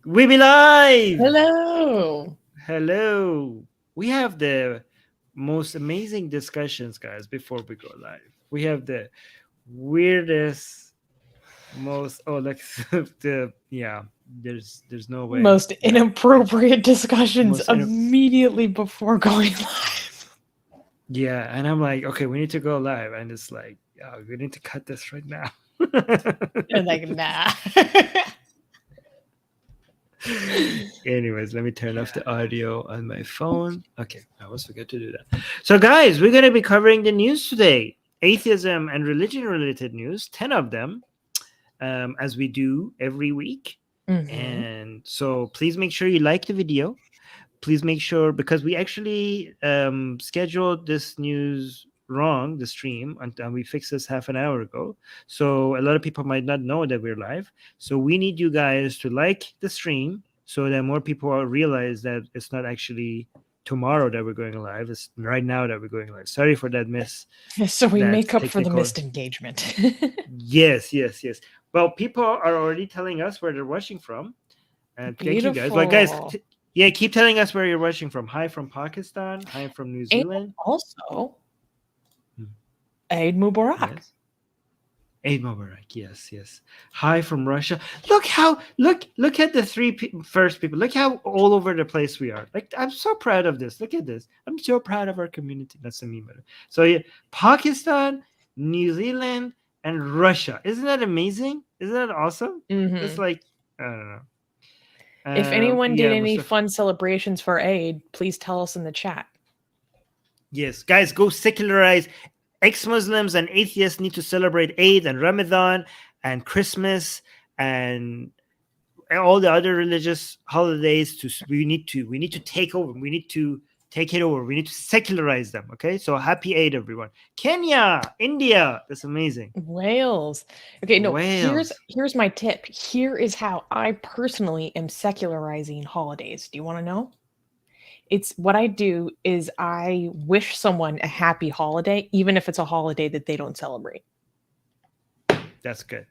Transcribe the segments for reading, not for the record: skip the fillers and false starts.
We be live! Hello! Hello! We have the most amazing discussions, guys, before we go live. We have the weirdest, most there's no way. Most Yeah. inappropriate discussions Most inap- immediately before going live. Yeah, and I'm like, okay, we need to go live. And it's like, oh, we need to cut this right now. And like, nah. Anyways, let me turn off the audio on my phone. Okay, I always forget to do that. So, guys, we're going to be covering the news today. Atheism and religion-related news, 10 of them, as we do every week. Mhm. And so please make sure you like the video. Please make sure, because we actually scheduled this news wrong, the stream, and we fixed this half an hour ago. So a lot of people might not know that we're live. So we need you guys to like the stream so that more people realize that it's not actually tomorrow that we're going live. It's right now that we're going live. Sorry for that miss. So we That's make up for the technical. missed engagement. Yes. Well, people are already telling us where they're watching from. And thank you guys. Well, guys, yeah, keep telling us where you're watching from. Hi from Pakistan. Hi from New Zealand. And also, Eid Mubarak. Yes. Eid Mubarak. Yes. Hi from Russia. Look at the first people. Look how all over the place we are. Like, I'm so proud of this. Look at this. I'm so proud of our community. That's a meme. So yeah, Pakistan, New Zealand, and Russia. Isn't that amazing? Isn't that awesome? Mhm. It's like, I don't know. If anyone did any fun celebrations for Eid, please tell us in the chat. Yes, guys, go secularize. Ex-Muslims and atheists need to celebrate Eid and Ramadan and Christmas and all the other religious holidays. We need to take over. We need to take it over. We need to secularize them. Okay, so happy Eid, everyone. Kenya, India, that's amazing. Wales. Okay, no. Wales. Here's my tip. Here is how I personally am secularizing holidays. Do you want to know? It's what I do is I wish someone a happy holiday, even if it's a holiday that they don't celebrate. That's good.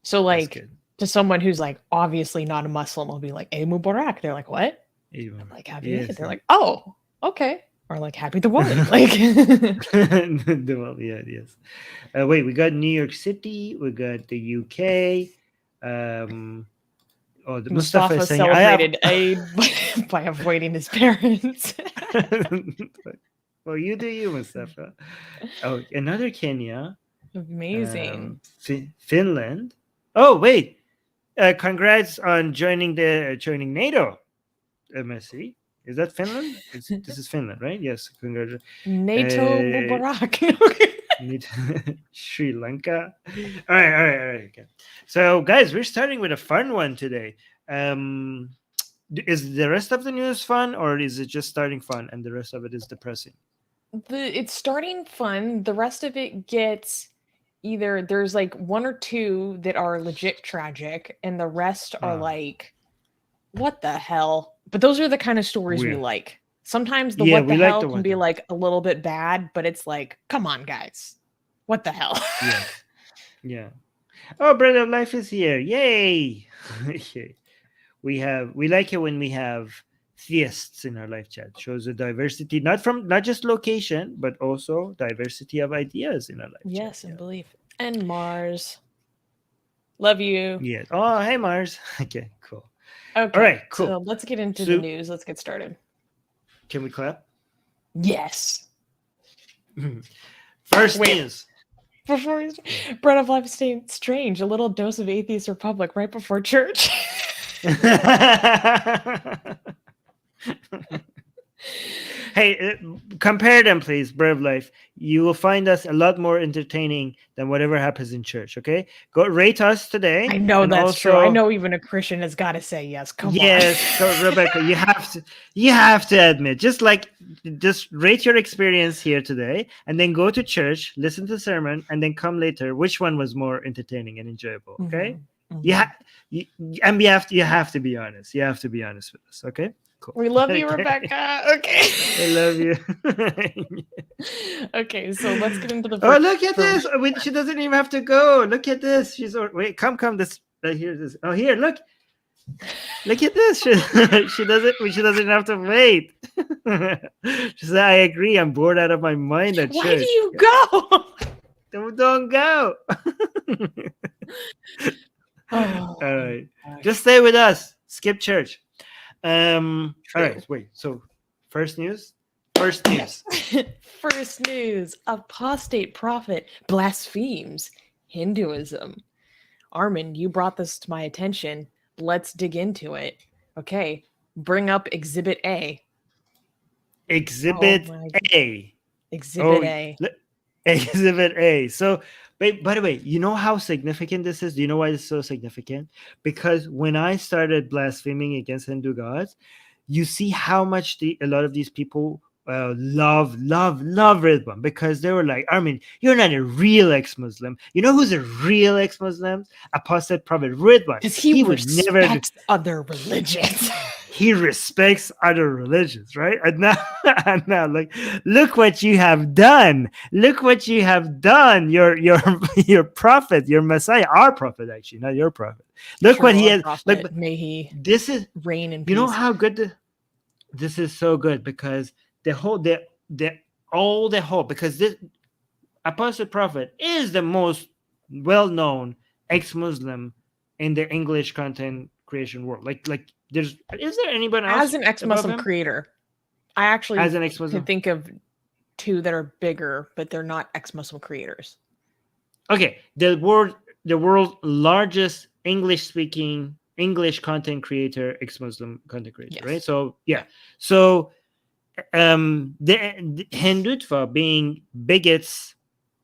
So, like, to someone who's like obviously not a Muslim, I'll be like, "Eid Mubarak." They're like, "What?" I'm like, "Happy Eid." They're like, "Oh, okay." Or like, "Happy Diwali." Like, Diwali, yes. Wait, we got New York City. We got the UK. Mustafa celebrated Eid by avoiding his parents. Well, you do you, Mustafa. Oh, another Kenya. Amazing. Finland. Oh, wait. Congrats on joining NATO. MSC. Is that Finland? This is Finland, right? Yes. Congratulations. NATO Mubarak. Sri Lanka. All right. Okay. So, guys, we're starting with a fun one today. Is the rest of the news fun, or is it just starting fun and the rest of it is depressing? It's starting fun. The rest of it gets either there's like one or two that are legit tragic, and the rest are like, what the hell? But those are the kind of stories we like. Sometimes the what the hell can be like a little bit bad, but it's like, come on, guys. What the hell? Yeah. Oh, Bread of Life is here. Yay. We like it when we have theists in our live chat. Shows a diversity, not just location, but also diversity of ideas in our live chat. Yes, and belief. And Mars. Love you. Yeah. Oh, hey, Mars. Okay, cool. Okay. All right, cool. So let's get into the news. Let's get started. Can we clap? Yes. First news. Before Bread of Life staying strange, a little dose of Atheist Republic right before church. Hey, compare them, please, Bread of Life. You will find us a lot more entertaining than whatever happens in church, okay? Go rate us today. I know that's true. I know even a Christian has got to say yes. Come on. Yes, so Rebecca, you have to admit, just rate your experience here today, and then go to church, listen to the sermon, and then come later. Which one was more entertaining and enjoyable, okay? Mm-hmm. You have to be honest. You have to be honest with us, okay? Cool. We love you, Rebecca. Okay. I love you. Okay, so let's get into the. Oh, look at this! She doesn't even have to go. Look at this. She's wait. Come. This. Here's this. Oh, here. Look. Look at this. She doesn't have to wait. She said, I agree. I'm bored out of my mind at Why church. do you go? Don't go. Oh, All right. gosh. Just stay with us. Skip church. All True. right. Wait. So first news? First news. First news. Apostate prophet blasphemes Hinduism. Armin, you brought this to my attention. Let's dig into it. Okay. Bring up Exhibit A. Exhibit Oh my- A. Exhibit A. Exhibit A. So, by the way, you know how significant this is? Do you know why it's so significant? Because when I started blaspheming against Hindu gods, you see how much a lot of these people love Ridwan, because they were like, Armin, you're not a real ex-Muslim. You know who's a real ex-Muslim? Apostate Prophet Ridwan. Because he would never respects other religions. He respects other religions, right? And now, like, look what you have done. Look what you have done. Your prophet, your Messiah, our prophet, actually, not your prophet. Look True, what he our has. prophet, Look, may he this is, reign in peace. you know how good this is. So good, because because this Apostate Prophet is the most well-known ex-Muslim in the English content creation world. Like is there anyone else as an ex-Muslim creator? I actually as an ex-Muslim could think of two that are bigger, but they're not ex-Muslim creators. Okay, the world's largest English-speaking English content creator, ex-Muslim content creator, yes. Right? So yeah. So the Hindutva being bigots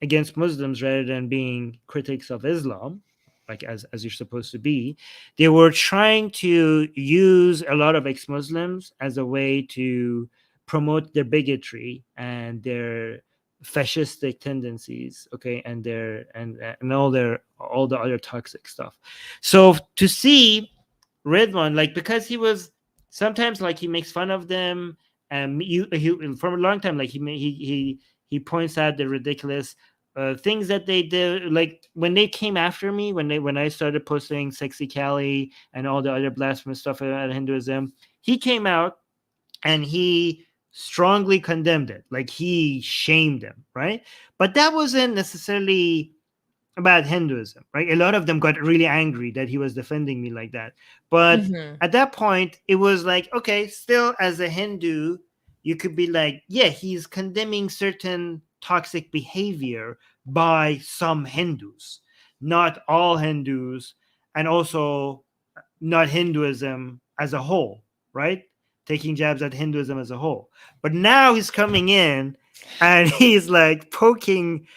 against Muslims rather than being critics of Islam, like as you're supposed to be, they were trying to use a lot of ex-Muslims as a way to promote their bigotry and their fascistic tendencies, okay, and their and all the other toxic stuff. So to see Ridwan, like, because he was sometimes, like, he makes fun of them, and he for a long time, like, he points out the ridiculous things that they did. Like when they came after me, when I started posting Sexy Cali and all the other blasphemous stuff about Hinduism, he came out and he strongly condemned it. Like, he shamed them, right? But that wasn't necessarily about Hinduism, right? A lot of them got really angry that he was defending me like that. But at that point, it was like, okay, still as a Hindu, you could be like, yeah, he's condemning certain toxic behavior by some Hindus, not all Hindus, and also not Hinduism as a whole, right? Taking jabs at Hinduism as a whole. But now he's coming in and he's like poking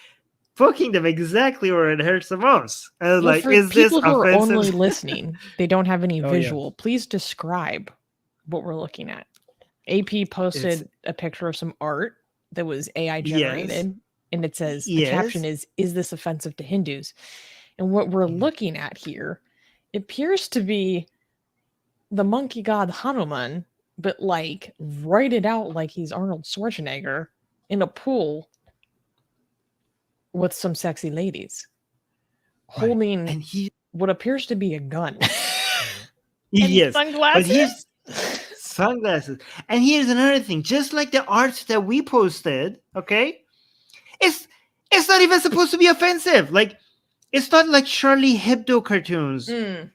them exactly where it hurts the most. And well, like, for is this people who offensive? are only listening, they don't have any visual. Yeah. Please describe what we're looking at. AP posted a picture of some art that was AI generated, and it says, the caption is this offensive to Hindus? And what we're looking at here appears to be the monkey god Hanuman, but like write out like he's Arnold Schwarzenegger in a pool with some sexy ladies holding what appears to be a gun. Yes, sunglasses. But sunglasses. And here's another thing: just like the art that we posted, okay, it's not even supposed to be offensive. Like, it's not like Charlie Hebdo cartoons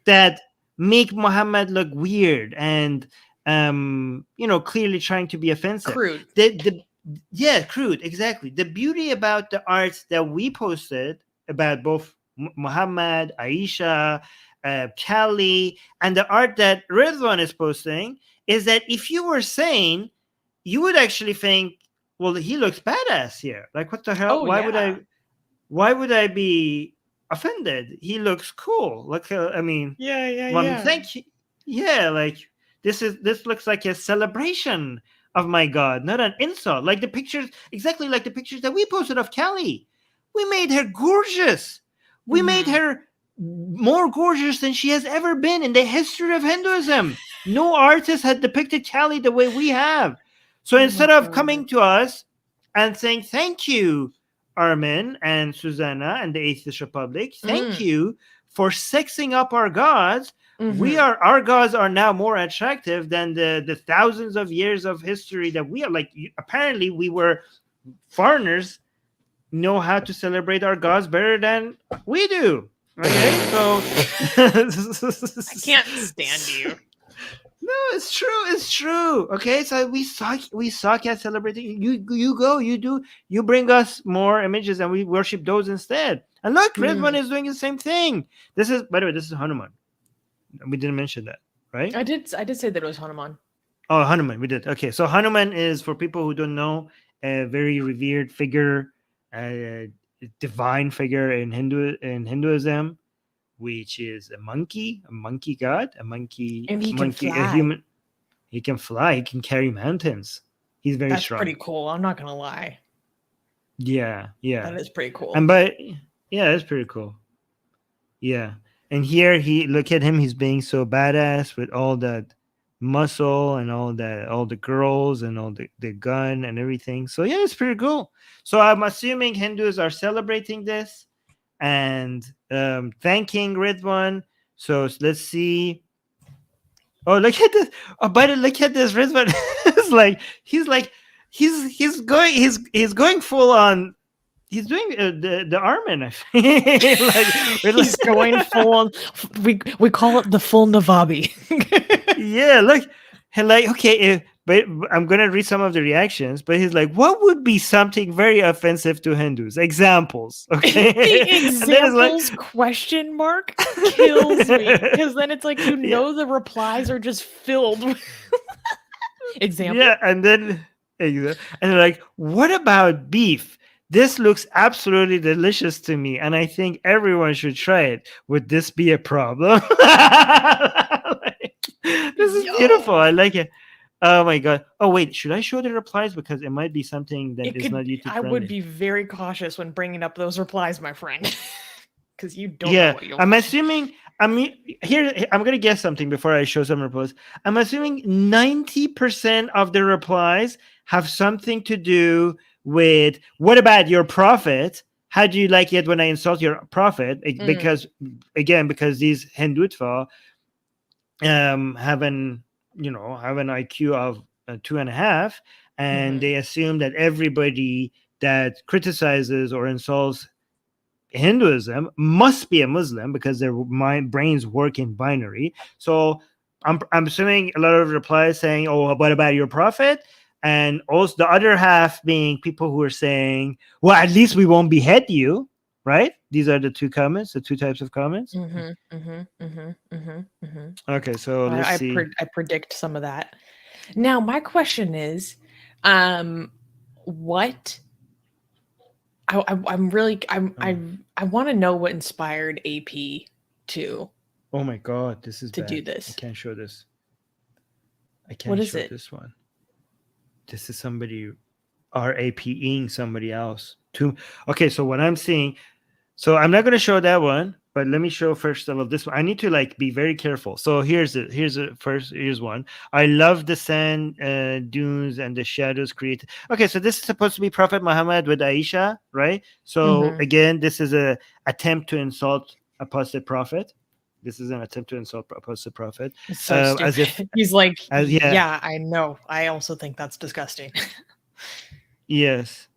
that make Muhammad look weird and clearly trying to be offensive. Crude. Crude, exactly. The beauty about the art that we posted about both Muhammad, Aisha, Kali, and the art that Ridwan is posting is that if you were sane, you would actually think, well, he looks badass here. Like, what the hell? Why would I be offended? He looks cool. Like, I mean, thank you. Yeah, like, this looks like a celebration of my God, not an insult. Like the pictures, exactly like the pictures that we posted of Kali. We made her gorgeous. We made her more gorgeous than she has ever been in the history of Hinduism. No artist had depicted Kali the way we have. So instead of coming to us and saying, thank you, Armin and Susanna and the Atheist Republic, thank you for sexing up our gods, Our gods are now more attractive than the thousands of years of history that we are. Like, apparently we were foreigners know how to celebrate our gods better than we do. Okay, so I can't stand you. No, it's true. It's true. Okay, so we suck at celebrating. You bring us more images, and we worship those instead. And look, Ridwan is doing the same thing. This is, by the way, this is Hanuman. We didn't mention that, right? I did say that it was Hanuman. Oh, Hanuman, we did. Okay, so Hanuman is, for people who don't know, a very revered figure, a divine figure in Hinduism, which is a monkey god, and he can fly. A human. He can fly. He can carry mountains. He's very strong. That's pretty cool. I'm not gonna lie. Yeah. That is pretty cool. It's pretty cool. Yeah, and here look at him. He's being so badass with all that muscle and all the girls and all the gun and everything. So yeah, it's pretty cool. So I'm assuming Hindus are celebrating this and thanking Ridwan. So let's see. Oh, look at this! Oh, but look at this, Ridwan. he's going full on. He's doing the Armin. I think. He's going full on. We call it the full Navabi. Yeah, look. Okay, but I'm gonna read some of the reactions. But he's like, "What would be something very offensive to Hindus?" Examples. Okay. The examples question mark kills me, because then it's like the replies are just filled with examples. Yeah, and they're like, "What about beef? This looks absolutely delicious to me, and I think everyone should try it. Would this be a problem?" This is beautiful. I like it. Oh my god. Oh wait, should I show the replies, because it might be something that is not YouTube friendly. I would be very cautious when bringing up those replies, my friend, because you don't know what you'll I'm assuming. Here I'm gonna guess something before I show some replies. I'm assuming 90% of the replies have something to do with, what about your prophet? How do you like it when I insult your prophet? Because these Hindutva have an IQ of 2.5, and they assume that everybody that criticizes or insults Hinduism must be a Muslim, because their brains work in binary. So I'm assuming a lot of replies saying, "Oh, what about your prophet?" And also the other half being people who are saying, "Well, at least we won't behead you," right? These are the two types of comments. Okay, so let's see. I predict some of that. Now, my question is, what? I want to know what inspired AP to. Oh my god, this is bad. Do this. I can't show this. I can't show this one. This is somebody RAPing somebody else. Okay, so what I'm seeing, so I'm not going to show that one, but let me show first of all this one. I need to be very careful. So here's one. I love the sand dunes and the shadows created. Okay, so this is supposed to be Prophet Muhammad with Aisha, right? So again, this is a attempt to insult apostate prophet. This is an attempt to insult apostate prophet. So as if he's like, yeah, I know. I also think that's disgusting. Yes.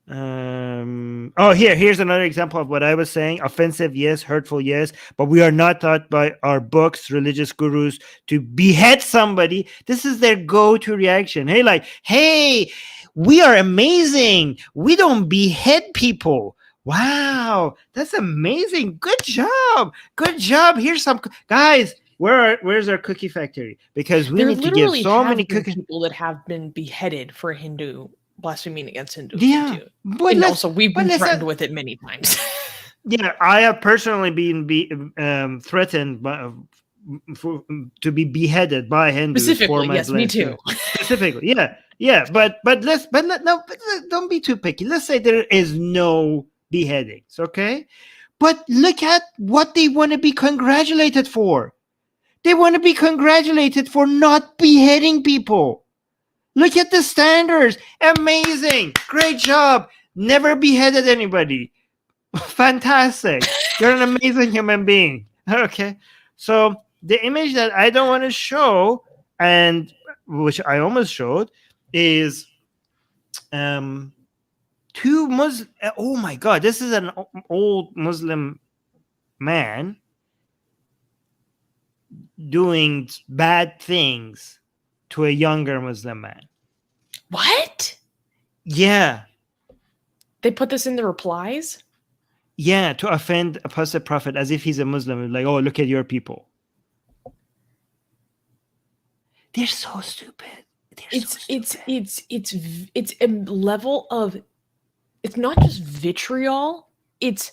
Here's another example of what I was saying. Offensive, yes. Hurtful, yes. But we are not taught by our books, religious gurus, to behead somebody. This is their go-to reaction. Hey, we are amazing. We don't behead people. Wow, that's amazing. Good job. Here's some guys. Where's our cookie factory? Because we need to give so many cookies. People that have been beheaded for Hindu blaspheming against Hindus. Yeah, but and also we've been threatened with it many times. Yeah, I have personally been threatened to be beheaded by Hindus. Specifically, yes, me too. Specifically, yeah. But don't be too picky. Let's say there is no beheadings, okay? But look at what they want to be congratulated for. They want to be congratulated for not beheading people. Look at the standards. Amazing. Great job. Never beheaded anybody. Fantastic. You're an amazing human being. Okay. So the image that I don't want to show, and which I almost showed, is two Muslim. Oh my God, this is an old Muslim man doing bad things to a younger Muslim man. What? Yeah. They put this in the replies? Yeah, to offend Apostate Prophet as if he's a Muslim. Like, oh, look at your people. They're so stupid. It's a level of, it's not just vitriol, it's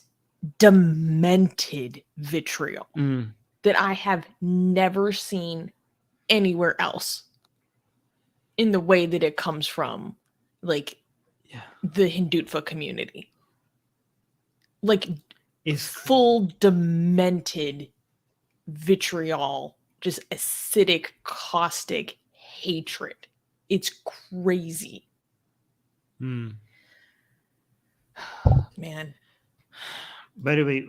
demented vitriol that I have never seen anywhere else in the way that it comes from, like, the Hindutva community. Like, it's full demented vitriol, just acidic, caustic hatred. It's crazy. Man. By the way,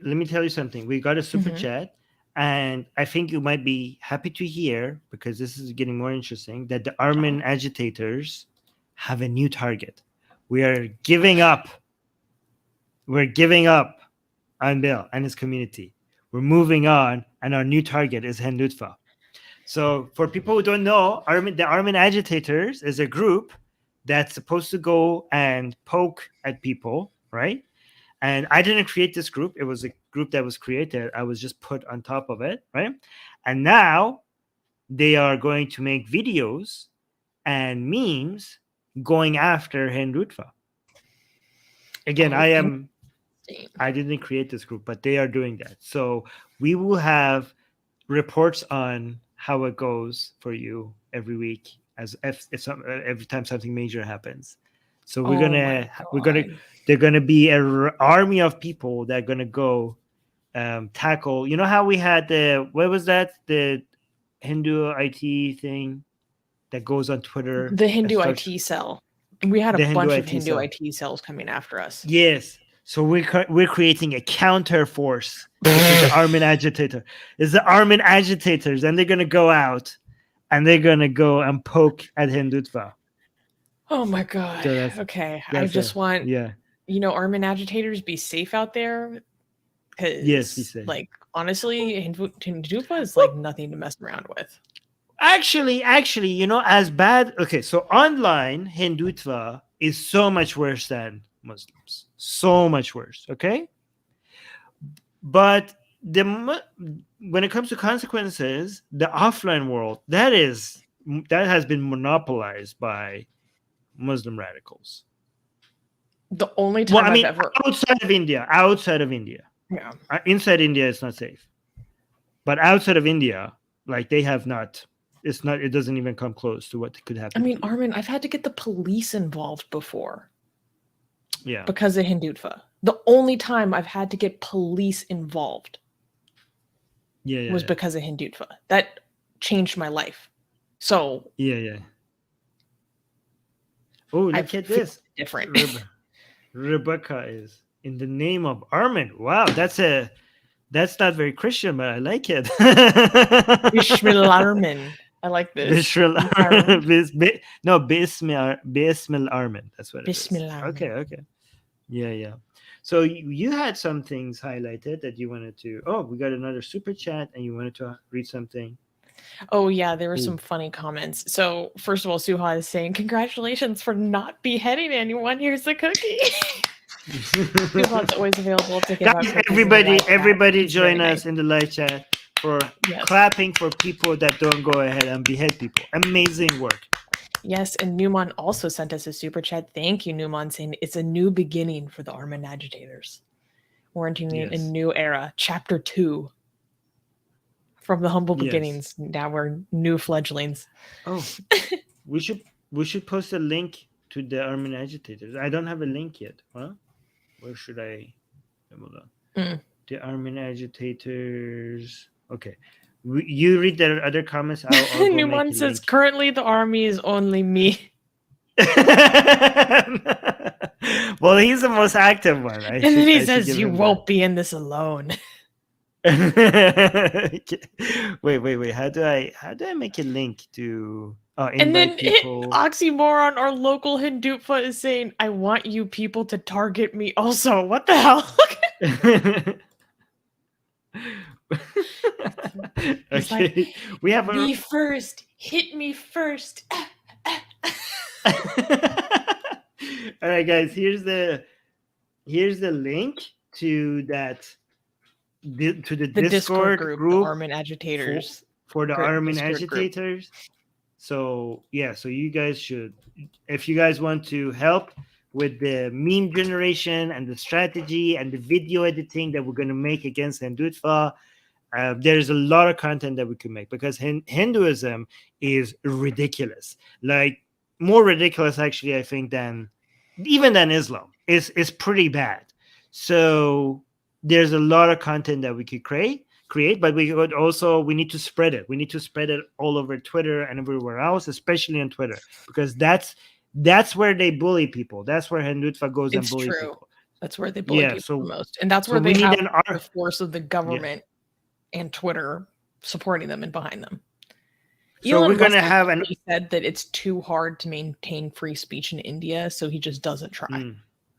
let me tell you something. We got a super chat, and I think you might be happy to hear, because this is getting more interesting, that the Armin agitators have a new target. We are giving up. We're giving up on Bill and his community. We're moving on, and our new target is Hindutva. So for people who don't know, the Armin agitators is a group that's supposed to go and poke at people, right? And I didn't create this group. It was a group that was created. I was just put on top of it, right? And now they are going to make videos and memes going after Hindutva. Again, I didn't create this group, but they are doing that. So we will have reports on how it goes for you every week, as if every time something major happens. So they're gonna be an army of people that are gonna go tackle. You know how we had the Hindu IT thing that goes on Twitter? The Hindu IT cell. We had a bunch of Hindu IT cells coming after us. Yes. So we're creating a counter force. The Armin agitator. It's the Armin agitators, and they're gonna go out and they're gonna go and poke at Hindutva. Oh my God. So okay. I just want Armin agitators, be safe out there. Yes, be safe. Like, honestly, Hindutva is like nothing to mess around with. Actually, as bad. Okay, so online Hindutva is so much worse than Muslims. So much worse. Okay, but when it comes to consequences, the offline world that has been monopolized by Muslim radicals. The only time I've ever outside of India. Yeah, inside India it's not safe, but outside of India, like, they have not. It doesn't even come close to what could happen. I mean, Armin, I've had to get the police involved before. Yeah. Because of Hindutva. The only time I've had to get police involved was because of Hindutva. That changed my life. So oh, look at this. Different. Rebecca is in the name of Armin. Wow, that's not very Christian, but I like it. Bismillah Armin. I like this. Bismillah Armin. That's what it is. Okay. Yeah. So you had some things highlighted that you wanted to. Oh, we got another super chat, and you wanted to read something. Oh yeah, there were some funny comments. So first of all, Suha is saying, "Congratulations for not beheading anyone. Here's the cookie." Suha's always available to give out cookies. Everybody join us in the live chat for clapping for people that don't go ahead and behead people. Amazing work. Yes, and Newman also sent us a super chat. Thank you, Newman, saying it's a new beginning for the Armin agitators. We're entering a new era, chapter 2. From the humble beginnings, now we're new fledglings. Oh, we should post a link to the Armin agitators. I don't have a link yet. Huh? Where should I? Hold on. The Armin agitators. Okay. You read the other comments. I'll Newman says, currently the army is only me. Well, he's the most active one. And then he says, you won't be in this alone. Wait. How do I make a link to And then invite people? Oxymoron, our local Hindufa, is saying, "I want you people to target me also." What the hell? Okay, like, we have me first, hit me first. All right, guys. Here's the link to that to the Discord group, group the Armin agitators. for the Armin Discord group. agitators. So yeah, so you guys should, if you guys want to help with the meme generation and the strategy and the video editing that we're going to make against Hindutva, there's a lot of content that we can make, because Hinduism is ridiculous, like more ridiculous actually, I think, than Islam. Is pretty bad. So there's a lot of content that we could create, but we need to spread it. We need to spread it all over Twitter and everywhere else, especially on Twitter, because that's where they bully people. That's where Hindutva goes and bully people. That's where they bully people the most, and that's so where they need have the force of the government and Twitter supporting them and behind them. So we're going to have he said that it's too hard to maintain free speech in India, so he just doesn't try.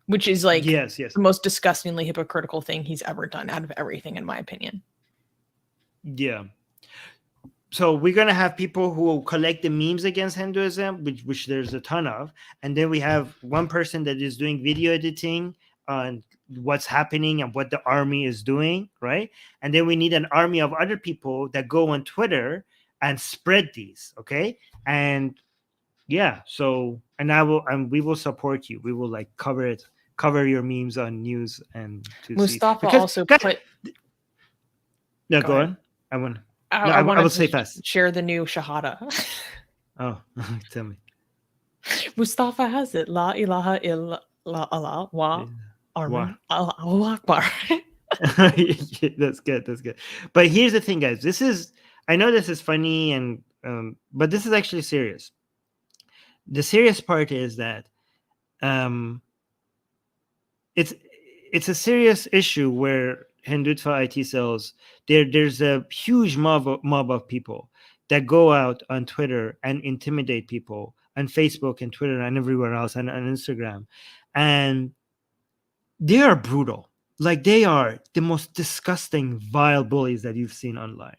Which is like the most disgustingly hypocritical thing he's ever done out of everything, in my opinion. Yeah. So we're going to have people who will collect the memes against Hinduism, which there's a ton of. And then we have one person that is doing video editing on what's happening and what the army is doing, right? And then we need an army of other people that go on Twitter and spread these, okay? And yeah, so we will support you. We will like cover your memes on news and Mustafa also put. No, go on. I will say fast. Share the new Shahada. Oh, tell me. Mustafa has it. La ilaha illa Allah wa Armin Allahu Akbar. That's good. But here's the thing, guys. I know this is funny, and but this is actually serious. The serious part is that it's a serious issue where Hindutva IT cells, there's a huge mob of people that go out on Twitter and intimidate people on Facebook and Twitter and everywhere else, and on Instagram, and they are brutal. Like, they are the most disgusting, vile bullies that you've seen online.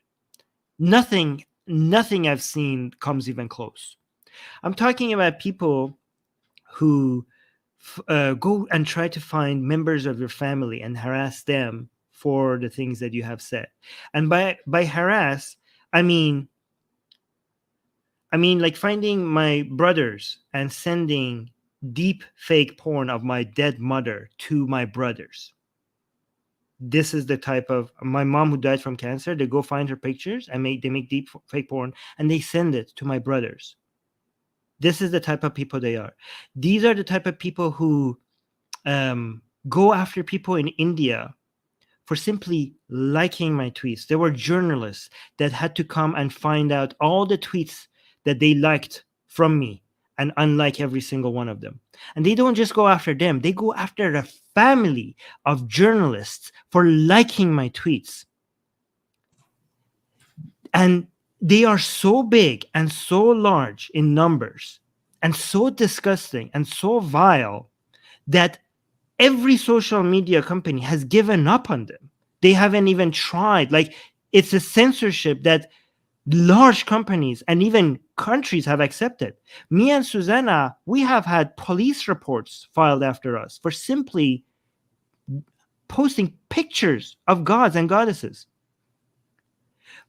Nothing I've seen comes even close. I'm talking about people who go and try to find members of your family and harass them for the things that you have said. And by harass, I mean like finding my brothers and sending deep fake porn of my dead mother to my brothers. This is the type of my mom who died from cancer. They go find her pictures and they make deep fake porn and they send it to my brothers. This is the type of people they are. These are the type of people who go after people in India for simply liking my tweets. There were journalists that had to come and find out all the tweets that they liked from me and unlike every single one of them. And they don't just go after them. They go after the family of journalists for liking my tweets. And they are so big and so large in numbers and so disgusting and so vile that every social media company has given up on them. They haven't even tried. Like, it's a censorship that large companies and even countries have accepted. Me and Susanna, we have had police reports filed after us for simply posting pictures of gods and goddesses.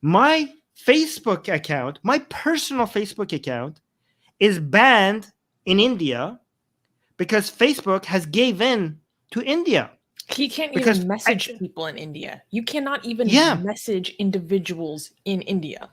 My Facebook account, my personal Facebook account, is banned in India because Facebook has gave in to India. He can't even message people in India. You cannot even message individuals in India.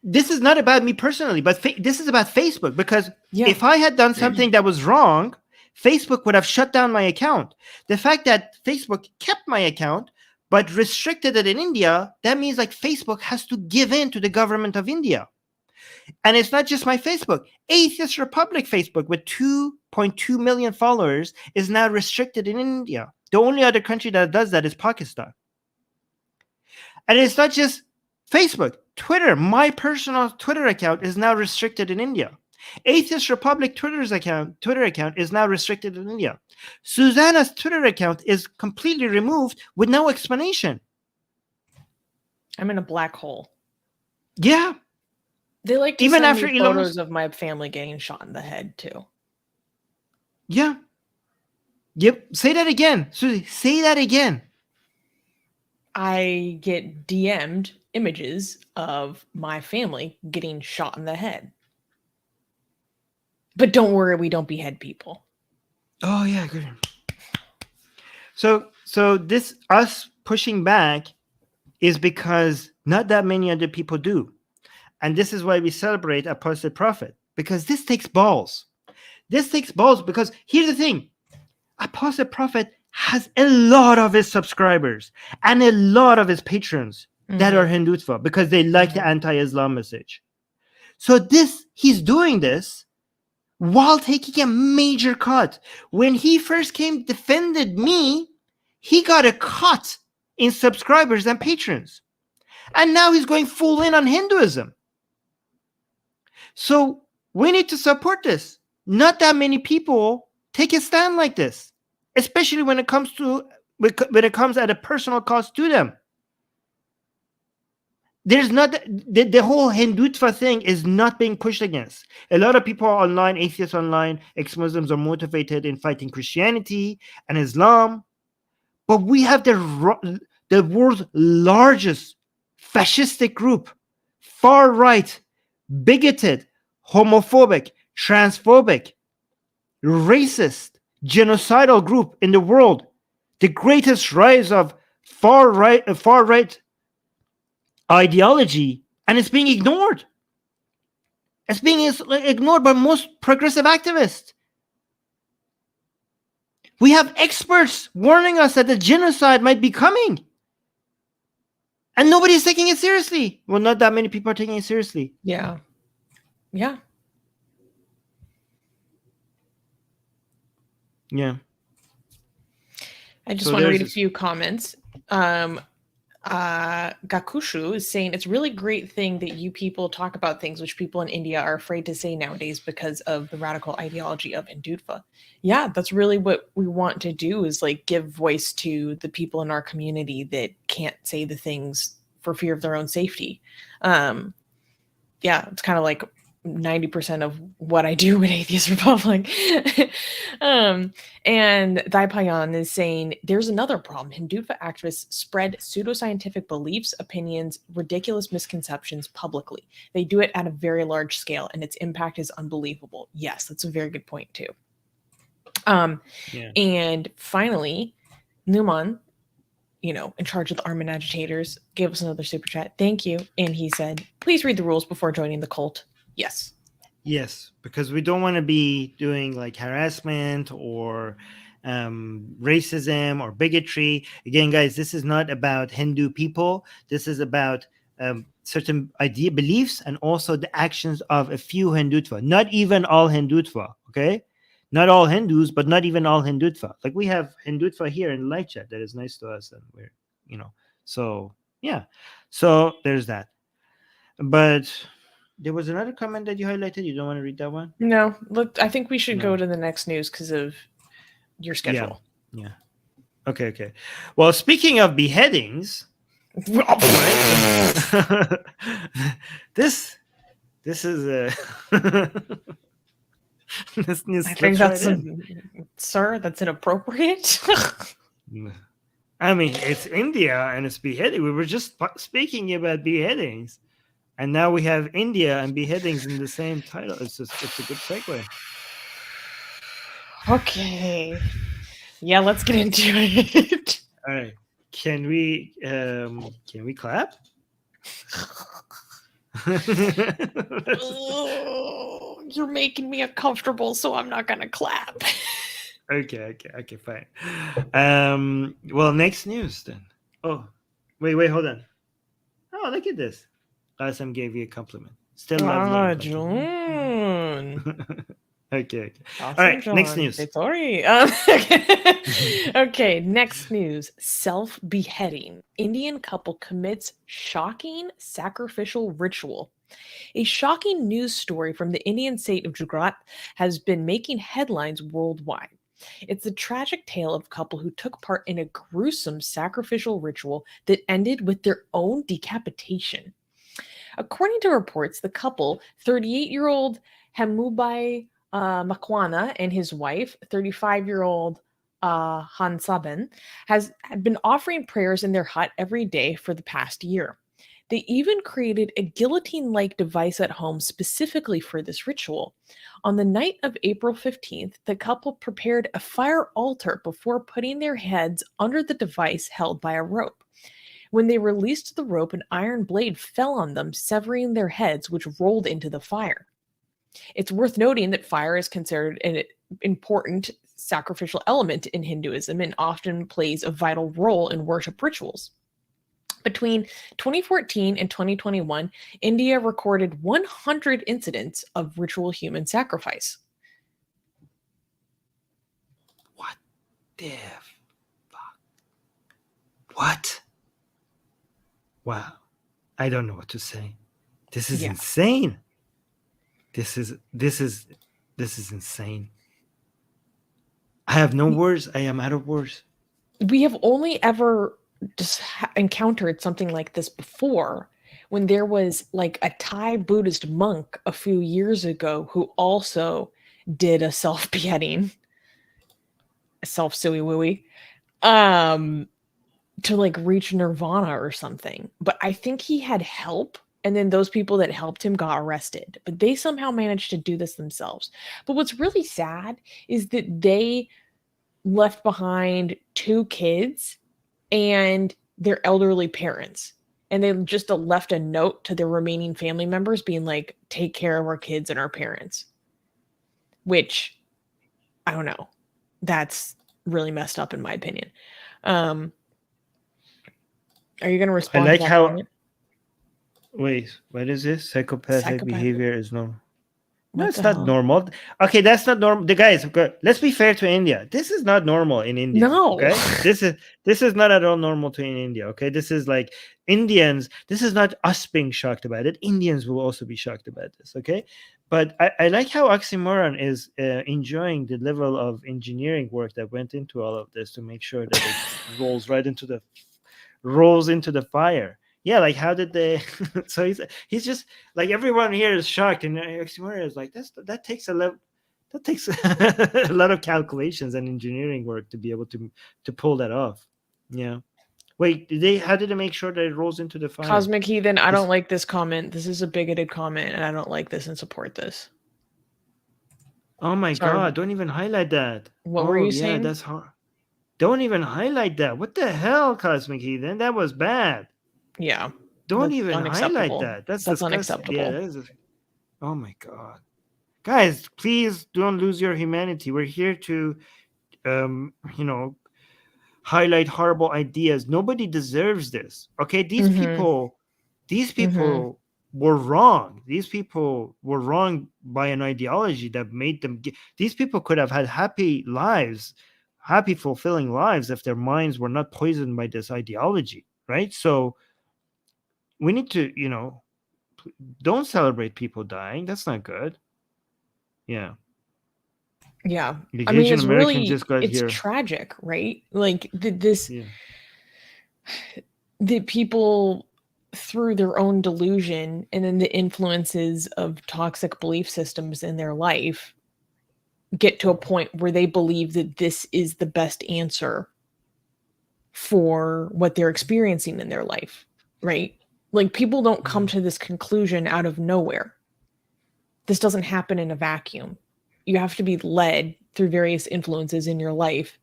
This is not about me personally, but this is about Facebook, because if I had done something that was wrong, Facebook would have shut down my account. The fact that Facebook kept my account but restricted it in India, that means like Facebook has to give in to the government of India. And it's not just my Facebook. Atheist Republic Facebook with 2.2 million followers is now restricted in India. The only other country that does that is Pakistan. And it's not just Facebook, Twitter. My personal Twitter account is now restricted in India. Atheist Republic Twitter account is now restricted in India. Susanna's Twitter account is completely removed with no explanation. I'm in a black hole. Yeah. They like to send me photos of my family getting shot in the head too. Yeah. Yep. Say that again. Susie, say that again. I get DM'd images of my family getting shot in the head. But don't worry, we don't behead people. Oh yeah, good. So this us pushing back is because not that many other people do. And this is why we celebrate Apostate Prophet, because this takes balls. This takes balls because here's the thing. Apostate Prophet has a lot of his subscribers and a lot of his patrons that are Hindutva because they like the anti-Islam message. So he's doing this while taking a major cut. When he first defended me, he got a cut in subscribers and patrons. And now he's going full in on Hinduism. So we need to support this. Not that many people take a stand like this, especially when it comes at a personal cost to them. There's not the whole Hindutva thing is not being pushed against. A lot of people online, atheists online, ex-Muslims are motivated in fighting Christianity and Islam, but we have the world's largest fascistic group, far right, bigoted, homophobic, transphobic, racist, genocidal group in the world, the greatest rise of far right ideology, and it's being ignored. It's being ignored by most progressive activists. We have experts warning us that the genocide might be coming. And nobody's taking it seriously. Well, not that many people are taking it seriously. Yeah. Yeah. Yeah. I just want to read a few comments. Gakushu is saying it's a really great thing that you people talk about things which people in India are afraid to say nowadays because of the radical ideology of Hindutva. Yeah, that's really what we want to do, is like give voice to the people in our community that can't say the things for fear of their own safety. Yeah, it's kind of like 90% of what I do with Atheist Republic. And Thaipayan is saying there's another problem. Hindutva activists spread pseudoscientific beliefs, opinions, ridiculous misconceptions publicly. They do it at a very large scale, and its impact is unbelievable. Yes, that's a very good point too. And finally, Numan, in charge of the Armin agitators, gave us another super chat. Thank you. And he said, please read the rules before joining the cult. Yes, because we don't want to be doing like harassment or racism or bigotry. Again, guys, this is not about Hindu people. This is about certain beliefs and also the actions of a few Hindutva. Not even all Hindutva, okay? Not all Hindus, but not even all Hindutva. Like we have Hindutva here in live chat that is nice to us, and we're, so yeah. So there's that. But there was another comment that you highlighted. You don't want to read that one? No. Look, I think we should go to the next news because of your schedule. Yeah. Okay. Well, speaking of beheadings, this is a this news. I think that's that's inappropriate. I mean, it's India and it's beheading. We were just speaking about beheadings. And now we have India and beheadings in the same title. It's a good segue. Okay. Yeah, let's get into it. All right. Can we clap? Oh, you're making me uncomfortable, so I'm not gonna clap. Okay, fine. Well, next news then. Oh, wait, hold on. Oh, look at this. Last time gave you a compliment. Still love June. Okay. All Awesome, right. Next John. news. Sorry. Okay, next news. Self-beheading. Indian couple commits shocking sacrificial ritual. A shocking news story from the Indian state of Gujarat has been making headlines worldwide. It's a tragic tale of a couple who took part in a gruesome sacrificial ritual that ended with their own decapitation. According to reports, the couple, 38-year-old Hamubai Makwana and his wife, 35-year-old Hansaben, had been offering prayers in their hut every day for the past year. They even created a guillotine-like device at home specifically for this ritual. On the night of April 15th, the couple prepared a fire altar before putting their heads under the device held by a rope. When they released the rope, an iron blade fell on them, severing their heads, which rolled into the fire. It's worth noting that fire is considered an important sacrificial element in Hinduism and often plays a vital role in worship rituals. Between 2014 and 2021, India recorded 100 incidents of ritual human sacrifice. What the fuck? What? Wow. I don't know what to say. This is insane. This is insane. I have no words. I am out of words. We have only ever just encountered something like this before, when there was like a Thai Buddhist monk a few years ago who also did a self-beheading, self-suey-wooey, to like reach nirvana or something. But I think he had help, and then those people that helped him got arrested. But they somehow managed to do this themselves. But what's really sad is that they left behind 2 kids and their elderly parents. And they just left a note to their remaining family members being like, take care of our kids and our parents. Which, I don't know. That's really messed up in my opinion. Are you going to respond? I like how... Wait, what is this? Psychopathic behavior is normal. No, it's not normal. Okay, that's not normal. The guys, let's be fair to India. This is not normal in India. No. Okay, this is not at all normal to in India. Okay, this is like Indians. This is not us being shocked about it. Indians will also be shocked about this. Okay, but I like how Oxymoron is enjoying the level of engineering work that went into all of this to make sure that it rolls into the fire. Yeah, like how did they? So he's just like, everyone here is shocked, and Oxymoron is like, that takes a lot of calculations and engineering work to be able to pull that off. Yeah. Wait, how did they make sure that it rolls into the fire? Cosmic Heathen, I don't like this comment. This is a bigoted comment, and I don't like this and support this. Oh my God! Don't even highlight that. What were you saying? That's hard. Don't even highlight that. What the hell, Cosmic Heathen? That was bad. Yeah. Don't even highlight that. That's unacceptable. Yeah, oh my God. Guys, please don't lose your humanity. We're here to highlight horrible ideas. Nobody deserves this. Okay, these people were wrong. These people were wrong by an ideology that made them these people could have had happy lives, happy fulfilling lives, if their minds were not poisoned by this ideology, right? So we need to, don't celebrate people dying. That's not good. Yeah. Yeah. I mean, it's really, it's tragic, right? Like the people, through their own delusion and then the influences of toxic belief systems in their life, get to a point where they believe that this is the best answer for what they're experiencing in their life, right? Like, people don't come to this conclusion out of nowhere. This doesn't happen in a vacuum. You have to be led through various influences in your life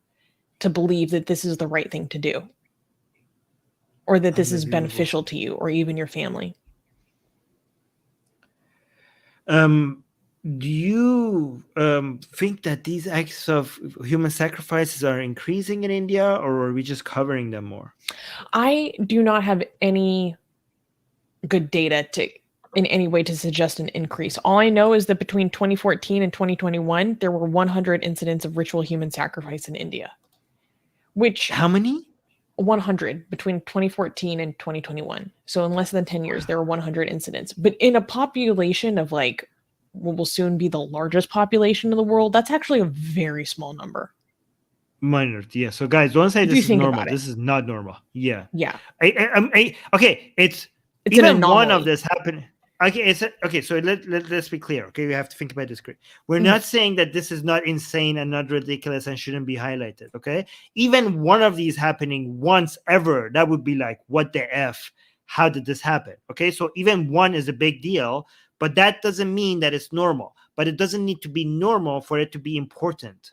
to believe that this is the right thing to do, or that this is beneficial to you or even your family. Do you think that these acts of human sacrifices are increasing in India, or are we just covering them more? I do not have any good data to in any way to suggest an increase. All I know is that between 2014 and 2021, there were 100 incidents of ritual human sacrifice in India. Which How many? 100 between 2014 and 2021. So in less than 10 years, there were 100 incidents. But in a population of like what will soon be the largest population in the world, that's actually a very small number. Minor, yeah. So guys, don't say If you this is think normal. about it. This is not normal. Yeah. Yeah. Okay, it's an even one anomaly. of this happened. Okay, okay. So let's be clear. Okay, we have to think about this. We're Mhm. not saying that this is not insane and not ridiculous and shouldn't be highlighted. Okay, even one of these happening once ever, that would be like, what the f? How did this happen? Okay, so even one is a big deal, but that doesn't mean that it's normal. But it doesn't need to be normal for it to be important.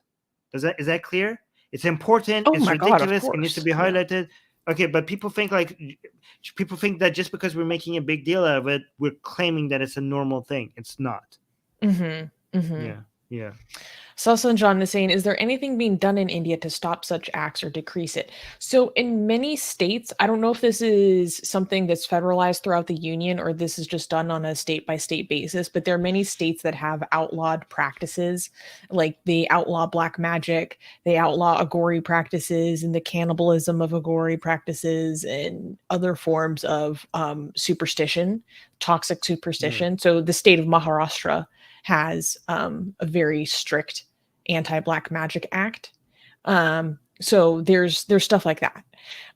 Is that clear? It's important. Oh it's my God, of ridiculous. It needs to be course. Yeah. highlighted. Okay, but people think that just because we're making a big deal out of it, we're claiming that it's a normal thing. It's not. Yeah. Sasan John is saying, is there anything being done in India to stop such acts or decrease it? So in many states, I don't know if this is something that's federalized throughout the union or this is just done on a state-by-state basis, but there are many states that have outlawed practices, like they outlaw black magic, they outlaw agori practices and the cannibalism of agori practices and other forms of superstition, toxic superstition. So the state of Maharashtra has a very strict anti-black magic act. So there's stuff like that.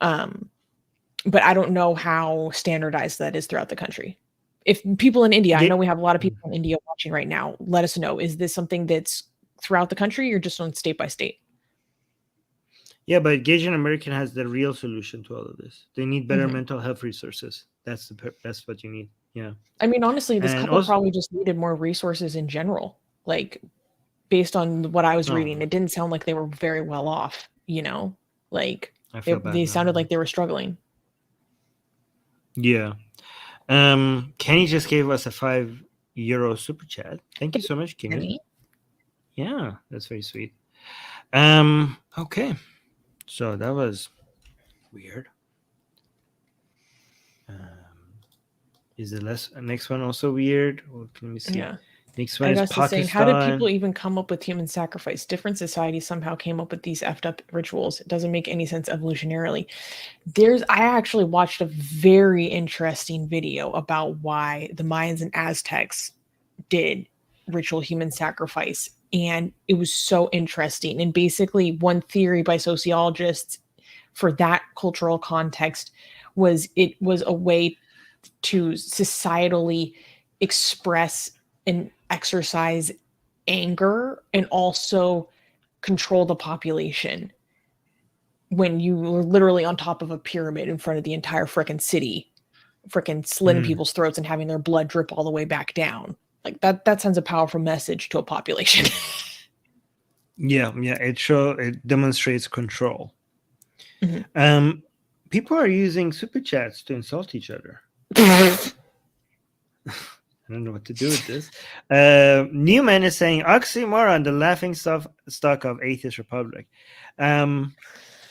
But I don't know how standardized that is throughout the country. If people in India, I know we have a lot of people in India watching right now, let us know. Is this something that's throughout the country or just on state by state? Yeah, but Asian American has the real solution to all of this. They need better mental health resources. That's what you need. Yeah. I mean, honestly, this And couple also- probably just needed more resources in general. Like, based on what I was reading, it didn't sound like they were very well off, you know? Like, they sounded like they were struggling. Yeah. Kenny just gave us a €5 super chat. Thank you so much, Kenny. Yeah, that's very sweet. Okay. So that was weird. Is the next one also weird? Well, let me see. Yeah. Next one is Pakistan. Saying, how did people even come up with human sacrifice? Different societies somehow came up with these effed up rituals. It doesn't make any sense evolutionarily. I actually watched a very interesting video about why the Mayans and Aztecs did ritual human sacrifice. And it was so interesting. And basically, one theory by sociologists for that cultural context was it was a way to societally express and exercise anger and also control the population when you were literally on top of a pyramid in front of the entire frickin' city, frickin' slitting people's throats and having their blood drip all the way back down. Like that sends a powerful message to a population. Yeah, it demonstrates control. People are using super chats to insult each other. I don't know what to do with this. Newman is saying oxymoron, the laughing stock of Atheist Republic. Why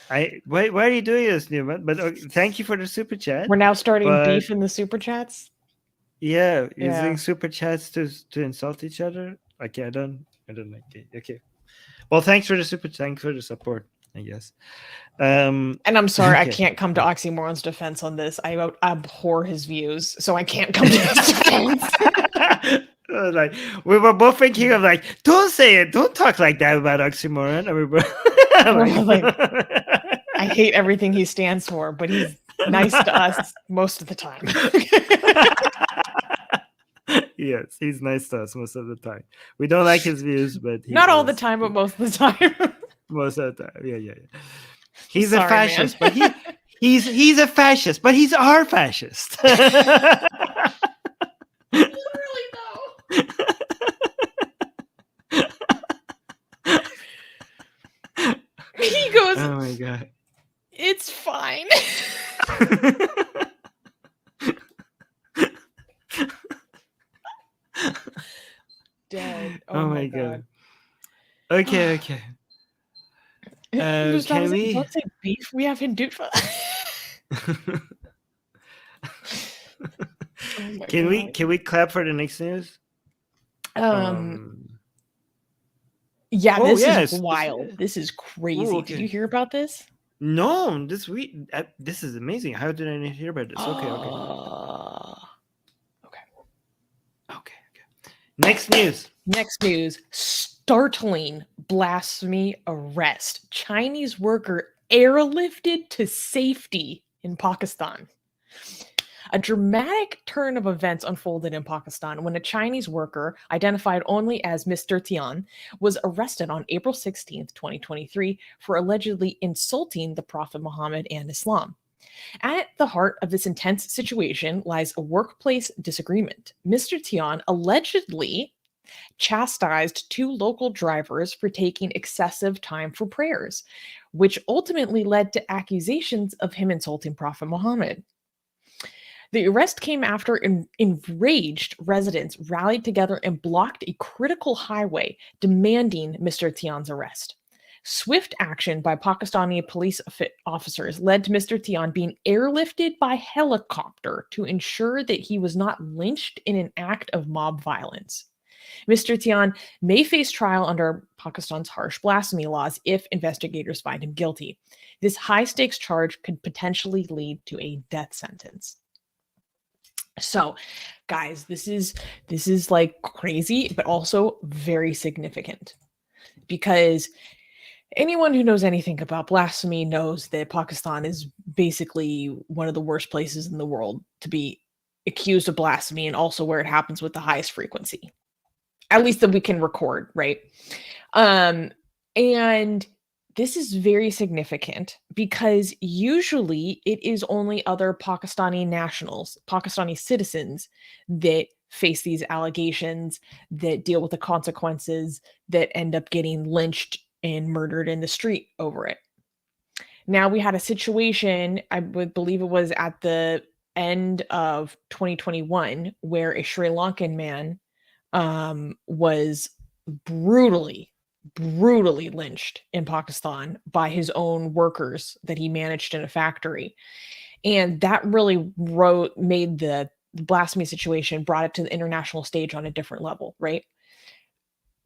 are you doing this, Newman? But thank you for the super chat. We're now starting beef in the super chats. Yeah, using super chats to insult each other. Okay, I don't like it. Okay. Well, thanks for the support, I guess. And I'm sorry, I can't come to Oxymoron's defense on this. I abhor his views, so I can't come to his defense. Like we were both thinking of like, don't say it, don't talk like that about Oxymoron. I hate everything he stands for, but he's nice to us most of the time. Yes, he's nice to us most of the time. We don't like his views, but not all the time, but most of the time. Most of the time, yeah. He's a fascist, man. But he's a fascist, but he's our fascist. Literally, though. He goes, oh my god, it's fine. Dead. Oh my god. Okay. Can we? Don't say beef. We have Hinduism. my Can God. we clap for the next news? Yeah, Oh, this is yes. wild. This is crazy. Did you Okay. hear about this? No, this week. This is amazing. How did I not hear about this? Okay. Okay. Okay. Next news. Next news. Startling blasphemy arrest. Chinese worker airlifted to safety in Pakistan. A dramatic turn of events unfolded in Pakistan when a Chinese worker, identified only as Mr. Tian, was arrested on April 16th, 2023, for allegedly insulting the Prophet Muhammad and Islam. At the heart of this intense situation lies a workplace disagreement. Mr. Tian allegedly chastised two local drivers for taking excessive time for prayers, which ultimately led to accusations of him insulting Prophet Muhammad. The arrest came after enraged residents rallied together and blocked a critical highway, demanding Mr. Tian's arrest. Swift action by Pakistani police officers led to Mr. Tian being airlifted by helicopter to ensure that he was not lynched in an act of mob violence. Mr. Tian may face trial under Pakistan's harsh blasphemy laws if investigators find him guilty. This high-stakes charge could potentially lead to a death sentence. So, guys, this is like crazy, but also very significant, because anyone who knows anything about blasphemy knows that Pakistan is basically one of the worst places in the world to be accused of blasphemy, and also where it happens with the highest frequency, at least that we can record, right? And this is very significant because usually it is only other Pakistani nationals, Pakistani citizens, that face these allegations, that deal with the consequences, that end up getting lynched and murdered in the street over it. Now we had a situation, I would believe it was at the end of 2021, where a Sri Lankan man was brutally lynched in Pakistan by his own workers that he managed in a factory. And that really made the blasphemy situation, brought it to the international stage on a different level, right?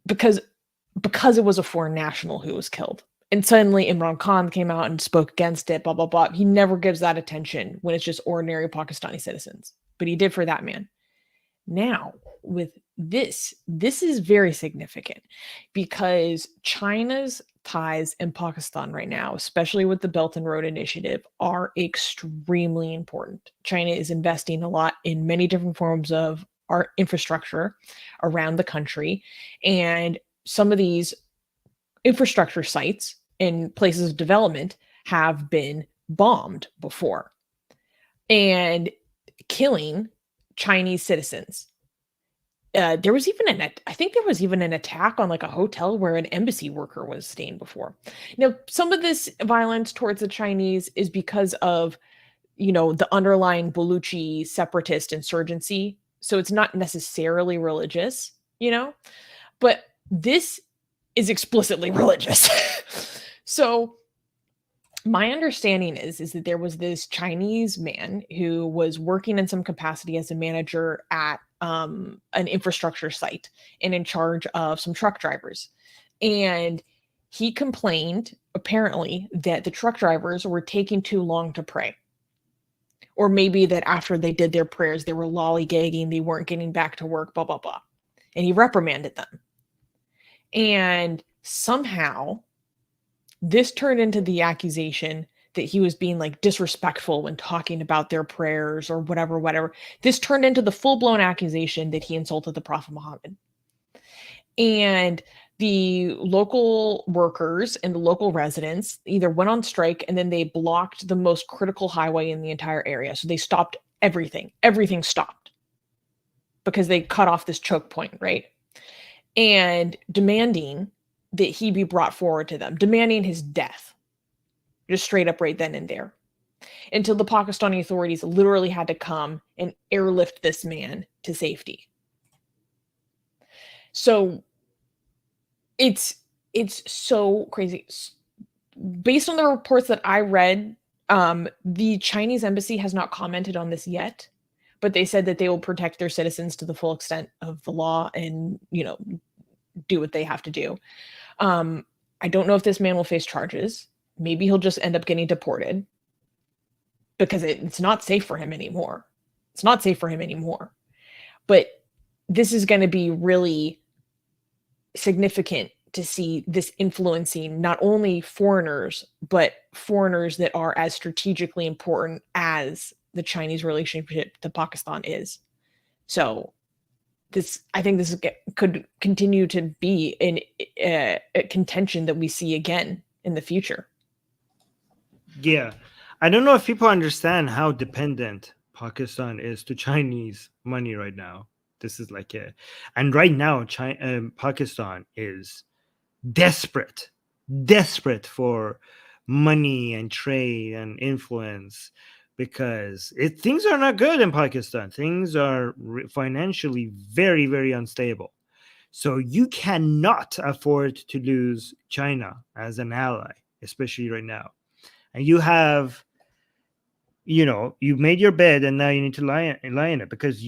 Because it was a foreign national who was killed. And suddenly Imran Khan came out and spoke against it, blah, blah, blah. He never gives that attention when it's just ordinary Pakistani citizens. But he did for that man. Now, with this is very significant because China's ties in Pakistan right now, especially with the Belt and Road Initiative, are extremely important. China is investing a lot in many different forms of our infrastructure around the country, and some of these infrastructure sites and places of development have been bombed before and killing Chinese citizens. There was even I think there was even an attack on like a hotel where an embassy worker was staying before. Now, some of this violence towards the Chinese is because of, the underlying Baluchi separatist insurgency. So it's not necessarily religious, but this is explicitly religious. So my understanding is that there was this Chinese man who was working in some capacity as a manager at an infrastructure site and in charge of some truck drivers. And he complained, apparently, that the truck drivers were taking too long to pray. Or maybe that after they did their prayers, they were lollygagging, they weren't getting back to work, blah, blah, blah. And he reprimanded them. And somehow this turned into the accusation that he was being like disrespectful when talking about their prayers or whatever. This turned into the full-blown accusation that he insulted the Prophet Muhammad. And the local workers and the local residents either went on strike, and then they blocked the most critical highway in the entire area. So they stopped everything. Everything stopped because they cut off this choke point, right? And demanding that he be brought forward to them, demanding his death, just straight up right then and there, until the Pakistani authorities literally had to come and airlift this man to safety. So it's so crazy. Based on the reports that I read, the Chinese embassy has not commented on this yet, but they said that they will protect their citizens to the full extent of the law and, do what they have to do. I don't know if this man will face charges. Maybe he'll just end up getting deported because it's not safe for him anymore. It's not safe for him anymore. But this is going to be really significant to see this influencing not only foreigners, but foreigners that are as strategically important as the Chinese relationship to Pakistan is. So I think this could continue to be a contention that we see again in the future. Yeah. I don't know if people understand how dependent Pakistan is to Chinese money right now. This is like and right now, Pakistan is desperate for money and trade and influence, because things are not good in Pakistan. Things are financially very, very unstable. So you cannot afford to lose China as an ally, especially right now. And you have, you made your bed and now you need to lie in it, because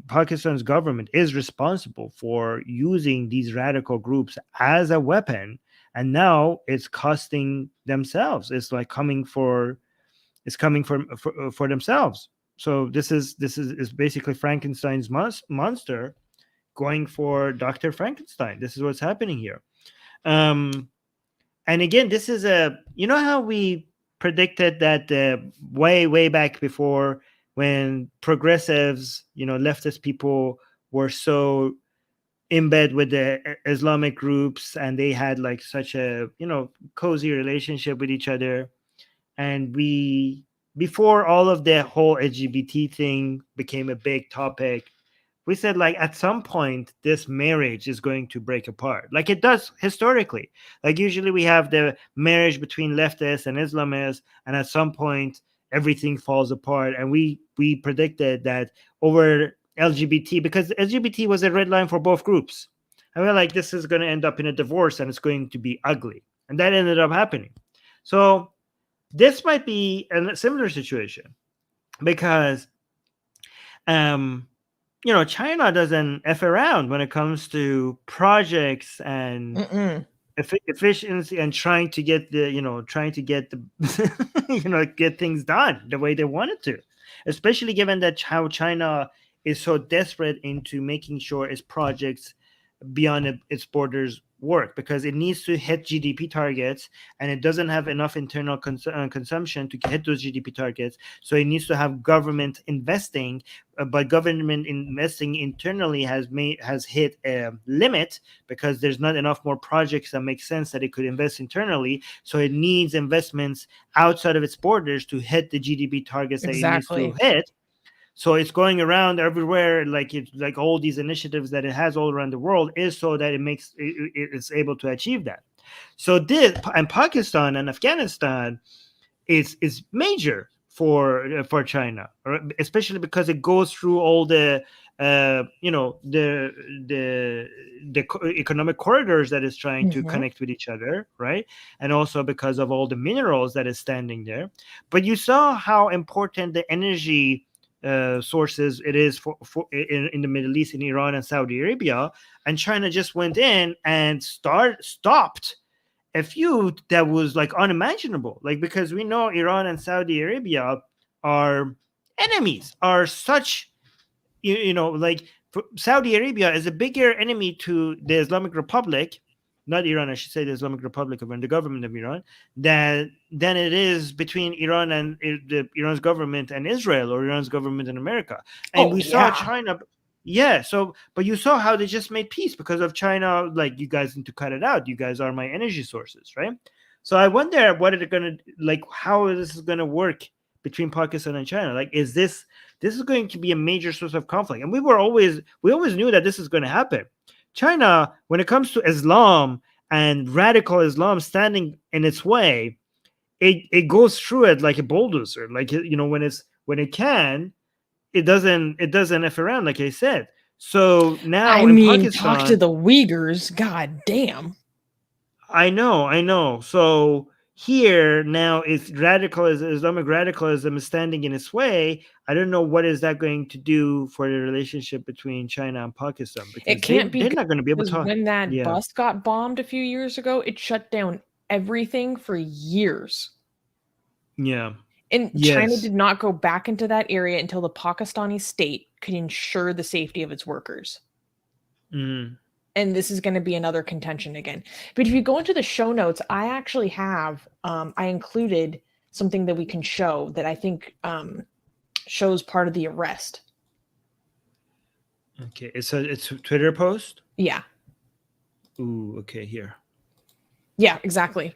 Pakistan's government is responsible for using these radical groups as a weapon, and now it's costing themselves. It's like coming for themselves. So this is basically Frankenstein's monster going for Dr. Frankenstein. This is what's happening here. And again, this is how we predicted that way back before, when progressives, leftist people were so in bed with the Islamic groups, and they had like such a cozy relationship with each other. And before all of the whole LGBT thing became a big topic, we said, like, at some point this marriage is going to break apart, like it does historically. Like usually we have the marriage between leftists and Islamists, and at some point everything falls apart. And we predicted that over LGBT, because LGBT was a red line for both groups, and we're like, this is going to end up in a divorce and it's going to be ugly. And that ended up happening. So this might be a similar situation, because China doesn't F around when it comes to projects and efficiency, and trying to get get things done the way they wanted to, especially given that how China is so desperate into making sure its projects beyond its borders work, because it needs to hit GDP targets, and it doesn't have enough internal consumption to hit those GDP targets. So it needs to have government investing, but government investing internally has hit a limit, because there's not enough more projects that make sense that it could invest internally. So it needs investments outside of its borders to hit the GDP targets that it needs to hit. So it's going around everywhere, like all these initiatives that it has all around the world is so that it's able to achieve that. So this, and Pakistan and Afghanistan is major for China, especially because it goes through all the the economic corridors that is trying to connect with each other, right? And also because of all the minerals that is standing there. But you saw how important the energy sources it is for in the Middle East, in Iran and Saudi Arabia, and China just went in and stopped a few that was like unimaginable, like, because we know Iran and Saudi Arabia are enemies, are such like Saudi Arabia is a bigger enemy to the Islamic Republic, not Iran, I should say, the Islamic Republic of Iran, the government of Iran, than it is between Iran and Iran's government and Israel, or Iran's government and America. And saw China. Yeah. So, but you saw how they just made peace because of China. Like, you guys need to cut it out. You guys are my energy sources, right? So I wonder what are going to, like, how this is going to work between Pakistan and China. Like, is this is going to be a major source of conflict? And we always knew that this is going to happen. China, when it comes to Islam and radical Islam standing in its way, it goes through it like a bulldozer. Like, when it can, it doesn't F around, like I said. So now Pakistan, talk to the Uyghurs. God damn. I know. So here now, if Islamic radicalism is standing in its way, I don't know what is that going to do for the relationship between China and Pakistan, because It can't be they're not going to be able to because talk. when that Yeah. bus got bombed a few years ago, it shut down everything for years. Yeah. And Yes. China did not go back into that area until the Pakistani state could ensure the safety of its workers. Mm. And this is going to be another contention again. But if you go into the show notes, I actually have, I included something that we can show that I think shows part of the arrest. Okay, it's a Twitter post? Yeah. Ooh, okay, here. Yeah, exactly.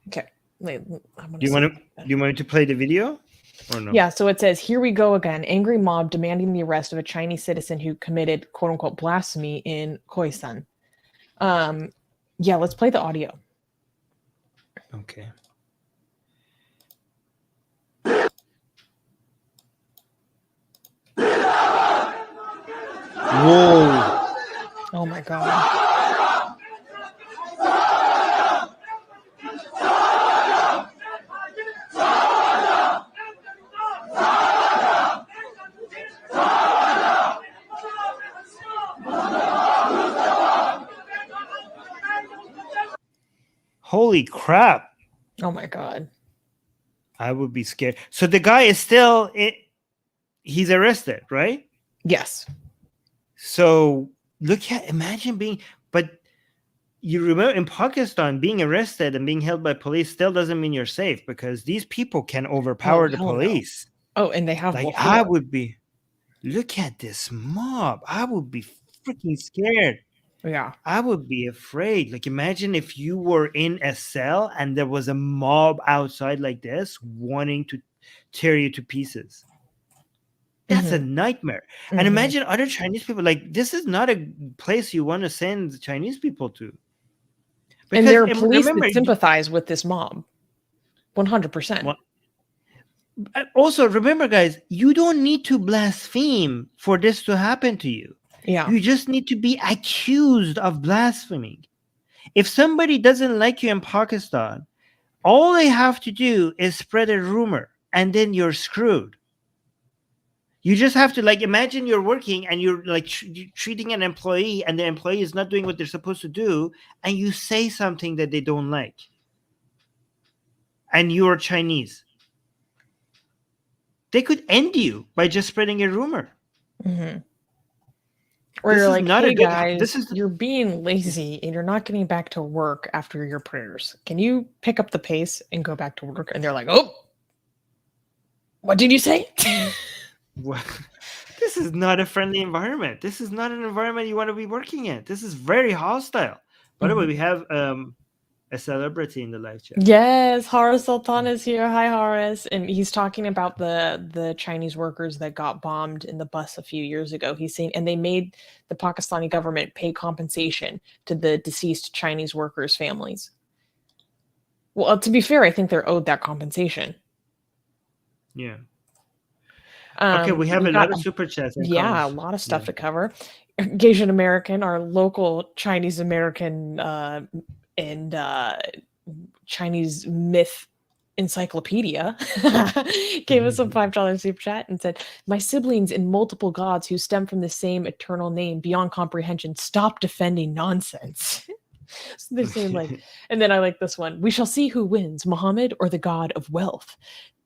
Okay. Wait, do you want to play the video or no? Yeah, so it says, here we go again. Angry mob demanding the arrest of a Chinese citizen who committed quote unquote blasphemy in Khoisan. Yeah, let's play the audio. Okay. Whoa. Oh my God. Holy crap. Oh my God. I would be scared. So the guy is still, he's arrested, right? Yes. So imagine being, but you remember in Pakistan, being arrested and being held by police still doesn't mean you're safe, because these people can overpower the police. No. Oh, and they have like, I would be, look at this mob. I would be freaking scared. Yeah. I would be afraid. Like, imagine if you were in a cell and there was a mob outside like this wanting to tear you to pieces. That's a nightmare. And imagine other Chinese people. Like, this is not a place you want to send Chinese people to. Because, and there are police that sympathize with this mob. 100%. Also, remember, guys, you don't need to blaspheme for this to happen to you. Yeah. You just need to be accused of blaspheming. If somebody doesn't like you in Pakistan, all they have to do is spread a rumor, and then you're screwed. You just have to, like, imagine you're working and you're like treating an employee, and the employee is not doing what they're supposed to do, and you say something that they don't like, and you're Chinese. They could end you by just spreading a rumor. Or you're like, hey guys, you're being lazy and you're not getting back to work after your prayers. Can you pick up the pace and go back to work? And they're like, oh, what did you say? What? This is not a friendly environment. This is not an environment you want to be working in. This is very hostile. By the way, we have a celebrity in the live chat. Yes, Horace Sultan is here. Hi, Horace. And he's talking about the Chinese workers that got bombed in the bus a few years ago. He's saying, and they made the Pakistani government pay compensation to the deceased Chinese workers' families. Well, to be fair, I think they're owed that compensation. Yeah. Okay, we have a lot of super chats. Yeah, a lot of stuff to cover. Asian American, our local Chinese American and Chinese myth encyclopedia gave us a $5 super chat and said, my siblings in multiple gods who stem from the same eternal name beyond comprehension, stop defending nonsense. So they're saying, like, and then I like this one, we shall see who wins, Muhammad or the god of wealth,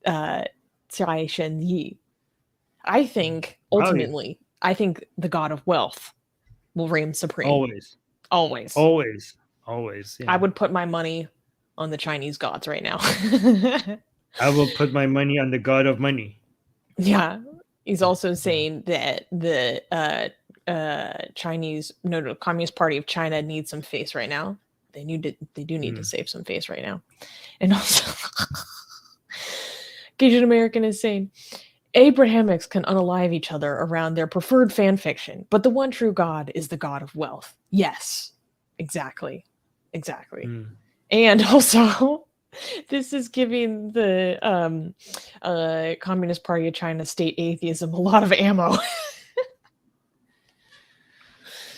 Cai Shen Yi. I think ultimately, I think the god of wealth will reign supreme. Always. Yeah. I would put my money on the Chinese gods right now. I will put my money on the god of money. Yeah. He's also saying that the Communist Party of China needs some face right now. They do need to save some face right now. And also, Asian American is saying, Abrahamics can unalive each other around their preferred fan fiction, but the one true God is the god of wealth. Yes, exactly. And also, this is giving the Communist Party of China state atheism a lot of ammo.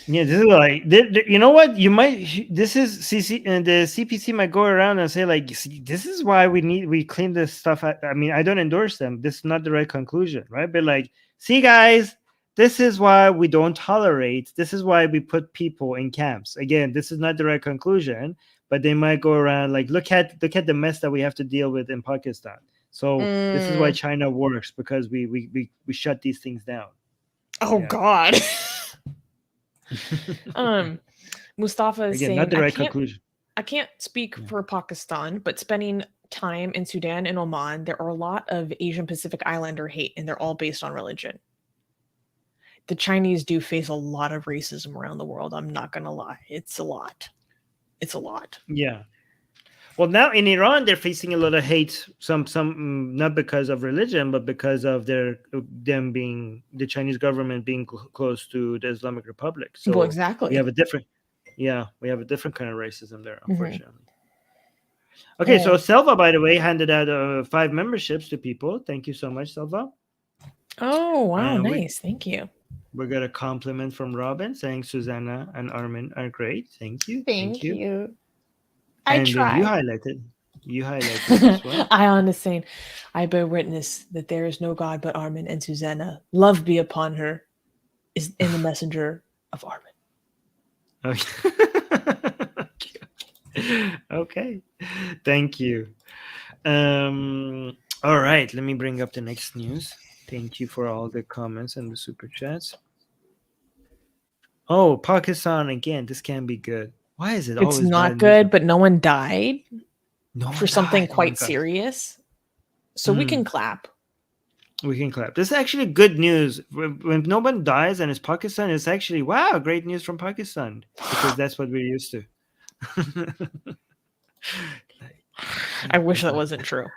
Yeah, this is like you know what you might. This is CC and the CPC might go around and say like, "See, this is why we clean this stuff. I mean, I don't endorse them. This is not the right conclusion, right? But like, see, guys, this is why we don't tolerate. This is why we put people in camps. Again, this is not the right conclusion, but they might go around like, look at the mess that we have to deal with in Pakistan. So this is why China works, because we shut these things down. Oh Yeah. God. Mustafa is Again, saying, not the right conclusion. I can't speak for Pakistan, but spending time in Sudan and Oman, there are a lot of Asian Pacific Islander hate, and they're all based on religion. The Chinese do face a lot of racism around the world. I'm not going to lie. It's a lot. It's a lot. Yeah. Well, now in Iran, they're facing a lot of hate. Some not because of religion, but because of the Chinese government being close to the Islamic Republic. So well, exactly. we have a different kind of racism there, unfortunately. Mm-hmm. Okay, so Selva, by the way, handed out 5 memberships to people. Thank you so much, Selva. Oh wow, nice. Thank you. We got a compliment from Robin saying Susanna and Armin are great. Thank you. Thank you. I tried. You highlighted this one. I understand. I bear witness that there is no God but Armin and Susanna. Love be upon her, is in the messenger of Armin. Okay. Okay. Thank you. All right. Let me bring up the next news. Thank you for all the comments and the super chats. Oh, Pakistan again. This can be good. Why is it always? It's not good, but no one died for something quite serious. So we can clap. We can clap. This is actually good news. When no one dies and it's Pakistan, it's actually, wow, great news from Pakistan. Because that's what we're used to. I wish that wasn't true.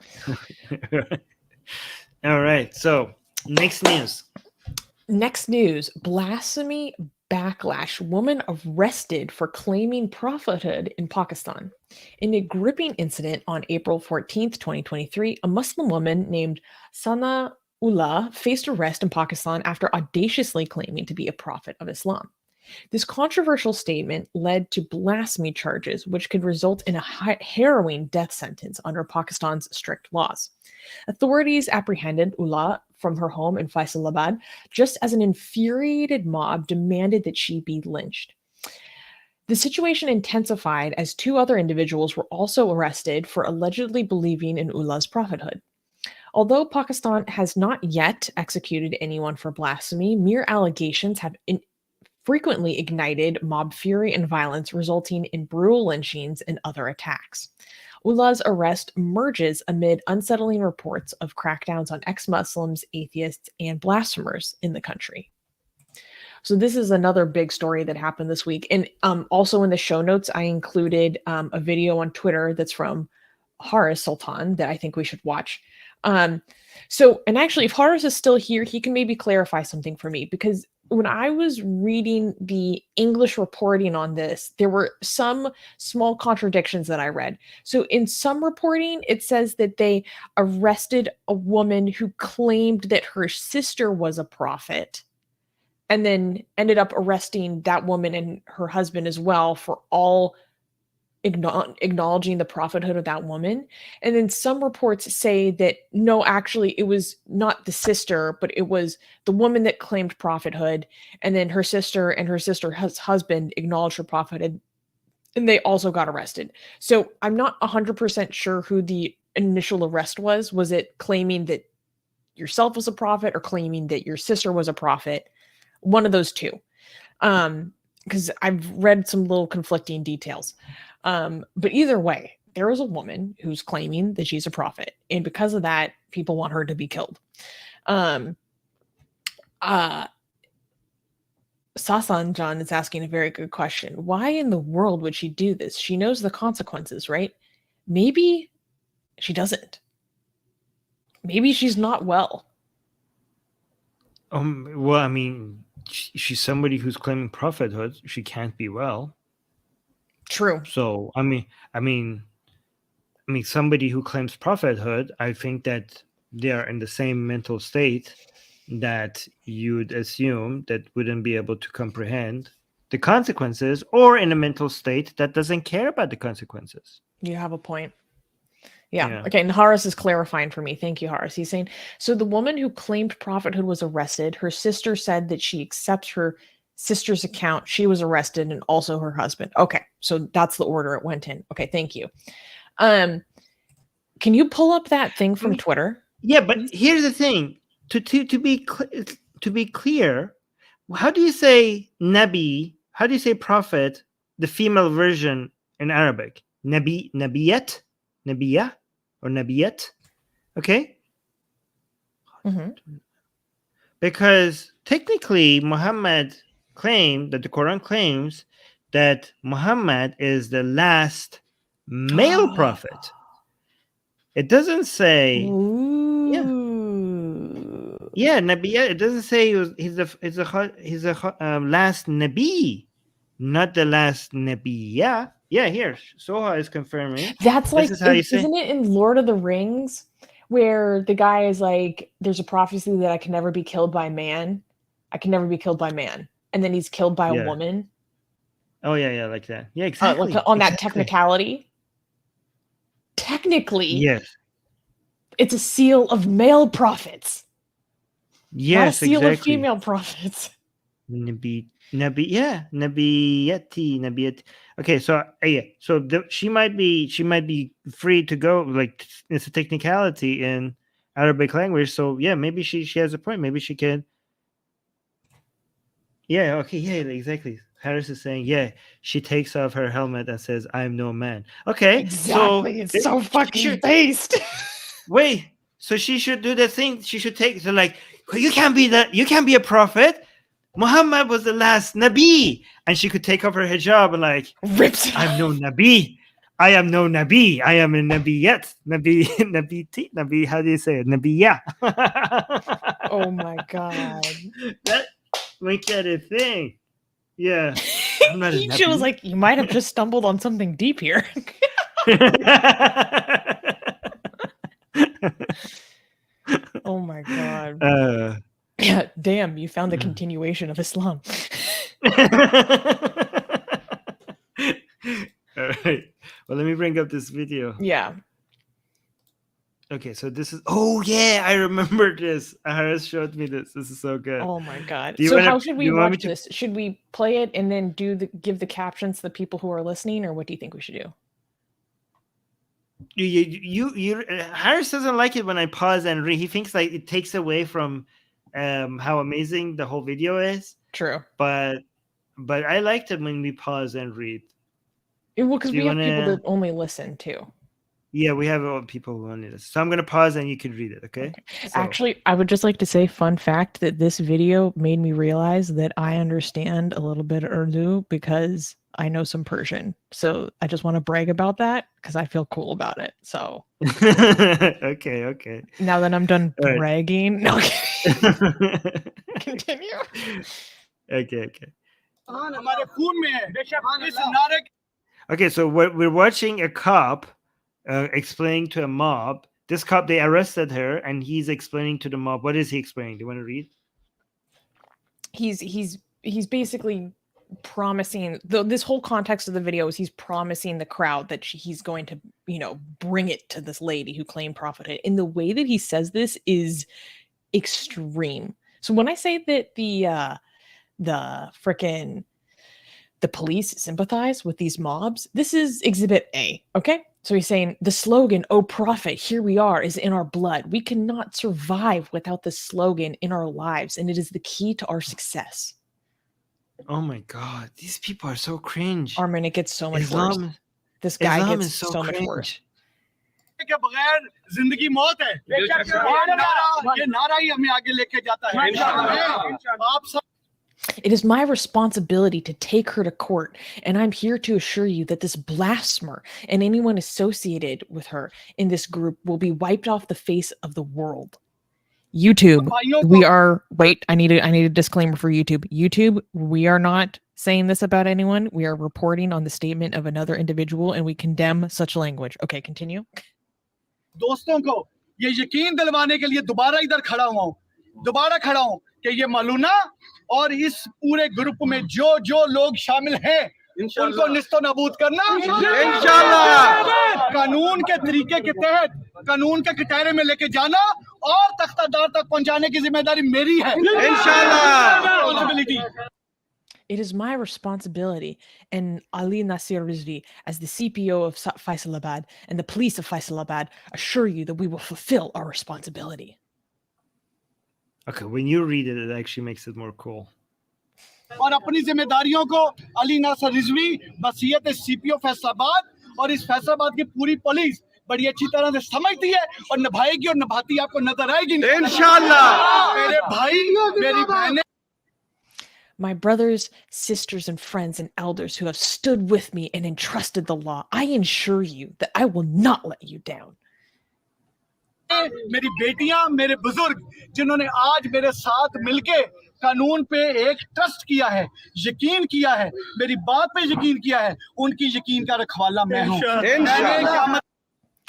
All right. So, next news. Blasphemy Backlash. Woman arrested for claiming prophethood in Pakistan. In a gripping incident on April 14th, 2023, a Muslim woman named Sana Ullah faced arrest in Pakistan after audaciously claiming to be a prophet of Islam. This controversial statement led to blasphemy charges, which could result in a harrowing death sentence under Pakistan's strict laws. Authorities apprehended Ullah from her home in Faisalabad just as an infuriated mob demanded that she be lynched. The situation intensified as 2 other individuals were also arrested for allegedly believing in Ullah's prophethood. Although Pakistan has not yet executed anyone for blasphemy, mere allegations have frequently ignited mob fury and violence, resulting in brutal lynchings and other attacks. Ullah's arrest emerges amid unsettling reports of crackdowns on ex-Muslims, atheists, and blasphemers in the country. So this is another big story that happened this week. And also in the show notes, I included a video on Twitter that's from Haris Sultan that I think we should watch. And actually, if Haris is still here, he can maybe clarify something for me, because when I was reading the English reporting on this, there were some small contradictions that I read. So in some reporting, it says that they arrested a woman who claimed that her sister was a prophet, and then ended up arresting that woman and her husband as well for all acknowledging the prophethood of that woman. And then some reports say that no, actually it was not the sister, but it was the woman that claimed prophethood, and then her sister and her sister's husband acknowledged her prophethood, and they also got arrested. So I'm not 100% sure who the initial arrest was. Was it claiming that yourself was a prophet, or claiming that your sister was a prophet? One of those two. Because I've read some little conflicting details. But either way, there is a woman who's claiming that she's a prophet, and because of that, people want her to be killed. Sasan John is asking a very good question. Why in the world would she do this? She knows the consequences, right? Maybe she doesn't. Maybe she's not well. Well, I mean, she's somebody who's claiming prophethood. She can't be well. True. So, I mean, somebody who claims prophethood, I think that they are in the same mental state that you'd assume that wouldn't be able to comprehend the consequences, or in a mental state that doesn't care about the consequences. You have a point. Yeah. Okay. And Haris is clarifying for me. Thank you, Haris. He's saying, so the woman who claimed prophethood was arrested. Her sister said that she accepts her sister's account. She was arrested, and also her husband. Okay. So that's the order it went in. Okay. Thank you. Can you pull up that thing from Twitter? Yeah, but here's the thing. To be clear, how do you say Nabi? How do you say prophet, the female version in Arabic? Nabi, Nabiyat, Nabiya, or Nabiyat? Okay. Mm-hmm. Because technically, Muhammad claimed that the Quran claims that Muhammad is the last male prophet. It doesn't say. Yeah, Nabiya. It doesn't say he's a last Nabi, not the last Nabiya. Yeah, here Soha is confirming. That's like, isn't it in Lord of the Rings where the guy is like, "There's a prophecy that I can never be killed by man. I can never be killed by man," and then he's killed by a woman. Oh yeah, like that. Yeah, exactly. Like on that technicality. Technically, yes, it's a seal of male prophets. Yes, not a seal of female prophets. Nabiyati. Okay, so so she might be free to go. Like, it's a technicality in Arabic language. So yeah, maybe she has a point. Maybe she can. Yeah. Okay. Yeah. Exactly. Harris is saying, yeah, she takes off her helmet and says, "I'm no man." Okay. Exactly. It's so fucking based. Wait. So she should do the thing. She should take. So like, you can't be a prophet. Muhammad was the last Nabi, and she could take off her hijab and like, I'm no Nabi. I am no Nabi. I am a Nabiyat. Nabi. How do you say it? Nabiya. Oh my god. That make that a thing. Yeah. I'm not a Nabi. She was like, you might have just stumbled on something deep here. Oh my god. Yeah, damn, you found the continuation of Islam. All right. Well, let me bring up this video. Yeah. Okay, so this is. Oh yeah, I remember this. Harris showed me this. This is so good. Oh my god. So how should we watch this? Should we play it and then give the captions to the people who are listening, or what do you think we should do? Harris doesn't like it when I pause and read. He thinks like it takes away from how amazing the whole video is. True. But I liked it when we pause and read. Well, because we have people that only listen too. Yeah, we have people who only listen. So I'm going to pause and you can read it, okay? So. Actually, I would just like to say, fun fact, that this video made me realize that I understand a little bit of Urdu because I know some Persian. So I just want to brag about that because I feel cool about it. So. Okay. Now that I'm done bragging. No, continue. Okay. Okay, so we're watching a cop explaining to a mob. This cop, they arrested her, and he's explaining to the mob. What is he explaining? Do you want to read? He's basically promising. This whole context of the video is he's promising the crowd that he's going to, bring it to this lady who claimed prophethood. And the way that he says this is extreme. So when I say that the police sympathize with these mobs, this is Exhibit A, okay? So he's saying the slogan, "Oh prophet, here we are," is in our blood. We cannot survive without this slogan in our lives, and it is the key to our success. Oh my God, these people are so cringe. Armin, it gets so much worse. This guy gets so much worse. It is my responsibility to take her to court, and I'm here to assure you that this blasphemer and anyone associated with her in this group will be wiped off the face of the world. YouTube, I need a disclaimer for YouTube. YouTube, we are not saying this about anyone. We are reporting on the statement of another individual, and we condemn such language. Okay, continue. दोस्तों को ये यकीन दिलवाने के लिए दोबारा इधर खड़ा हूं कि ये मलूना और इस पूरे ग्रुप में जो लोग शामिल हैं उनको निस्तो नाबूद करना इंशाल्लाह, कानून के तरीके के तहत कानून के कटहरे में लेके जाना और तख्तादार तक पहुंचाने की जिम्मेदारी मेरी है इंशाल्लाह. It is my responsibility, and Ali Nasir Rizvi, as the CPO of Faisalabad and the police of Faisalabad, assure you that we will fulfill our responsibility. Okay, when you read it, it actually makes it more cool. और अपनी जिम्मेदारियों को अली नासिर रिजवी, वसीयत CPO Faisalabad और इस फैसलाबाद की पूरी police बड़ी अच्छी तरह से समझती है और निभाएगी और निभाती आपको नजर आएगी इंशाल्लाह. मेरे भाई, मेरी बहनें, my brothers, sisters, and friends and elders who have stood with me and entrusted the law, I ensure you that I will not let you down. मेरी बेटियां, मेरे बुजुर्ग जिन्होंने आज मेरे साथ मिलके कानून पे एक ट्रस्ट किया है, यकीन किया है, मेरी बात पे यकीन किया है, उनकी यकीन का रखवाला मैं हूं.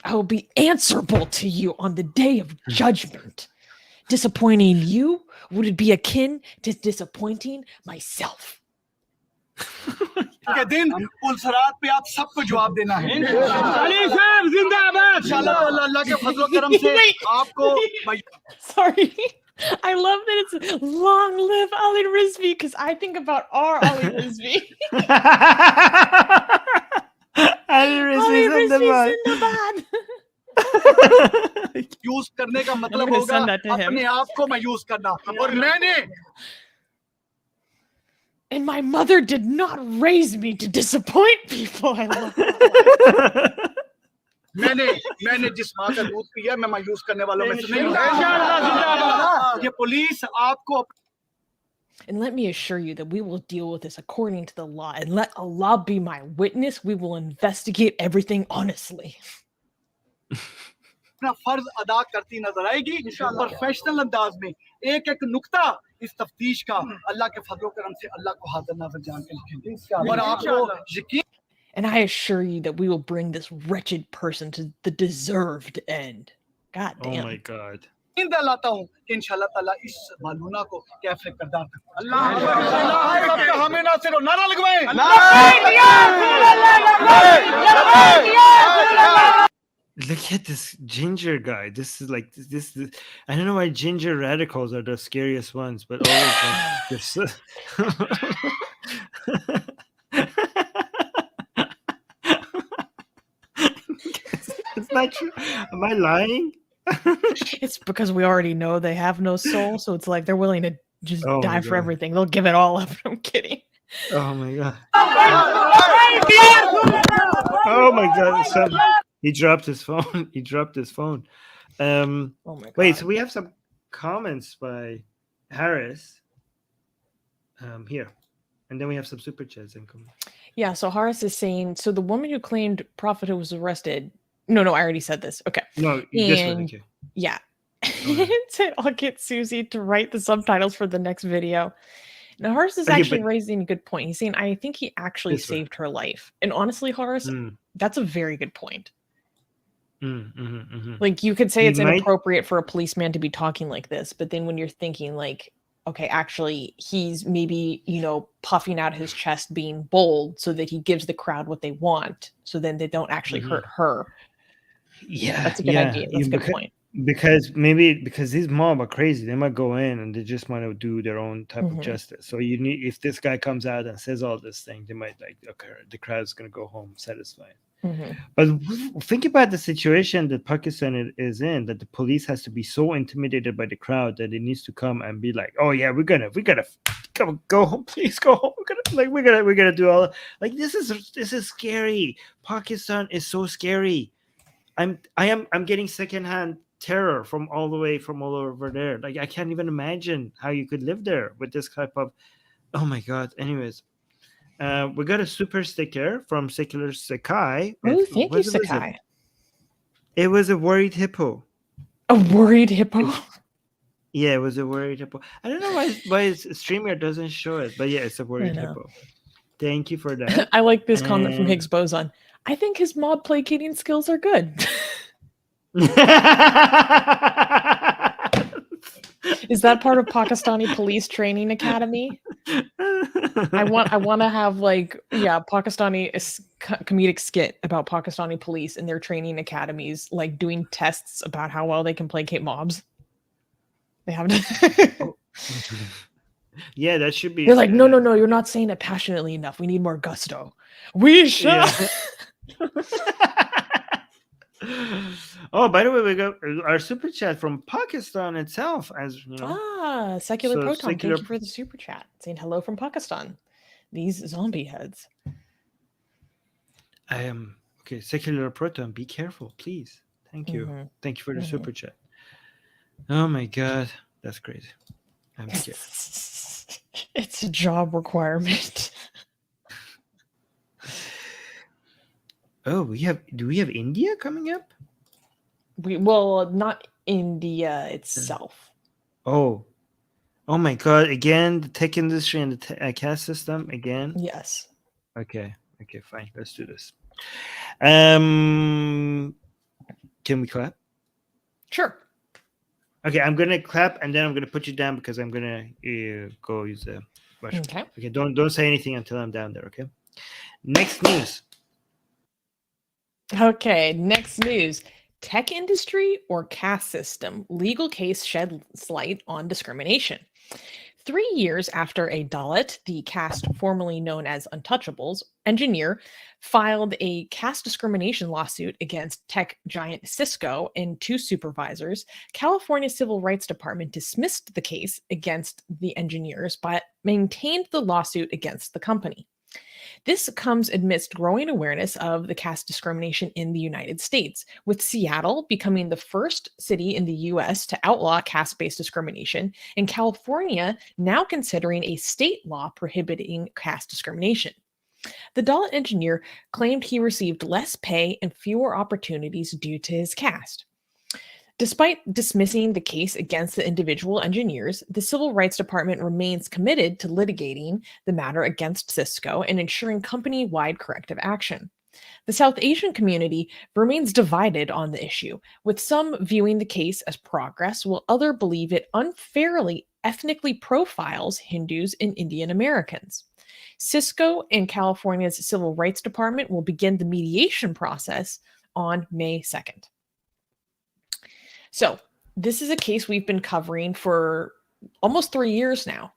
I will be answerable to you on the day of judgment. Disappointing you would be akin to disappointing myself. के दिन पुलसरात पे आप सबको जवाब देना है. अली साहब जिंदाबाद. इंशाल्लाह अल्लाह के फजल करम से आपको. Sorry, I love that it's long live Ali Rizvi because I think about our Ali Rizvi. Ali Rizvi Zindabad. Use करने का मतलब होगा अपने आप को मैं यूज करना और मैंने. And my mother did not raise me to disappoint people. I love that. मैंने जिस माँ का दूध पिया मैं यूज करने वालों में से नहीं हूं. ये पुलिस आपको. And let me assure you that we will deal with this according to the law, and let Allah be my witness. We will investigate everything honestly. अपना फर्ज अदा करती नजर आएगी प्रोफेशनल अंदाज में. एक नुक्ता इस तफ्तीश का अल्लाह के फजल करम से अल्लाह को हाजिर नाज़िर जान के लिखेंगे और आपको यकीन. And I assure you that we will bring this wretched person to the deserved end. God damn. Oh my God. दिलाता हूं कि इंशाल्लाह ताला इस मालूना को कैफे करदार तक. अल्लाह हमें ना सिर्फ नारा लगवाएं. Look at this ginger guy. This is like this. I don't know why ginger radicals are the scariest ones, but always like it's not true. Am I lying? It's because we already know they have no soul, so it's like they're willing to just die for everything. They'll give it all up. I'm kidding. Oh my God. Oh my God. He dropped his phone. He dropped his phone. Oh my God. Wait, so we have some comments by Harris here. And then we have some super chats incoming. Yeah, so Harris is saying, so the woman who claimed Prophethood was arrested. No, I already said this. Okay. No, this one. Okay. Yeah. It said, I'll get Susie to write the subtitles for the next video. Now, Horace is actually raising a good point. He's saying, I think he actually saved her life. And honestly, Horace, that's a very good point. Like, you could say it's inappropriate for a policeman to be talking like this, but then when you're thinking like, okay, actually, he's maybe, puffing out his chest, being bold so that he gives the crowd what they want. So then they don't actually hurt her. Yeah. That's a good idea. That's a good point. Because these mob are crazy. They might go in and they just want to do their own type of justice. So you need, if this guy comes out and says all this thing, they might like, okay, the crowd's going to go home satisfied. But think about the situation that Pakistan is in, that the police has to be so intimidated by the crowd that it needs to come and be like, oh yeah, we gotta go home, please go home. We're gonna do all like this is scary. Pakistan is so scary. I'm getting secondhand terror from all over there. Like I can't even imagine how you could live there with this type of. Oh my God. Anyways. We got a super sticker from Secular Sakai. Oh, thank you, Sakai. It was a worried hippo. A worried hippo? Yeah, it was a worried hippo. I don't know why Streamer doesn't show it, but yeah, it's a worried hippo. Thank you for that. I like this comment from Higgs Boson. I think his mob placating skills are good. Is that part of Pakistani police training academy? I want to have like, yeah, Pakistani comedic skit about Pakistani police and their training academies, like doing tests about how well they can placate mobs. They have to. Yeah, that should be. They're like, no, you're not saying it passionately enough. We need more gusto. We should. Yeah. Oh, by the way, we got our super chat from Pakistan itself, as you know. Secular So, Proton, Secular- thank you for the super chat. Saying hello from Pakistan. These zombie heads. I am okay. Secular Proton, be careful, please. Thank you. Mhm. Thank you for the super chat. Oh my god, that's crazy. I'm scared. It's a job requirement. Oh, do we have India coming up? Well, not India itself. Oh my god, again, the tech industry and the caste system again? Yes. Okay, fine. Let's do this. Can we clap? Sure. Okay, I'm gonna clap and then I'm gonna put you down because I'm gonna go use the washroom. Okay, don't say anything until I'm down there, okay? Next news. Okay, next news. Tech industry or caste system? Legal case sheds light on discrimination. 3 years after a Dalit, the caste formerly known as Untouchables, engineer, filed a caste discrimination lawsuit against tech giant Cisco and 2 supervisors, California Civil Rights Department dismissed the case against the engineers but maintained the lawsuit against the company. This comes amidst growing awareness of the caste discrimination in the United States, with Seattle becoming the first city in the U.S. to outlaw caste-based discrimination, and California now considering a state law prohibiting caste discrimination. The Dalit engineer claimed he received less pay and fewer opportunities due to his caste. Despite dismissing the case against the individual engineers, the Civil Rights Department remains committed to litigating the matter against Cisco and ensuring company-wide corrective action. The South Asian community remains divided on the issue, with some viewing the case as progress, while others believe it unfairly ethnically profiles Hindus and Indian Americans. Cisco and California's Civil Rights Department will begin the mediation process on May 2nd. So this is a case we've been covering for almost 3 years now.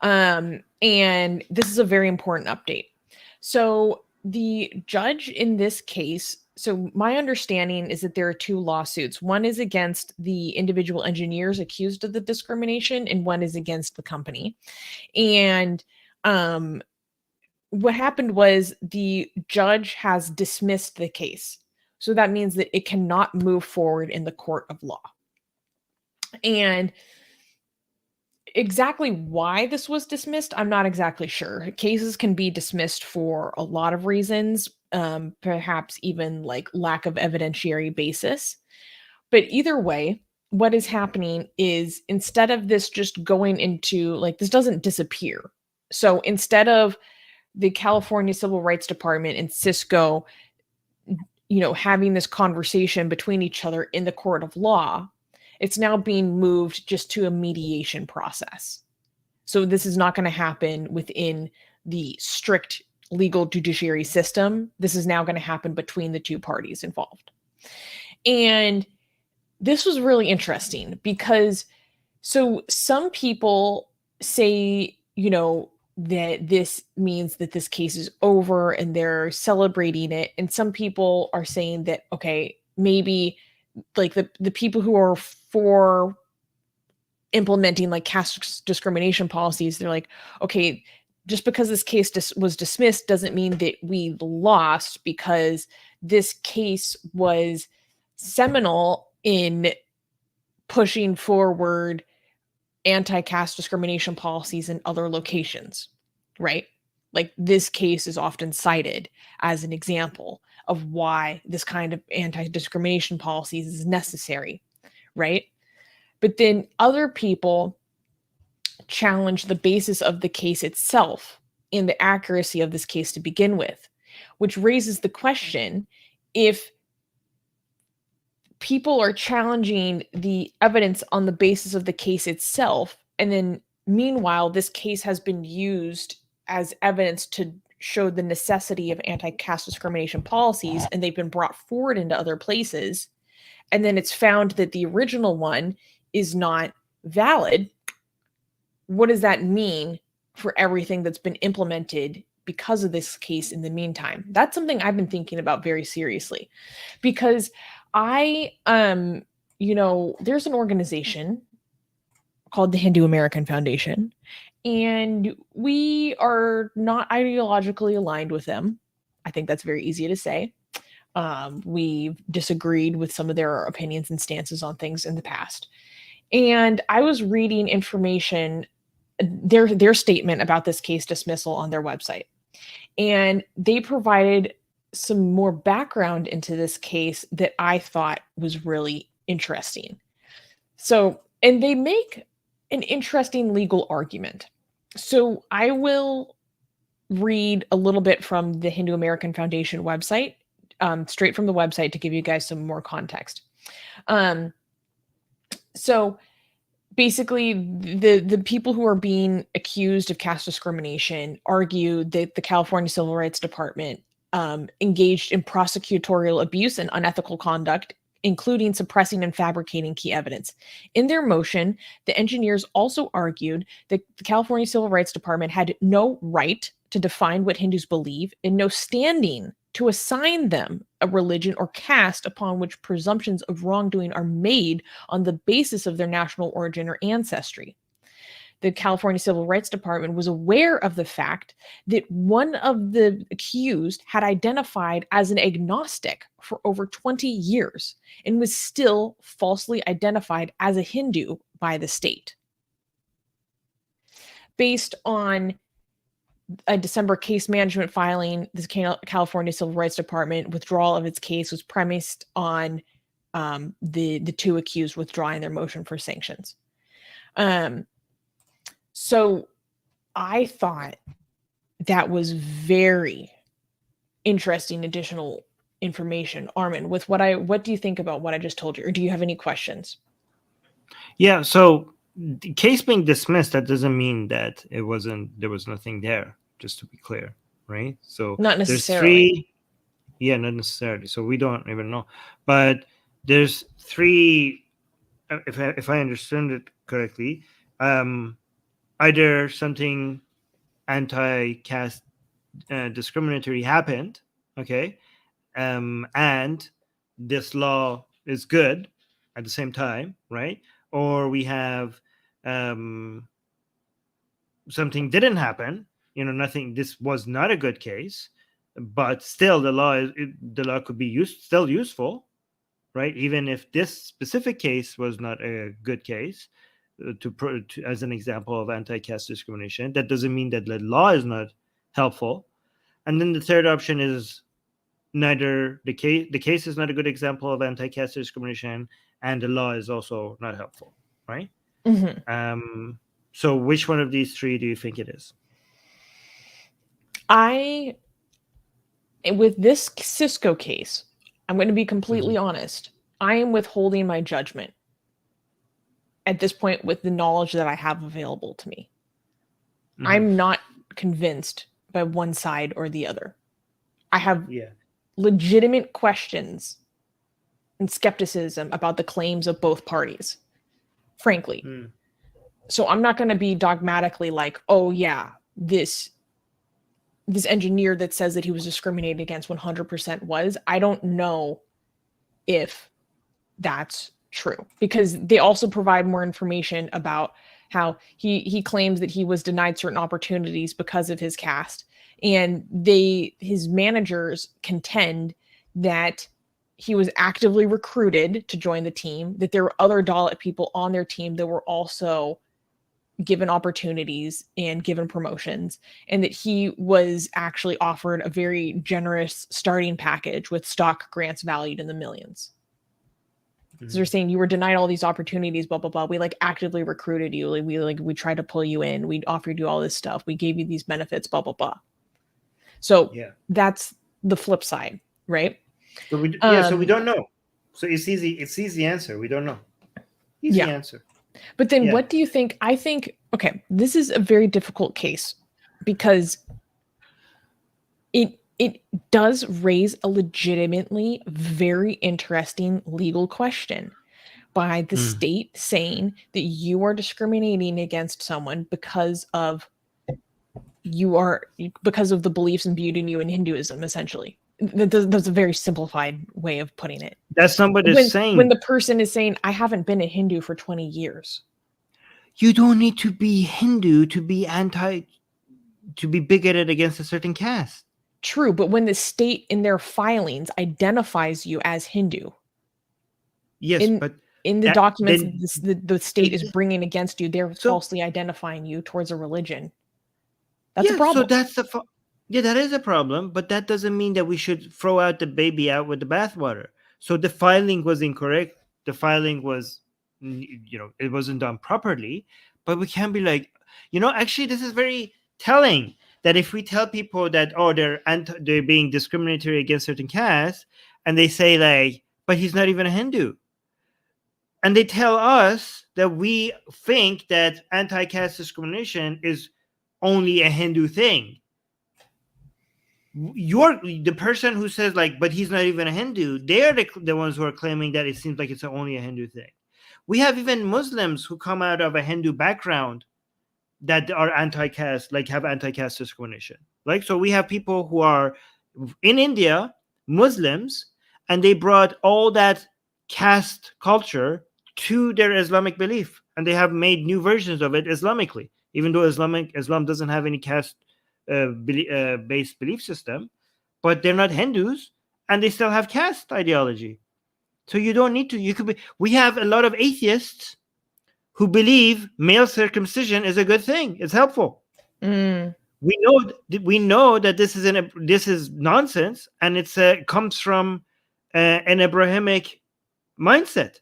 And this is a very important update. So the judge in this case, so my understanding is that there are 2 lawsuits. One is against the individual engineers accused of the discrimination, and one is against the company. And what happened was the judge has dismissed the case. So that means that it cannot move forward in the court of law. And exactly why this was dismissed, I'm not exactly sure. Cases can be dismissed for a lot of reasons, perhaps even like lack of evidentiary basis. But either way, what is happening is instead of this just going into, like, this doesn't disappear. So instead of the California Civil Rights Department and Cisco, having this conversation between each other in the court of law, it's now being moved just to a mediation process. So this is not going to happen within the strict legal judiciary system. This is now going to happen between the 2 parties involved. And this was really interesting because so some people say, that this means that this case is over and they're celebrating it. And some people are saying that, okay, maybe like the people who are for implementing like caste discrimination policies, they're like, okay, just because this case was dismissed doesn't mean that we lost, because this case was seminal in pushing forward anti-caste discrimination policies in other locations, right? Like this case is often cited as an example of why this kind of anti-discrimination policies is necessary, right? But then other people challenge the basis of the case itself and the accuracy of this case to begin with, which raises the question, if people are challenging the evidence on the basis of the case itself. And then meanwhile, this case has been used as evidence to show the necessity of anti-caste discrimination policies, and they've been brought forward into other places. And then it's found that the original one is not valid. What does that mean for everything that's been implemented because of this case in the meantime? That's something I've been thinking about very seriously, because there's an organization called the Hindu American Foundation, and we are not ideologically aligned with them. I think that's very easy to say. We've disagreed with some of their opinions and stances on things in the past. And I was reading information, their statement about this case dismissal on their website. And they provided some more background into this case that I thought was really interesting. So, and they make an interesting legal argument. So I will read a little bit from the Hindu American Foundation website, straight from the website, to give you guys some more context. So basically, the people who are being accused of caste discrimination argue that the California Civil Rights Department engaged in prosecutorial abuse and unethical conduct, including suppressing and fabricating key evidence. In their motion, the engineers also argued that the California Civil Rights Department had no right to define what Hindus believe and no standing to assign them a religion or caste upon which presumptions of wrongdoing are made on the basis of their national origin or ancestry. The California Civil Rights Department was aware of the fact that one of the accused had identified as an agnostic for over 20 years and was still falsely identified as a Hindu by the state. Based on a December case management filing, the California Civil Rights Department withdrawal of its case was premised on the two accused withdrawing their motion for sanctions. So I thought that was very interesting additional information. Armin, with what do you think about what I just told you? Or do you have any questions? Yeah, so the case being dismissed, that doesn't mean that there was nothing there, just to be clear, right? So not necessarily. Not necessarily. So we don't even know. But there's three, if I understand it correctly, either something anti-caste discriminatory happened, okay, and this law is good at the same time, right? Or we have something didn't happen, nothing. This was not a good case, but still the law could be still useful, right? Even if this specific case was not a good case, as an example of anti-caste discrimination, that doesn't mean that the law is not helpful. And then the third option is neither the case is not a good example of anti-caste discrimination, and the law is also not helpful, right? Mm-hmm. So which one of these three do you think it is? With this Cisco case, I'm going to be completely honest. I am withholding my judgment at this point with the knowledge that I have available to me. I'm not convinced by one side or the other. I have legitimate questions and skepticism about the claims of both parties, frankly. So I'm not going to be dogmatically like, oh yeah, this engineer that says that he was discriminated against 100% was. I don't know if that's true, because they also provide more information about how he claims that he was denied certain opportunities because of his caste, and his managers contend that he was actively recruited to join the team, that there were other Dalit people on their team that were also given opportunities and given promotions, and that he was actually offered a very generous starting package with stock grants valued in the millions. So they're saying you were denied all these opportunities, blah, blah, blah. We actively recruited you. We tried to pull you in. We offered you all this stuff. We gave you these benefits, blah, blah, blah. So that's the flip side, right? So we don't know. So it's easy answer. We don't know. Easy answer. But then what do you think? I think, okay, this is a very difficult case because it does raise a legitimately very interesting legal question by the state saying that you are discriminating against someone because of the beliefs imbued in you in Hinduism, essentially. That's a very simplified way of putting it. That's somebody saying when the person is saying, I haven't been a Hindu for 20 years. You don't need to be Hindu to be bigoted against a certain caste. True, but when the state in their filings identifies you as Hindu, yes, but in the documents the state is bringing against you, they're falsely identifying you towards a religion. That's a problem. So that is a problem, but that doesn't mean that we should throw out the baby out with the bathwater. So the filing was incorrect. The filing was, it wasn't done properly, but we can't be like, actually, this is very telling that if we tell people that, they're being discriminatory against certain castes, and they say like, but he's not even a Hindu. And they tell us that we think that anti-caste discrimination is only a Hindu thing. The person who says like, but he's not even a Hindu, they're the ones who are claiming that it seems like it's only a Hindu thing. We have even Muslims who come out of a Hindu background that are anti-caste, like have anti-caste discrimination. Like, so we have people who are in India, Muslims, and they brought all that caste culture to their Islamic belief, and they have made new versions of it Islamically, even though Islam doesn't have any caste based belief system, but they're not Hindus and they still have caste ideology. So you don't need to. We have a lot of atheists who believe male circumcision is a good thing. It's helpful. We know that this is nonsense, and it comes from an Abrahamic mindset.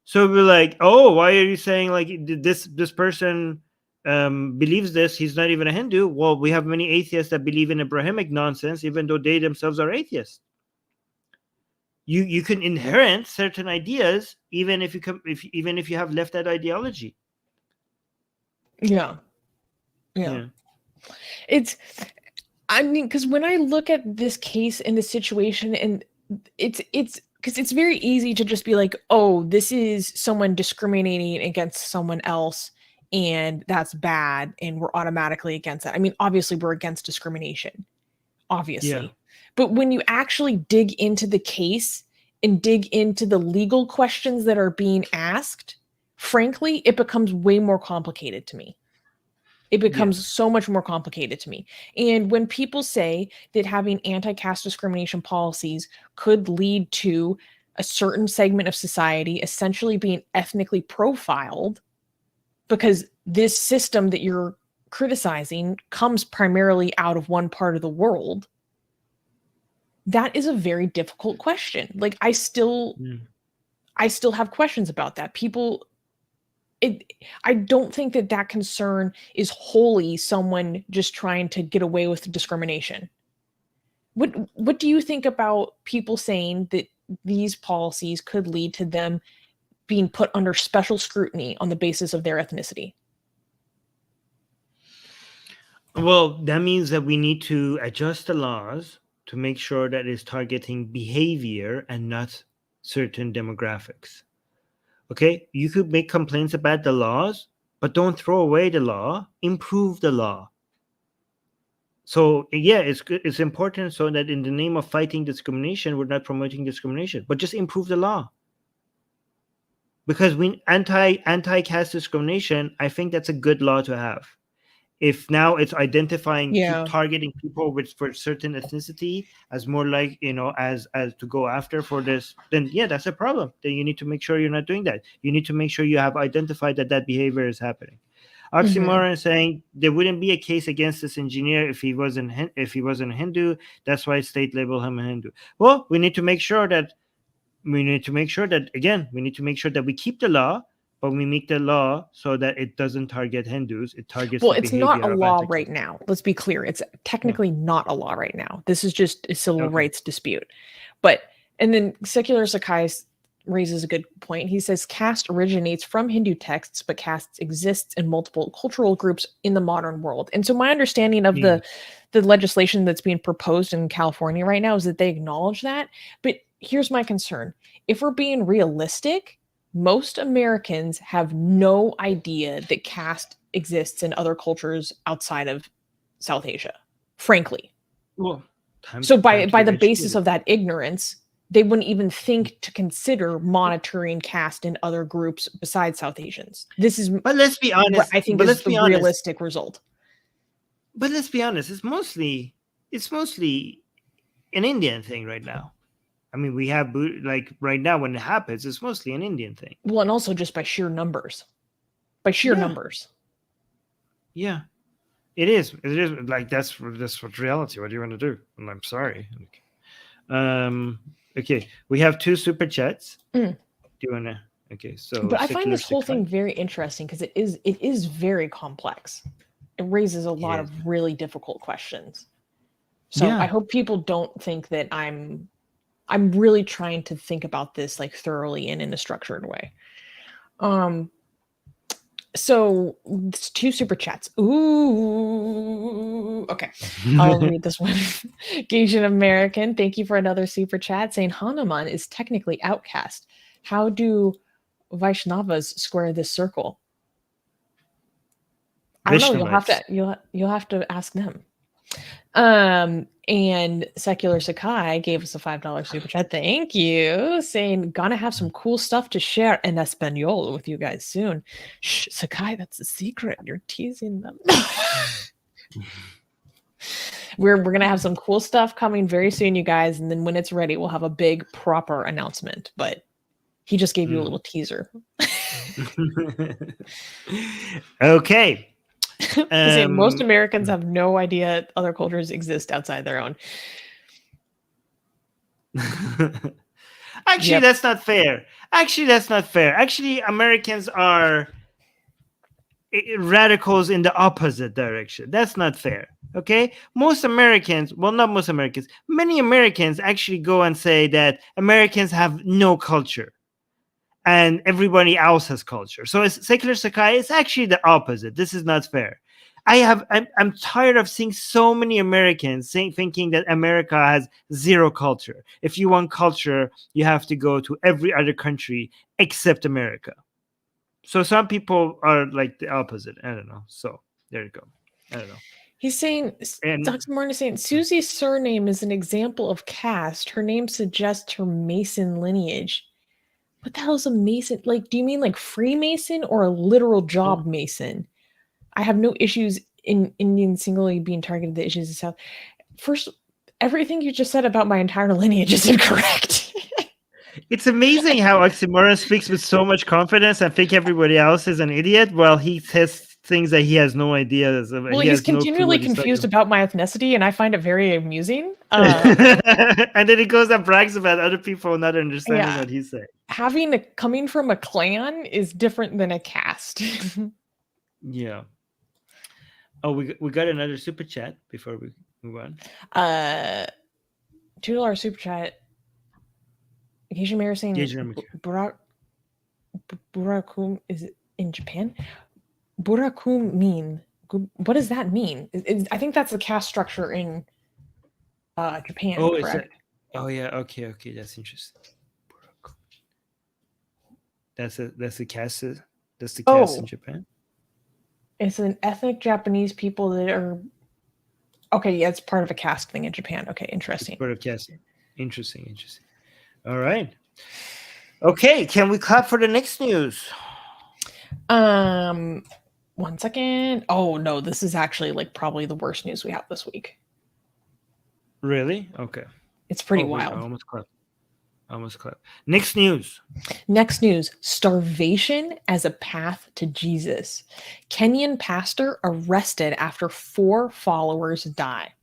So we're like, oh, why are you saying like this person believes this? He's not even a Hindu. Well, we have many atheists that believe in Abrahamic nonsense, even though they themselves are atheists. You can inherit certain ideas even if you have left that ideology. Yeah. Because when I look at this case and the situation, and it's because it's very easy to just be like, oh, this is someone discriminating against someone else, and that's bad, and we're automatically against that. I mean, obviously, we're against discrimination, obviously. Yeah. But when you actually dig into the case and dig into the legal questions that are being asked, frankly, it becomes way more complicated to me. It becomes so much more complicated to me. And when people say that having anti-caste discrimination policies could lead to a certain segment of society essentially being ethnically profiled, because this system that you're criticizing comes primarily out of one part of the world, that is a very difficult question. Like, I still have questions about that. I don't think that concern is wholly someone just trying to get away with discrimination. What do you think about people saying that these policies could lead to them being put under special scrutiny on the basis of their ethnicity? Well, that means that we need to adjust the laws to make sure that it's targeting behavior and not certain demographics. Okay, you could make complaints about the laws, but don't throw away the law, improve the law. So yeah, it's important so that in the name of fighting discrimination, we're not promoting discrimination, but just improve the law. Because anti-caste discrimination, I think that's a good law to have. If now it's identifying, targeting people for certain ethnicity as more like, as to go after for this, then that's a problem. Then you need to make sure you're not doing that. You need to make sure you have identified that behavior is happening. Oxymoron is saying there wouldn't be a case against this engineer if he wasn't a Hindu. That's why state labeled him a Hindu. Well, we need to make sure that we keep the law, but we make the law so that it doesn't target Hindus. It targets. Well, it's not a law right now. Let's be clear. It's technically not a law right now. This is just a civil rights dispute. And then Secular Rarity raises a good point. He says caste originates from Hindu texts, but caste exists in multiple cultural groups in the modern world. And so my understanding of the legislation that's being proposed in California right now is that they acknowledge that. But here's my concern. If we're being realistic, most Americans have no idea that caste exists in other cultures outside of South Asia, frankly. Well, so by the basis of that ignorance, they wouldn't even think to consider monitoring caste in other groups besides South Asians. This is, but let's be honest. I think is the realistic result. But let's be honest. It's mostly an Indian thing right now. I mean, we have like right now when it happens, it's mostly an Indian thing. Well, and also just by sheer numbers. By sheer numbers. Yeah. It is like that's what reality. What do you want to do? And I'm sorry. Okay, we have 2 super chats. Do you want to? Okay, so but I find this whole thing very interesting because it is very complex. It raises a lot of really difficult questions. So I hope people don't think that I'm really trying to think about this like thoroughly and in a structured way. So it's 2 super chats. Ooh, okay. I'll read this one. Asian American, thank you for another super chat saying Hanuman is technically outcast. How do Vaishnavas square this circle? I don't know. You'll have to ask them. And Secular Sakai gave us a $5 super chat. Thank you. Saying, gonna have some cool stuff to share in Espanol with you guys soon. Shh, Sakai, that's a secret. You're teasing them. We're gonna have some cool stuff coming very soon, you guys. And then when it's ready, we'll have a big proper announcement. But he just gave you a little teaser. Okay. Most Americans have no idea other cultures exist outside their own. Actually, that's not fair. Actually, Americans are radicals in the opposite direction. That's not fair. Okay? Most Americans, well, not most Americans, many Americans actually go and say that Americans have no culture and everybody else has culture. So it's Secular Sakai, it's actually the opposite. This is not fair. I'm tired of seeing so many Americans thinking that America has zero culture. If you want culture, you have to go to every other country except America. So some people are like the opposite. I don't know. So there you go. I don't know. He's saying, Dr. Martin is saying, Susie's surname is an example of caste. Her name suggests her Mason lineage. What the hell is a Mason? Like, do you mean like Freemason or a literal job Mason? I have no issues in Indian singly being targeted the issues of South. First, everything you just said about my entire lineage is incorrect. It's amazing how Oxymoron speaks with so much confidence. I think everybody else is an idiot while he says things that he has no idea. Well, he's continually confused about my ethnicity, and I find it very amusing. And then he goes and brags about other people not understanding what he's saying. Coming from a clan is different than a caste. Yeah. Oh, we got another super chat before we move on. $2 super chat. Asian Mayor saying Burakum is it in Japan? Burakum mean what does that mean? I think that's the caste structure in Japan. Oh, correct? Yeah. Okay. That's interesting. That's the caste. That's the caste in Japan. It's an ethnic Japanese people that are okay. Yeah, it's part of a caste thing in Japan. Okay, interesting. It's part of caste. Interesting. All right. Okay, can we clap for the next news? 1 second. Oh no, this is actually like probably the worst news we have this week. Really? Okay. It's pretty wild. I almost clapped. Next news. Starvation as a path to Jesus. Kenyan pastor arrested after 4 followers die.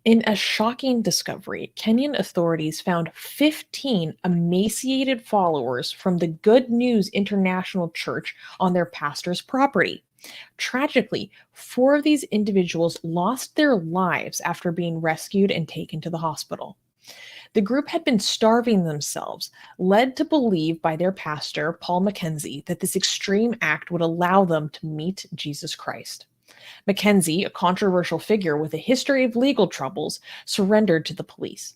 In a shocking discovery, Kenyan authorities found 15 emaciated followers from the Good News International Church on their pastor's property. Tragically, 4 of these individuals lost their lives after being rescued and taken to the hospital. The group had been starving themselves, led to believe by their pastor, Paul Mackenzie, that this extreme act would allow them to meet Jesus Christ. Mackenzie, a controversial figure with a history of legal troubles, surrendered to the police.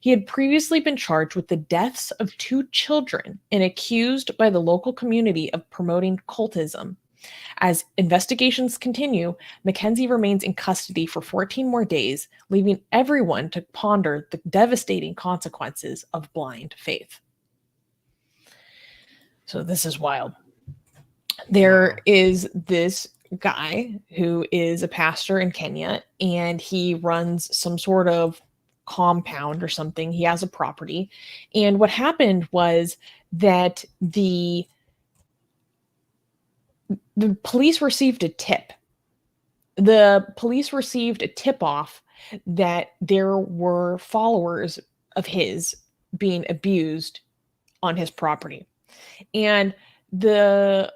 He had previously been charged with the deaths of 2 children and accused by the local community of promoting cultism. As investigations continue, Mackenzie remains in custody for 14 more days, leaving everyone to ponder the devastating consequences of blind faith. So this is wild. There is this guy who is a pastor in Kenya, and he runs some sort of compound or something. He has a property. And what happened was that the police received a tip. The police received a tip-off that there were followers of his being abused on his property. And the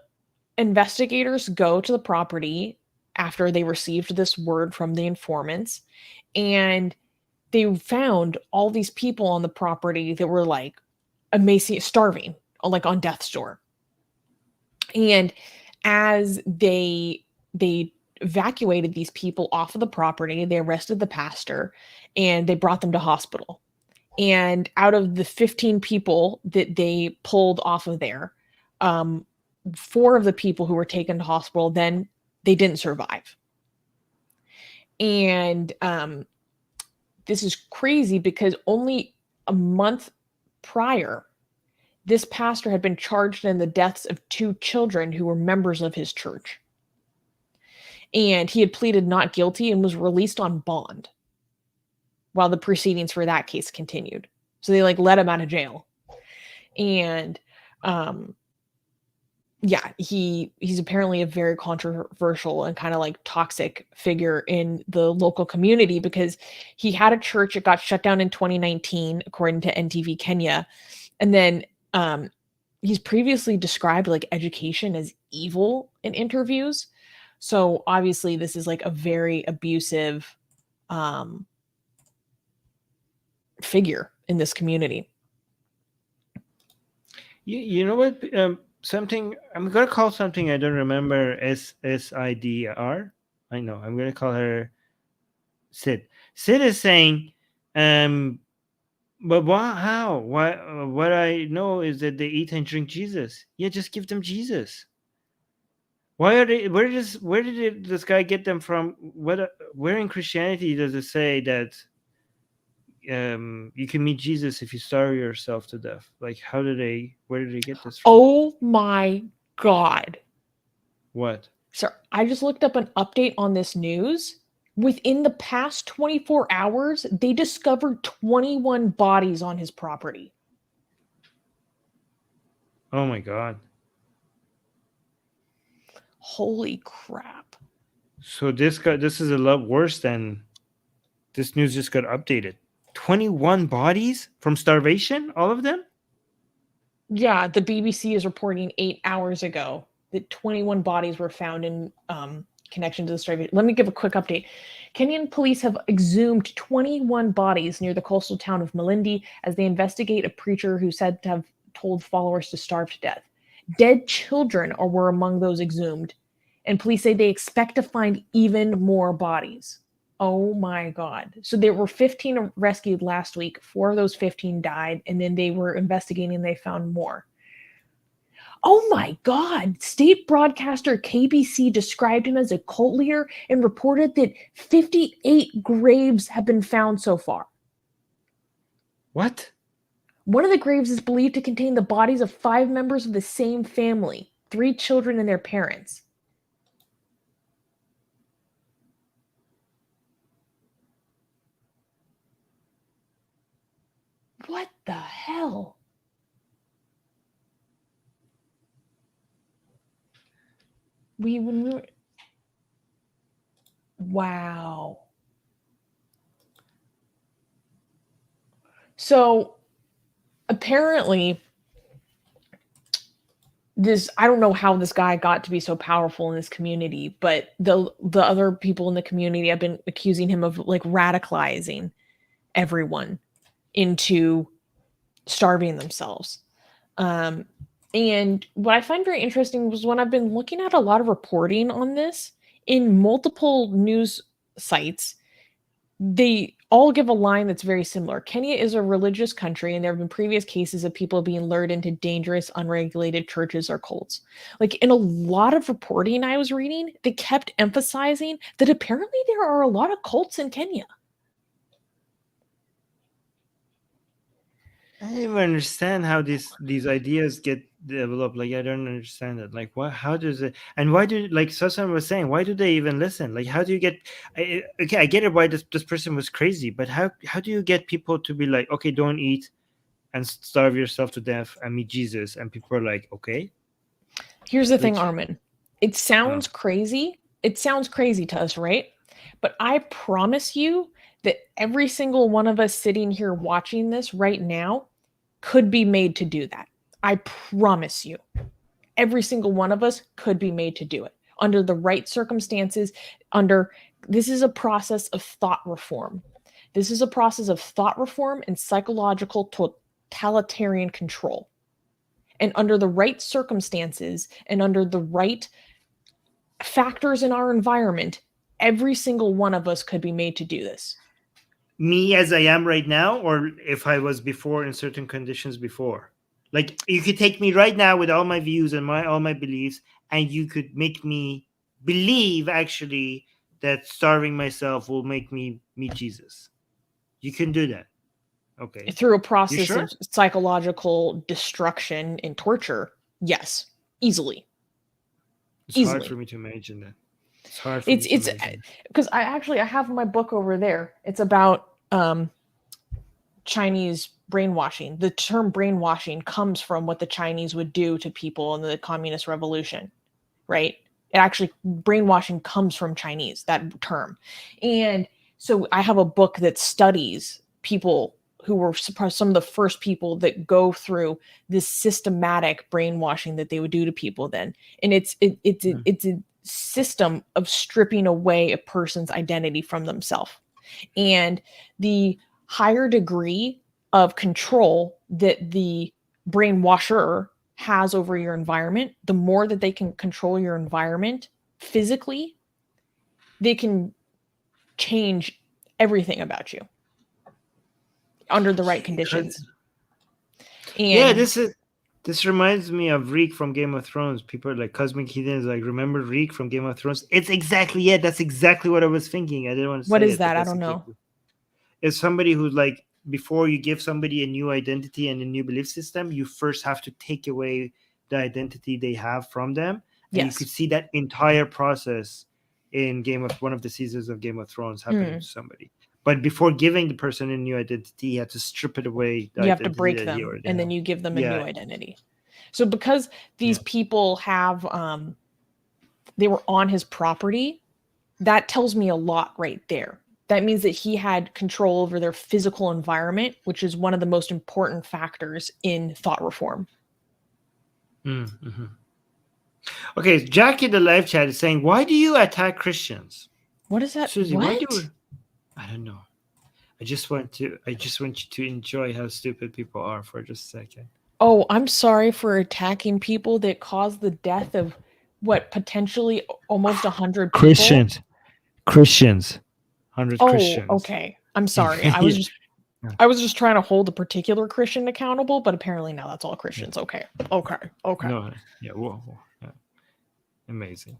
investigators go to the property after they received this word from the informants, and they found all these people on the property that were like emaciated, starving, like on death's door. And as they evacuated these people off of the property, they arrested the pastor and they brought them to hospital. And out of the 15 people that they pulled off of there, 4 of the people who were taken to hospital, then they didn't survive. And this is crazy because only a month prior, this pastor had been charged in the deaths of 2 children who were members of his church. And he had pleaded not guilty and was released on bond while the proceedings for that case continued. So they let him out of jail. And he's apparently a very controversial and kind of toxic figure in the local community because he had a church that got shut down in 2019, according to NTV Kenya. And then he's previously described education as evil in interviews. So obviously this is a very abusive figure in this community. You know what? Something I'm gonna call something I don't remember SIDR. I know I'm gonna call her Sid. Sid is saying, but why? How? Why? What I know is that they eat and drink Jesus. Yeah, just give them Jesus. Why are they? Where did this guy get them from? Where in Christianity does it say that you can meet Jesus if you starve yourself to death? Where did they get this from? Oh my God. What? So I just looked up an update on this news. Within the past 24 hours, they discovered 21 bodies on his property. Oh my God. Holy crap. So this is a lot worse than this news just got updated. 21 bodies from starvation, all of them? Yeah, the BBC is reporting 8 hours ago that 21 bodies were found in connection to the starvation. Let me give a quick update. Kenyan police have exhumed 21 bodies near the coastal town of Malindi as they investigate a preacher who said to have told followers to starve to death. Dead children were among those exhumed, and police say they expect to find even more bodies. Oh my God. So there were 15 rescued last week. 4 of those 15 died, and then they were investigating and they found more. Oh my God. State broadcaster KBC described him as a cult leader and reported that 58 graves have been found so far. What? One of the graves is believed to contain the bodies of 5 members of the same family, 3 children and their parents. What the hell? Wow. So apparently I don't know how this guy got to be so powerful in this community, but the other people in the community have been accusing him of radicalizing everyone into starving themselves. And what I find very interesting was when I've been looking at a lot of reporting on this in multiple news sites, they all give a line that's very similar. Kenya is a religious country, and there have been previous cases of people being lured into dangerous, unregulated churches or cults. Like in a lot of reporting I was reading, they kept emphasizing that apparently there are a lot of cults in Kenya. I don't even understand how these ideas get developed. Like, I don't understand it. Like, what? How does it? And why do, like Susanna was saying, why do they even listen? Like, how do you get? Okay, I get it. Why this person was crazy, but how do you get people to be like, okay, don't eat and starve yourself to death and meet Jesus? And people are like, okay. Here's the thing, Armin. It sounds crazy. It sounds crazy to us, right? But I promise you that every single one of us sitting here watching this right now could be made to do that. I promise you. Every single one of us could be made to do it under the right circumstances. This is a process of thought reform. This is a process of thought reform and psychological totalitarian control. And under the right circumstances and under the right factors in our environment, every single one of us could be made to do this. Me as I am right now, or if I was before in certain conditions before? Like, you could take me right now with all my views and all my beliefs, and you could make me believe actually that starving myself will make me meet Jesus. You can do that. Okay. Through a process of psychological destruction and torture. Yes. Easily. It's hard for me to imagine that. It's hard for me to imagine. Because I have my book over there. It's about Chinese brainwashing. The term brainwashing comes from what the Chinese would do to people in the communist revolution, right? It actually, brainwashing comes from Chinese, that term. And so I have a book that studies people who were some of the first people that go through this systematic brainwashing that they would do to people then. And it's a system of stripping away a person's identity from themselves. And the higher degree of control that the brainwasher has over your environment, the more that they can control your environment physically, they can change everything about you under the right conditions. And yeah, this reminds me of Reek from Game of Thrones. People are like, Cosmic Heathen is like, remember Reek from Game of Thrones? It's exactly it. That's exactly what I was thinking. I didn't want to say what is it, that? I don't know. It's somebody who's like, before you give somebody a new identity and a new belief system, you first have to take away the identity they have from them. And you could see that entire process in one of the seasons of Game of Thrones happening to somebody. But before giving the person a new identity, you have to strip it away. You have to break them, and then you give them a new identity. So because these people have, they were on his property, that tells me a lot right there. That means that he had control over their physical environment, which is one of the most important factors in thought reform. Mm-hmm. Okay, Jackie in the live chat is saying, why do you attack Christians? What is that? Susie, what? I don't know. I just want you to enjoy how stupid people are for just a second. Oh, I'm sorry for attacking people that caused the death of potentially almost 100 people. Christians. 100 Christians. Oh, okay. I'm sorry. I was just trying to hold a particular Christian accountable, but apparently now that's all Christians. Okay. No, yeah, whoa. Yeah. Amazing.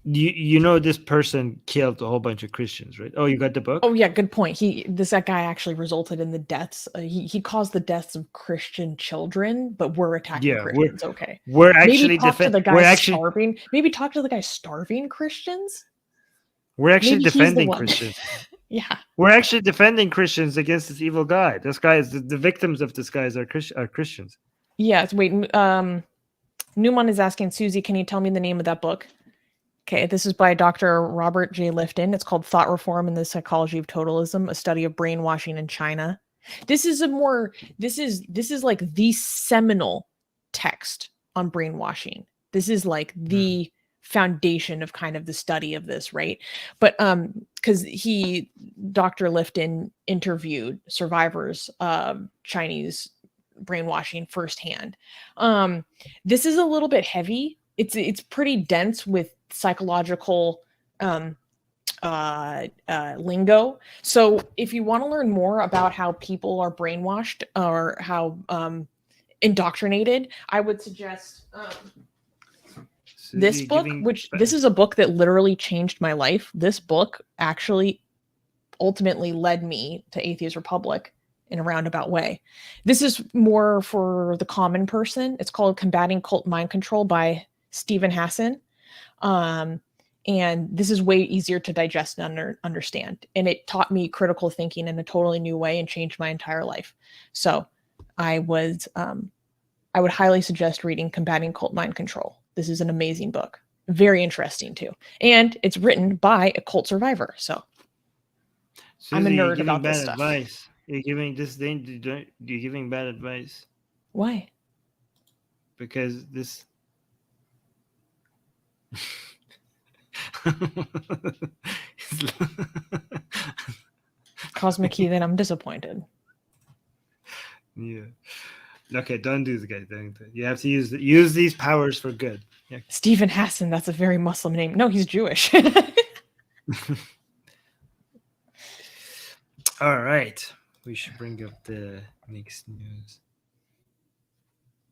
You know this person killed a whole bunch of Christians, right? Oh, you got the book? Oh yeah, good point. That guy actually resulted in the deaths. He caused the deaths of Christian children, but we're attacking Christians. Okay, we're actually maybe talk to the guy starving. Maybe talk to the guy starving Christians. We're actually defending Christians. Yeah, we're actually defending Christians against this evil guy. This guy is the victims of this guy are Christians. Yes. Wait. Newman is asking Susie, can you tell me the name of that book? Okay, this is by Dr. Robert J. Lifton. It's called Thought Reform and the Psychology of Totalism, a study of brainwashing in China. This is like the seminal text on brainwashing. This is like the foundation of kind of the study of this, right? But because Dr. Lifton interviewed survivors of Chinese brainwashing firsthand. This is a little bit heavy. It's pretty dense with psychological lingo. So if you want to learn more about how people are brainwashed or how indoctrinated, I would suggest this book, this is a book that literally changed my life. This book actually ultimately led me to Atheist Republic in a roundabout way. This is more for the common person. It's called Combating Cult Mind Control by Stephen Hassan. And this is way easier to digest and understand. And it taught me critical thinking in a totally new way and changed my entire life. So I would highly suggest reading Combating Cult Mind Control. This is an amazing book. Very interesting too. And it's written by a cult survivor. So Susie, I'm a nerd about this stuff. Advice. You're giving you're giving bad advice. Why? Because this Cosmic Heathen, I'm disappointed. Yeah. Okay, don't do this, guys. You have to use these powers for good. Yeah. Stephen Hassan, that's a very Muslim name. No, he's Jewish. All right. We should bring up the next news.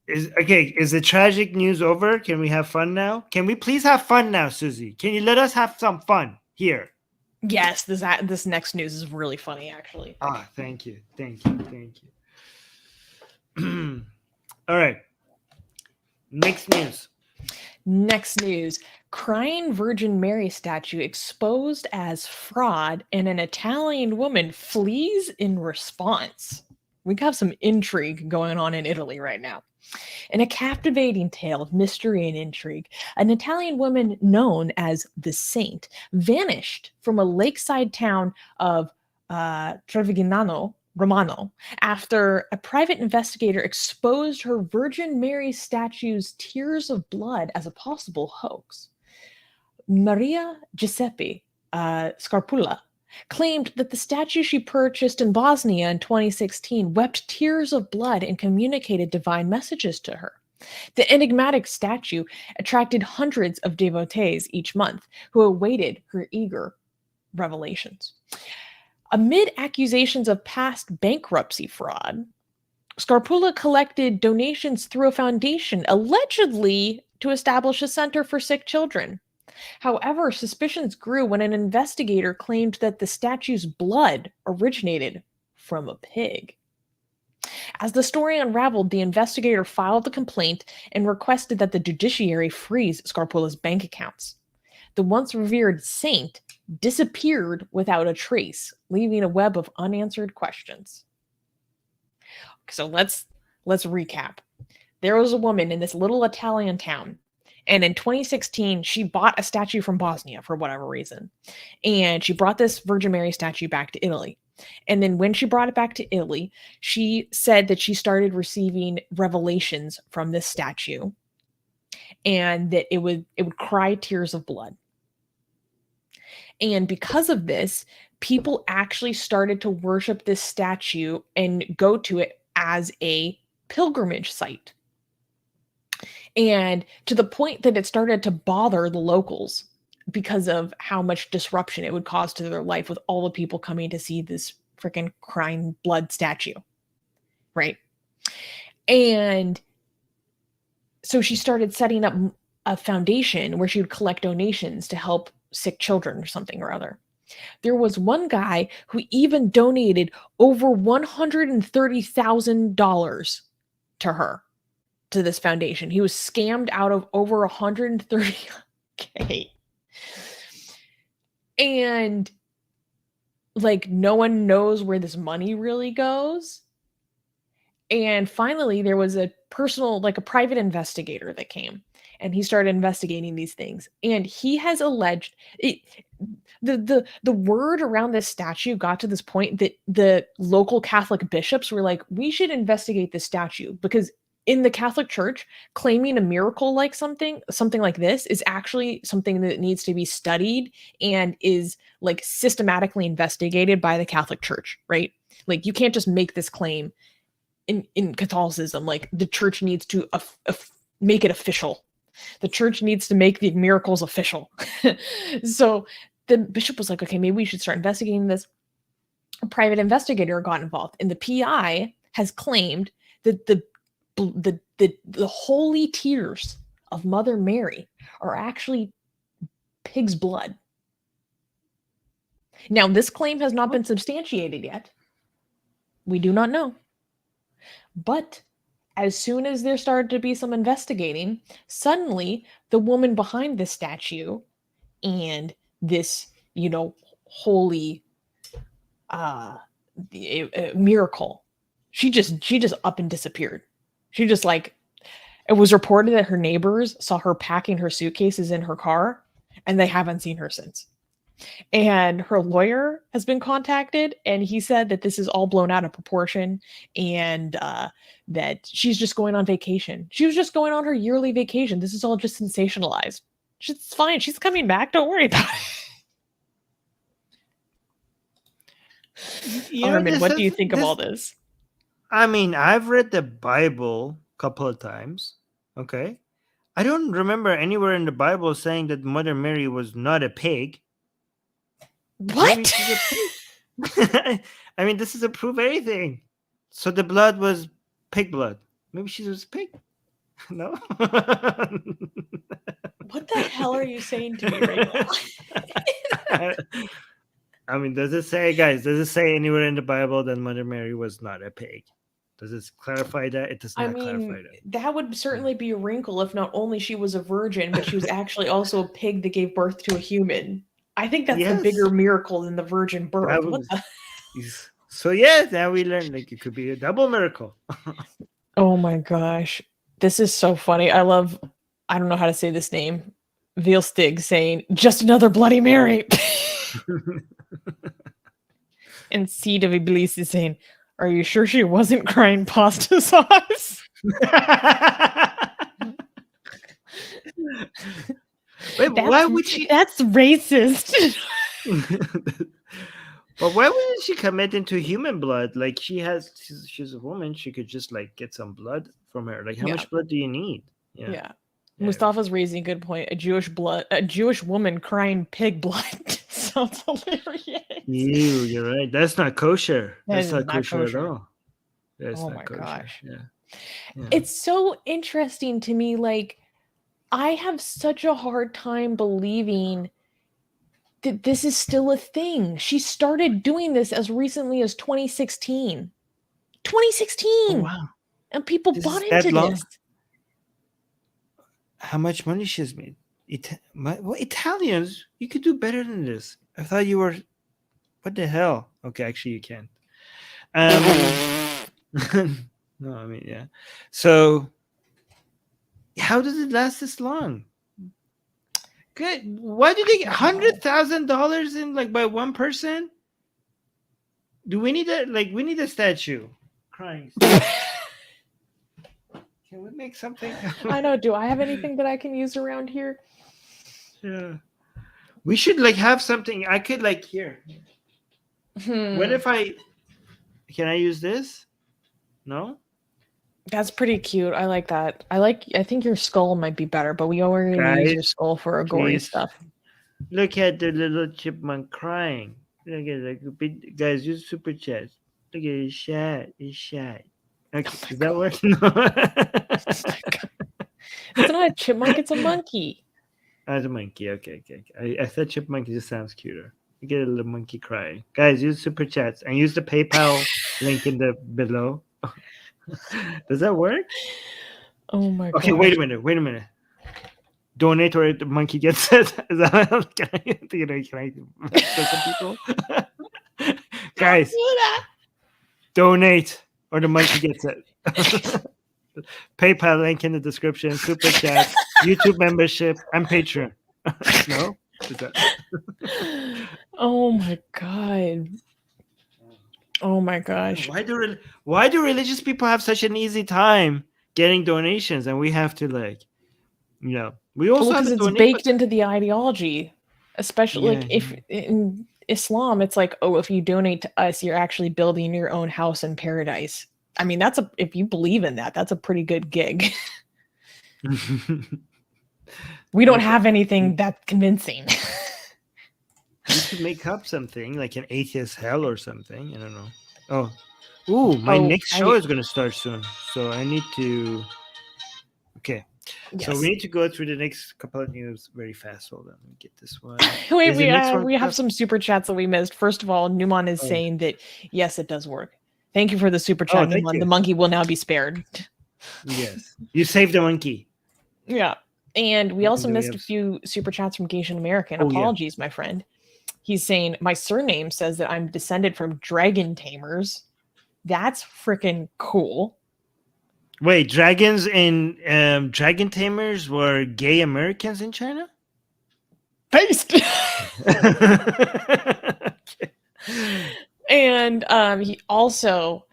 Is the tragic news over? Can we have fun now? Can we please have fun now, Susie? Can you let us have some fun here? Yes, this next news is really funny, actually. Thank you. All right. Next news. Crying Virgin Mary statue exposed as fraud, and an Italian woman flees in response. We got some intrigue going on in Italy right now. In a captivating tale of mystery and intrigue, an Italian woman known as the Saint vanished from a lakeside town of Trevignano Romano after a private investigator exposed her Virgin Mary statue's tears of blood as a possible hoax. Maria Giuseppe Scarpulla claimed that the statue she purchased in Bosnia in 2016 wept tears of blood and communicated divine messages to her. The enigmatic statue attracted hundreds of devotees each month who awaited her eager revelations. Amid accusations of past bankruptcy fraud, Scarpulla collected donations through a foundation allegedly to establish a center for sick children. However, suspicions grew when an investigator claimed that the statue's blood originated from a pig. As the story unraveled, the investigator filed a complaint and requested that the judiciary freeze Scarpulla's bank accounts. The once revered saint disappeared without a trace, leaving a web of unanswered questions. So let's recap. There was a woman in this little Italian town, and in 2016, she bought a statue from Bosnia for whatever reason. And she brought this Virgin Mary statue back to Italy. And then when she brought it back to Italy, she said that she started receiving revelations from this statue and that it would cry tears of blood. And because of this, people actually started to worship this statue and go to it as a pilgrimage site. And to the point that it started to bother the locals because of how much disruption it would cause to their life with all the people coming to see this freaking crying blood statue. Right? And so she started setting up a foundation where she would collect donations to help sick children or something or other. There was one guy who even donated over $130,000 to her, to this foundation. He was scammed out of over $130K. And like, no one knows where this money really goes. And finally, there was a private investigator that came, and he started investigating these things. And he has alleged the word around this statue got to this point that the local Catholic bishops were like, we should investigate this statue because in the Catholic Church, claiming a miracle like something like this is actually something that needs to be studied and is like systematically investigated by the Catholic Church, right? Like you can't just make this claim in Catholicism. Like the church needs to make it official. The church needs to make the miracles official. So the bishop was like, okay, maybe we should start investigating this. A private investigator got involved, and the PI has claimed that the holy tears of Mother Mary are actually pig's blood. Now, this claim has not been substantiated yet. We do not know. But as soon as there started to be some investigating, suddenly the woman behind this statue and this, holy miracle, she just up and disappeared. She just it was reported that her neighbors saw her packing her suitcases in her car, and they haven't seen her since. And her lawyer has been contacted, and he said that this is all blown out of proportion, and that she's just going on vacation. She was just going on her yearly vacation. This is all just sensationalized. She's fine. She's coming back. Don't worry about it. Armin, what do you think of all this? I mean, I've read the Bible a couple of times. Okay. I don't remember anywhere in the Bible saying that Mother Mary was not a pig. What? I mean, this is a proof of anything. So the blood was pig blood. Maybe she was a pig. No? What the hell are you saying to me right now? I mean, does it say anywhere in the Bible that Mother Mary was not a pig? Does it clarify that? It does not clarify that. That would certainly be a wrinkle if not only she was a virgin, but she was actually also a pig that gave birth to a human. I think that's the bigger miracle than the virgin birth. So yeah, now we learned it could be a double miracle. Oh my gosh. This is so funny. I don't know how to say this name. Veilstig saying, just another Bloody Mary. And C. W. Iblis is saying, are you sure she wasn't crying pasta sauce? Wait, why would she? That's racist. But why wouldn't she commit into human blood? Like she's a woman. She could just get some blood from her. Like how much blood do you need? Yeah. Mustafa's raising a good point. A Jewish woman crying pig blood sounds hilarious. You're right. That's not kosher. That's not kosher at all. That's oh not my kosher. Gosh. Yeah. It's so interesting to me. Like, I have such a hard time believing that this is still a thing. She started doing this as recently as 2016. 2016! Oh, wow. And people bought into this. How much money she's made? Italians, you could do better than this. I thought you were... What the hell? Okay, actually you can. No, I mean, yeah. So, how does it last this long? Good. Why do they get $100,000 in by one person? Do we need that? We need a statue. Crying. Can we make something? I know. Do I have anything that I can use around here? Yeah. We should have something. I could here. What if can I use this? No? That's pretty cute. I like that. I think your skull might be better, but we already use your skull for a gory stuff. Look at the little chipmunk crying. Look at guys, use super chat. Look at his shy. He's shy. Okay, does that work? No. It's not a chipmunk, it's a monkey. Oh, it's a monkey. Okay. I thought chipmunk just sounds cuter. You get a little monkey crying. Guys, use super chats and use the PayPal link in the below. Does that work? Oh my god. Okay, wait a minute. Donate or the monkey gets it. Is that can I some people? Guys, donate or the monkey gets it. PayPal link in the description, super chat, YouTube membership, and Patreon. No? Is that... Oh my god. Oh my gosh. Why do religious people have such an easy time getting donations, and we have to we also have because to it's donate, baked into the ideology, especially Yeah, if in Islam it's like, oh, if you donate to us, you're actually building your own house in paradise. I mean, if you believe in that, that's a pretty good gig. We don't have anything that convincing. We could make up something like an atheist hell or something. I don't know. My next show is going to start soon, so I need to. Okay, Yes. so we need to go through the next couple of news very fast. Hold on, let me get this one. Wait, we have some super chats that we missed. First of all, Numan is saying that yes, it does work. Thank you for the super chat, Numan. The monkey will now be spared. Yes, you saved the monkey. Yeah, and we also missed a few super chats from Gation American. Apologies, my friend. He's saying my surname says that I'm descended from dragon tamers. That's freaking cool. Wait, dragons and dragon tamers were gay Americans in China? Paste. Okay. And he also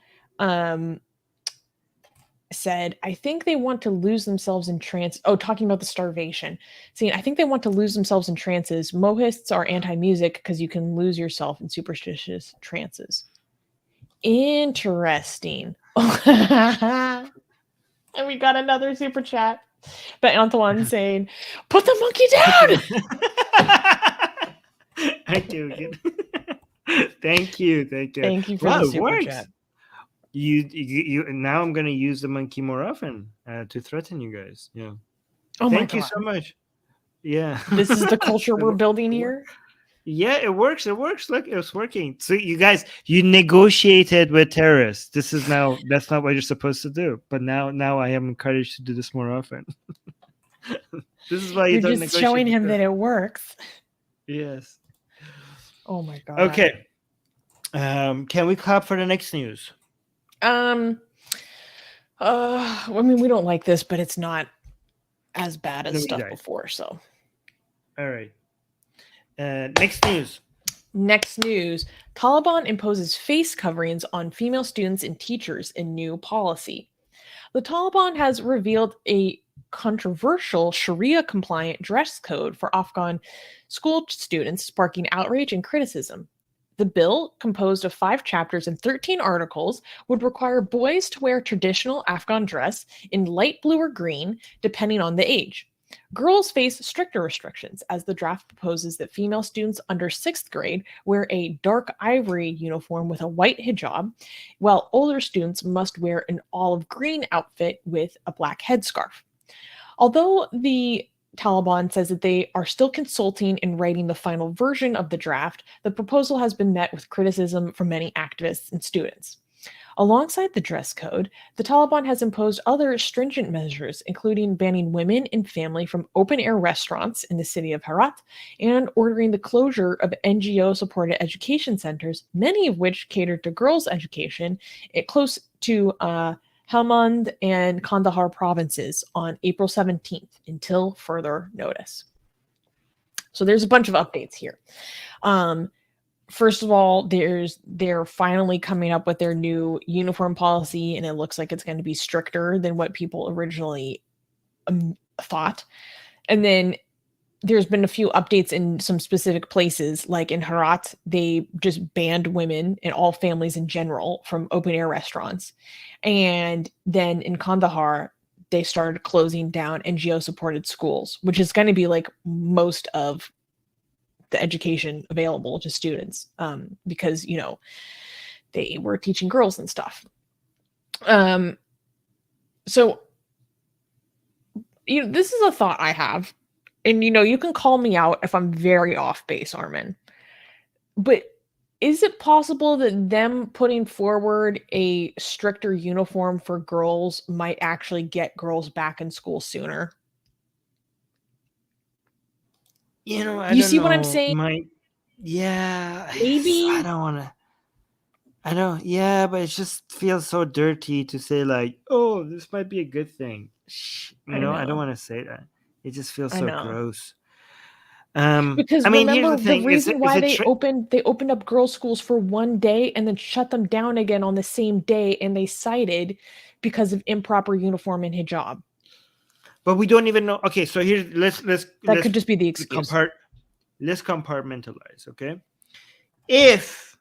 said, I think they want to lose themselves in trance. Oh, talking about the starvation. See, I think they want to lose themselves in trances. Mohists are anti-music because you can lose yourself in superstitious trances. Interesting. And we got another super chat. But Antoine saying, put the monkey down. I do. Thank you. Thank you for the super chat. You now I'm going to use the monkey more often to threaten you guys. Yeah. Oh Thank you so much. Yeah. This is the culture we're building here. Yeah, it works. Look, it was working. So you guys, you negotiated with terrorists. That's not what you're supposed to do. But now I am encouraged to do this more often. This is why you're just showing him that it works. Yes. Oh my god. Okay. Can we clap for the next news? I mean, we don't like this, but it's not as bad as stuff before. So. All right. Next news. Taliban imposes face coverings on female students and teachers in new policy. The Taliban has revealed a controversial Sharia-compliant dress code for Afghan school students, sparking outrage and criticism. The bill, composed of 5 chapters and 13 articles, would require boys to wear traditional Afghan dress in light blue or green, depending on the age. Girls face stricter restrictions, as the draft proposes that female students under 6th grade wear a dark ivory uniform with a white hijab, while older students must wear an olive green outfit with a black headscarf. Although the Taliban says that they are still consulting and writing the final version of the draft, the proposal has been met with criticism from many activists and students. Alongside the dress code, the Taliban has imposed other stringent measures, including banning women and family from open-air restaurants in the city of Herat and ordering the closure of NGO-supported education centers, many of which cater to girls' education, close to Helmand and Kandahar provinces on April 17th until further notice. So there's a bunch of updates here. First of all, they're finally coming up with their new uniform policy, and it looks like it's going to be stricter than what people originally thought. And then there's been a few updates in some specific places, like in Herat, they just banned women and all families in general from open-air restaurants. And then in Kandahar, they started closing down NGO-supported schools, which is going to be like most of the education available to students, because, you know, they were teaching girls and stuff. So, you know, this is a thought I have. And, you know, you can call me out if I'm very off base, Armin. But is it possible that them putting forward a stricter uniform for girls might actually get girls back in school sooner? You know, I you don't see know. What I'm saying? Yeah. Maybe. I don't want to. I don't. Yeah, but it just feels so dirty to say like, oh, this might be a good thing. You know, I don't want to say that. It just feels so gross. Because I mean, remember here's the thing. the reason why they opened up girls' schools for one day and then shut them down again on the same day, and they cited because of improper uniform and hijab. But we don't even know. Okay, so here let's could just be the excuse. Let's compartmentalize. Okay, if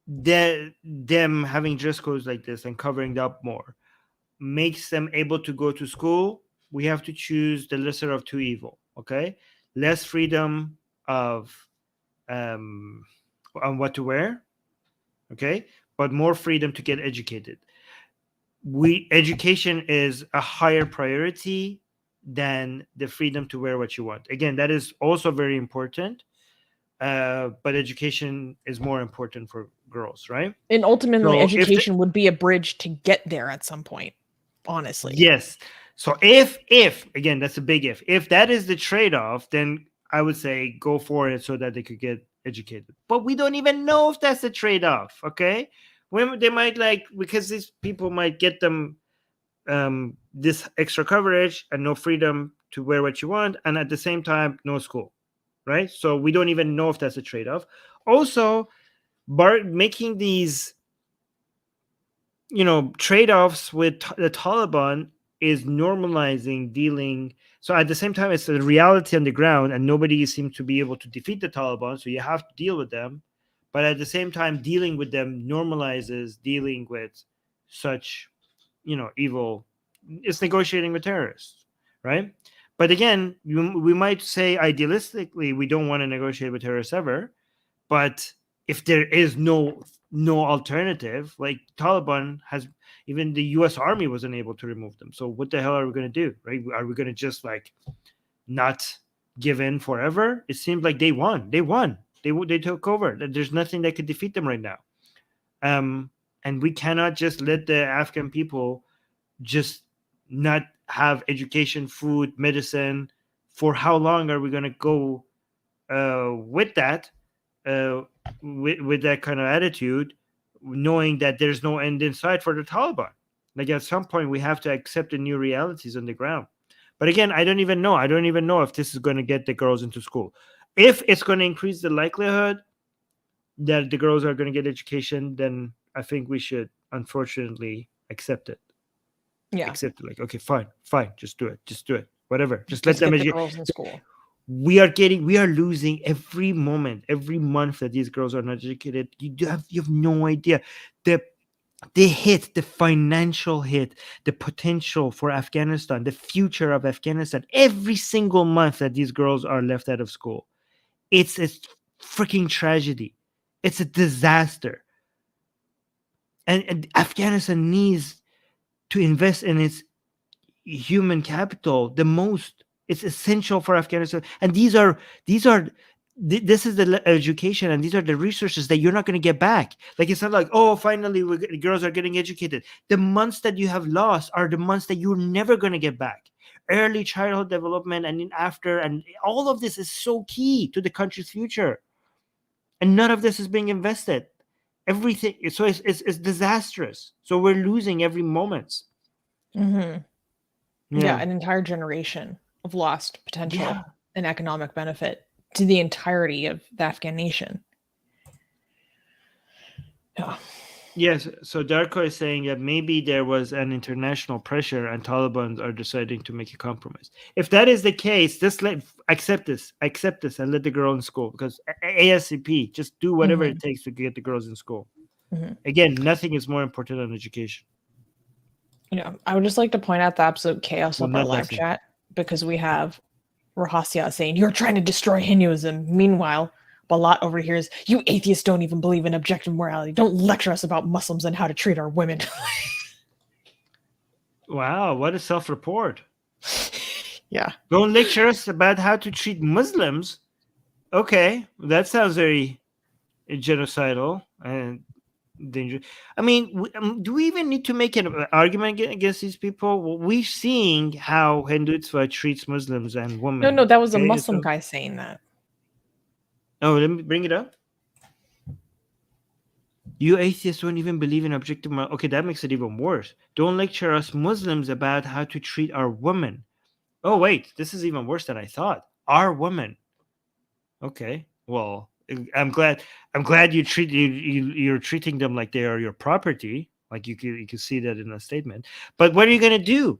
them having dress codes like this and covering up more makes them able to go to school, we have to choose the lesser of two evil. Okay, less freedom of on what to wear. Okay, but more freedom to get educated. Education is a higher priority than the freedom to wear what you want. Again, that is also very important, but education is more important for girls, right? And ultimately, so education would be a bridge to get there at some point, honestly. Yes. So if again, that's a big if that is the trade-off, then I would say go for it so that they could get educated. But we don't even know if that's the trade-off. Okay, when they might because these people might get them this extra coverage and no freedom to wear what you want, and at the same time no school, right? So we don't even know if that's a trade-off. Also, making these trade-offs with the Taliban is normalizing dealing. So at the same time, it's a reality on the ground, and nobody seems to be able to defeat the Taliban. So you have to deal with them, but at the same time, dealing with them normalizes dealing with such, evil. It's negotiating with terrorists, right? But again, we might say idealistically we don't want to negotiate with terrorists ever, but if there is no alternative, like Taliban has, even the U.S. Army wasn't able to remove them. So what the hell are we going to do, right? Are we going to just not give in forever? It seems like they won. They took over. There's nothing that could defeat them right now. And we cannot just let the Afghan people just not have education, food, medicine. For how long are we going to go with that? With that kind of attitude, knowing that there's no end in sight for the Taliban. At some point, we have to accept the new realities on the ground. But again, I don't even know if this is going to get the girls into school. If it's going to increase the likelihood that the girls are going to get education, then I think we should, unfortunately, accept it. Yeah. Accept it. Okay, fine. Just do it. Whatever. Just let them get the girls in school. We are losing every moment, every month that these girls are not educated. You have no idea the hit, the financial hit, the potential for Afghanistan, the future of Afghanistan. Every single month that these girls are left out of school, it's a freaking tragedy. It's a disaster. And Afghanistan needs to invest in its human capital the most. It's essential for Afghanistan. And this is the education, and these are the resources that you're not going to get back. It's not like, oh, finally girls are getting educated. The months that you have lost are the months that you're never going to get back. Early childhood development and after, and all of this is so key to the country's future. And none of this is being invested. Everything. So it's disastrous. So we're losing every moment. Mm-hmm. Yeah, an entire generation of lost potential and economic benefit to the entirety of the Afghan nation. Yeah. Yes, so Darko is saying that maybe there was an international pressure and Taliban are deciding to make a compromise. If that is the case, just accept this and let the girl in school, because ASAP, just do whatever it takes to get the girls in school. Mm-hmm. Again, nothing is more important than education. I would just like to point out the absolute chaos of our live chat, because we have Rahasya saying, you're trying to destroy Hinduism. Meanwhile, Balat over here is, you atheists don't even believe in objective morality. Don't lecture us about Muslims and how to treat our women. Wow, what a self-report. Yeah. Don't lecture us about how to treat Muslims. Okay, that sounds very genocidal and dangerous. I mean, do we even need to make an argument against these people? Well, we're seeing how Hindutva treats Muslims and women. No, that was a Muslim guy saying that. Oh, let me bring it up. You atheists don't even believe in objective morality. Okay, that makes it even worse. Don't lecture us Muslims about how to treat our women. Oh, wait, this is even worse than I thought. Our women. Okay, well, I'm glad you're treating them like they are your property. Like you could see that in a statement. But what are you gonna do?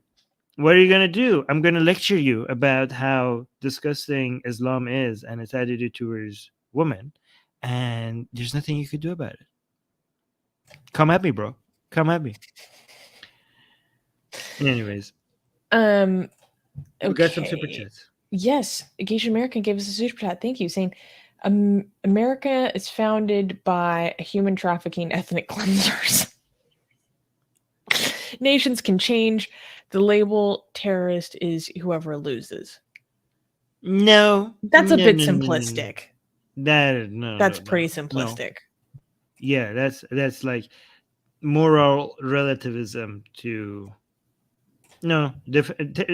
What are you gonna do? I'm gonna lecture you about how disgusting Islam is and its attitude towards women, and there's nothing you could do about it. Come at me, bro. Come at me. Anyways, Okay. we got some super chats. Yes, Geisha American gave us a super chat. Thank you, saying America is founded by human trafficking ethnic cleansers. Nations can change. The label terrorist is whoever loses. No, that's a bit simplistic. That's pretty simplistic. Yeah, that's like moral relativism to. No,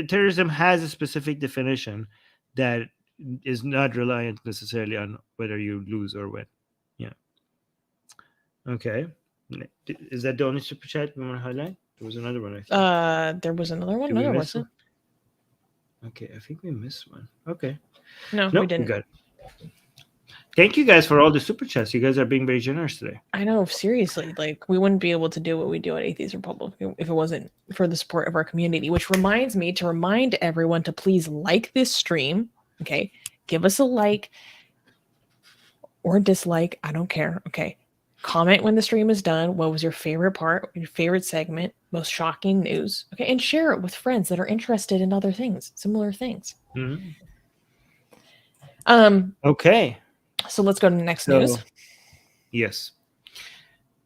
terrorism has a specific definition that is not reliant necessarily on whether you lose or win. Yeah. Okay. Is that the only super chat we want to highlight? There was another one, I think. There was another one. No, there wasn't. Okay, I think we missed one. Okay. No, we didn't. Good. Thank you guys for all the super chats. You guys are being very generous today. I know, seriously. Like, we wouldn't be able to do what we do at Atheist Republic if it wasn't for the support of our community, which reminds me to remind everyone to please like this stream. Okay. Give us a like or dislike. I don't care. Okay. Comment when the stream is done. What was your favorite part, your favorite segment, most shocking news? Okay. And share it with friends that are interested in other things, similar things. Mm-hmm. Okay. So let's go to the next news. Yes.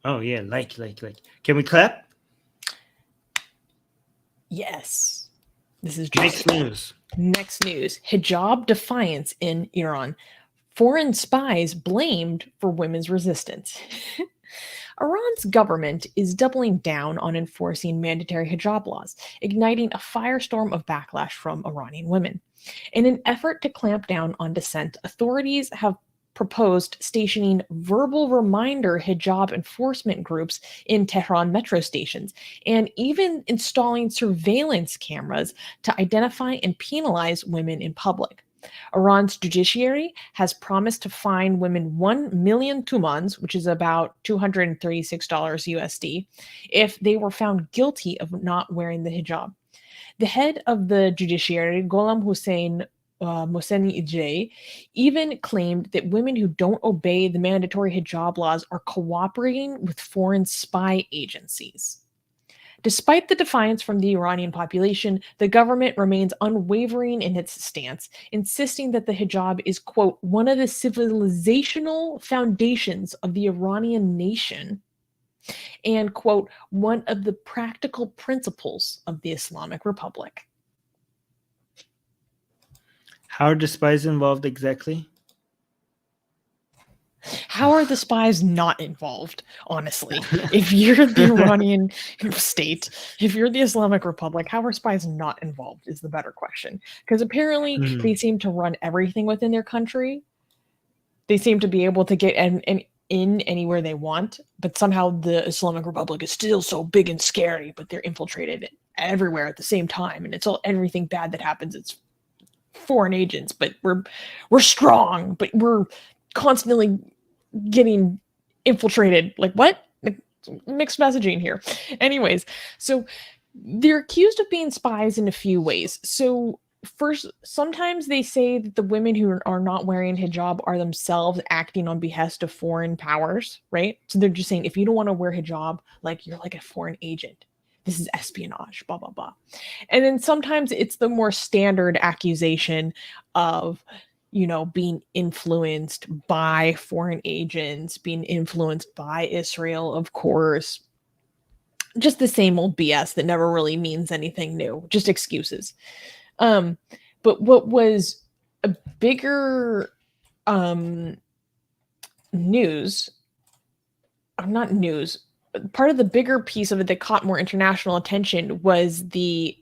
Oh yeah, like. Can we clap? Yes. This is next news. Next news. Hijab defiance in Iran. Foreign spies blamed for women's resistance. Iran's government is doubling down on enforcing mandatory hijab laws, igniting a firestorm of backlash from Iranian women. In an effort to clamp down on dissent, authorities have proposed stationing verbal reminder hijab enforcement groups in Tehran metro stations, and even installing surveillance cameras to identify and penalize women in public. Iran's judiciary has promised to fine women 1 million tumans, which is about $236 USD, if they were found guilty of not wearing the hijab. The head of the judiciary, Gholam Hossein Mohseni, even claimed that women who don't obey the mandatory hijab laws are cooperating with foreign spy agencies. Despite the defiance from the Iranian population, the government remains unwavering in its stance, insisting that the hijab is, quote, one of the civilizational foundations of the Iranian nation and, quote, one of the practical principles of the Islamic Republic. How are the spies involved exactly? How are the spies not involved, honestly? If you're the Iranian state, if you're the Islamic Republic, how are spies not involved is the better question. Because apparently they seem to run everything within their country. They seem to be able to get in anywhere they want, but somehow the Islamic Republic is still so big and scary, but they're infiltrated everywhere at the same time. And it's everything bad that happens. It's foreign agents, but we're strong, but we're constantly getting infiltrated. Like, what? Mixed messaging here. Anyways, so they're accused of being spies in a few ways. So first, sometimes they say that the women who are not wearing hijab are themselves acting on behest of foreign powers, right? So they're just saying, if you don't want to wear hijab, like, you're like a foreign agent. This is espionage, blah, blah, blah. And then sometimes it's the more standard accusation of, you know, being influenced by foreign agents, being influenced by Israel, of course. Just the same old BS that never really means anything new, just excuses. But what was a bigger news, or not news, part of the bigger piece of it that caught more international attention was the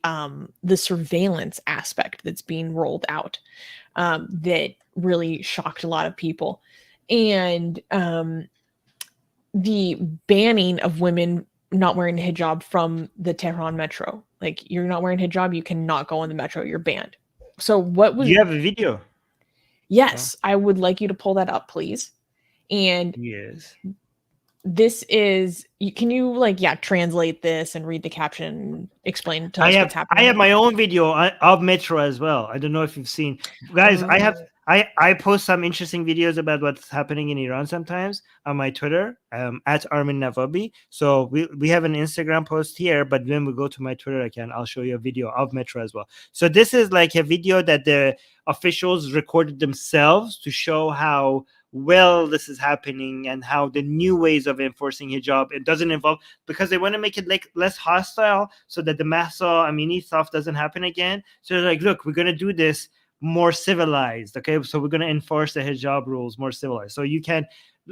surveillance aspect that's being rolled out. That really shocked a lot of people. And the banning of women not wearing hijab from the Tehran metro. Like, you're not wearing hijab, you cannot go on the metro, you're banned. So what was... Do you have a video? Yes, I would like you to pull that up, please. And yes, this is. Can you like translate this and read the caption? Explain to us what's happening. I have my own video of Metro as well. I don't know if you've seen, guys. I post some interesting videos about what's happening in Iran sometimes on my Twitter, at Armin Navabi. So we have an Instagram post here, but when we go to my Twitter account, I'll show you a video of Metro as well. So this is like a video that the officials recorded themselves to show how well this is happening and how the new ways of enforcing hijab, it doesn't involve, because they want to make it like less hostile so that the Mahsa Amini stuff doesn't happen again. So they're like, look, we're going to do this more civilized. Okay, so we're going to enforce the hijab rules more civilized. So you can,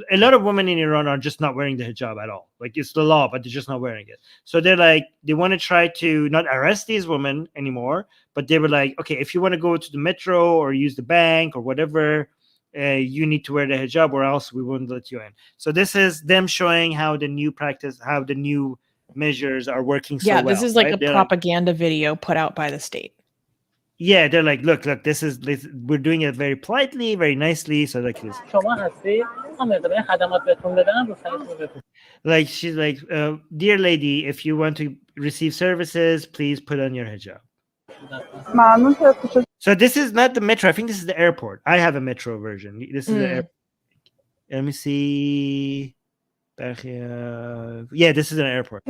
a lot of women in Iran are just not wearing the hijab at all. Like, it's the law, but they're just not wearing it. So they're like, they want to try to not arrest these women anymore, but they were like, okay, if you want to go to the metro or use the bank or whatever, you need to wear the hijab or else we won't let you in. So this is them showing how the new practice, how the new measures are working so well. Yeah, this is like a propaganda video put out by the state. Yeah, they're like, look, this we're doing it very politely, very nicely. So like this. Like, she's like, dear lady, if you want to receive services, please put on your hijab. So this is not the metro. I think this is the airport. I have a metro version. This is the airport. Let me see. Yeah, this is an airport.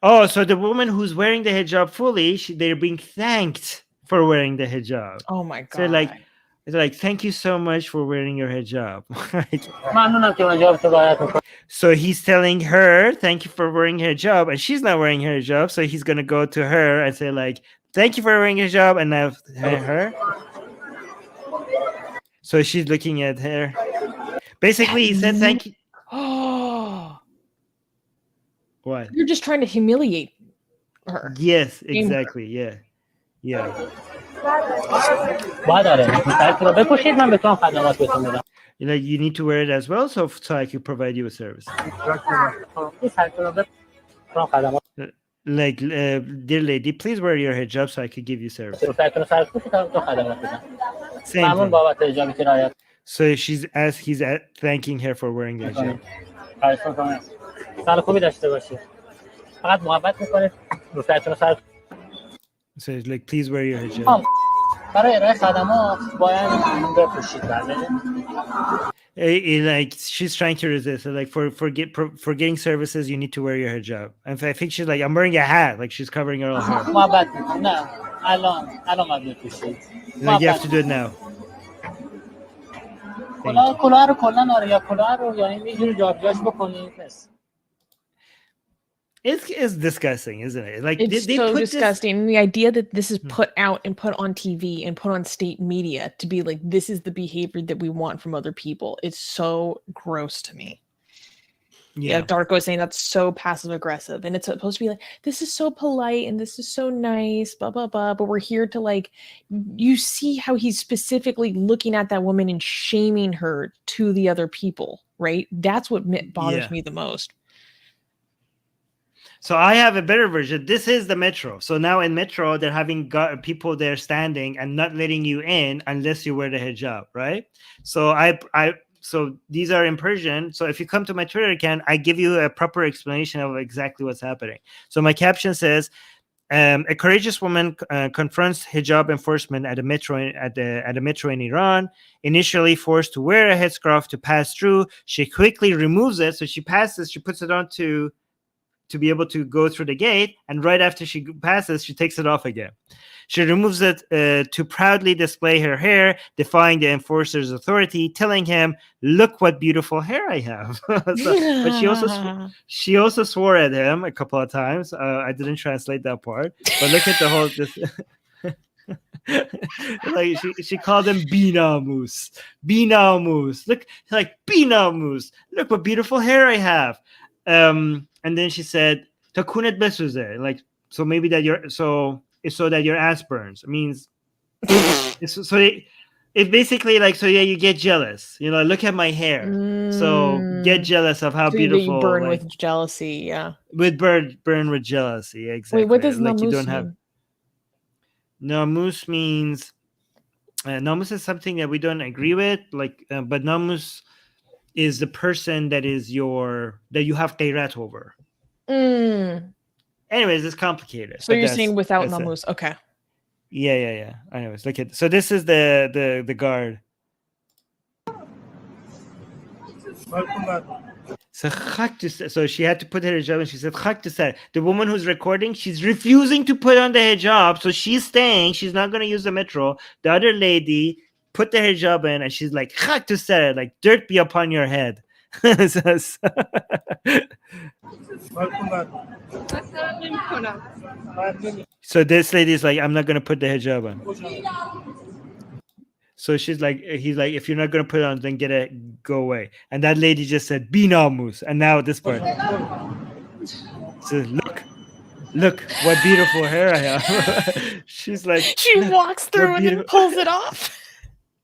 Oh, so the woman who's wearing the hijab fully, they're being thanked for wearing the hijab. Oh my god! So they're like, thank you so much for wearing your hijab. So he's telling her, thank you for wearing her hijab, and she's not wearing her hijab. So he's gonna go to her and say like, thank you for wearing your hijab, and now her. So she's looking at her. Basically, he said thank you. Oh. What? You're just trying to humiliate her. Yes, exactly. Yeah. Yeah. You know, you need to wear it as well, so I can provide you a service. Like, dear lady, please wear your hijab so I could give you service. Same thing. So he's thanking her for wearing the hijab. So it's like, please wear your hijab. Like, she's trying to resist. So like, for getting services, you need to wear your hijab. And I think she's like, I'm wearing a hat. Like, she's covering her hair. Like, you have to do it now. It's disgusting, isn't it? Like, it's so disgusting. And the idea that this is put out and put on TV and put on state media to be like, this is the behavior that we want from other people. It's so gross to me. Yeah, Darko was saying that's so passive aggressive, and it's supposed to be like, this is so polite and this is so nice, blah blah blah. But we're here to like, you see how he's specifically looking at that woman and shaming her to the other people, right? That's what bothers me the most. So I have a better version. This is the metro. So now in metro, they're having people there standing and not letting you in unless you wear the hijab, right? So so these are in Persian. So if you come to my Twitter account, I give you a proper explanation of exactly what's happening. So my caption says, a courageous woman confronts hijab enforcement at a metro in Iran. Initially forced to wear a headscarf to pass through, she quickly removes it. So she passes, she puts it on to be able to go through the gate, and right after she passes, she takes it off again. She removes it to proudly display her hair, defying the enforcer's authority, telling him, "Look what beautiful hair I have." But she also swore at him a couple of times. I didn't translate that part, but look at the whole. Like, she called him Binamus. Look, like, Binamus. Look what beautiful hair I have. And then she said, "Takunet besuze," like, so maybe that so that your ass burns. It means it's basically like, so yeah, you get jealous. You know, look at my hair. So get jealous of how beautiful. You burn, like, with jealousy, yeah. Burn with jealousy, exactly. Wait, what does like, namus you don't mean? have. Namus means namus is something that we don't agree with, like, but namus. is the person that you have Teirat over. Anyways, it's complicated. So you're saying without namus. Okay. Yeah. Anyways, look at, so this is the guard. So she had to put her hijab, and she said, the woman who's recording, she's refusing to put on the hijab, so she's staying. She's not going to use the metro. The other lady put the hijab in, and she's like, like dirt be upon your head. So this lady's like, I'm not going to put the hijab on. So he's like, if you're not going to put it on, then go away. And that lady just said, be namus. And now this part. So look what beautiful hair I have. She's like, she walks through and then pulls it off.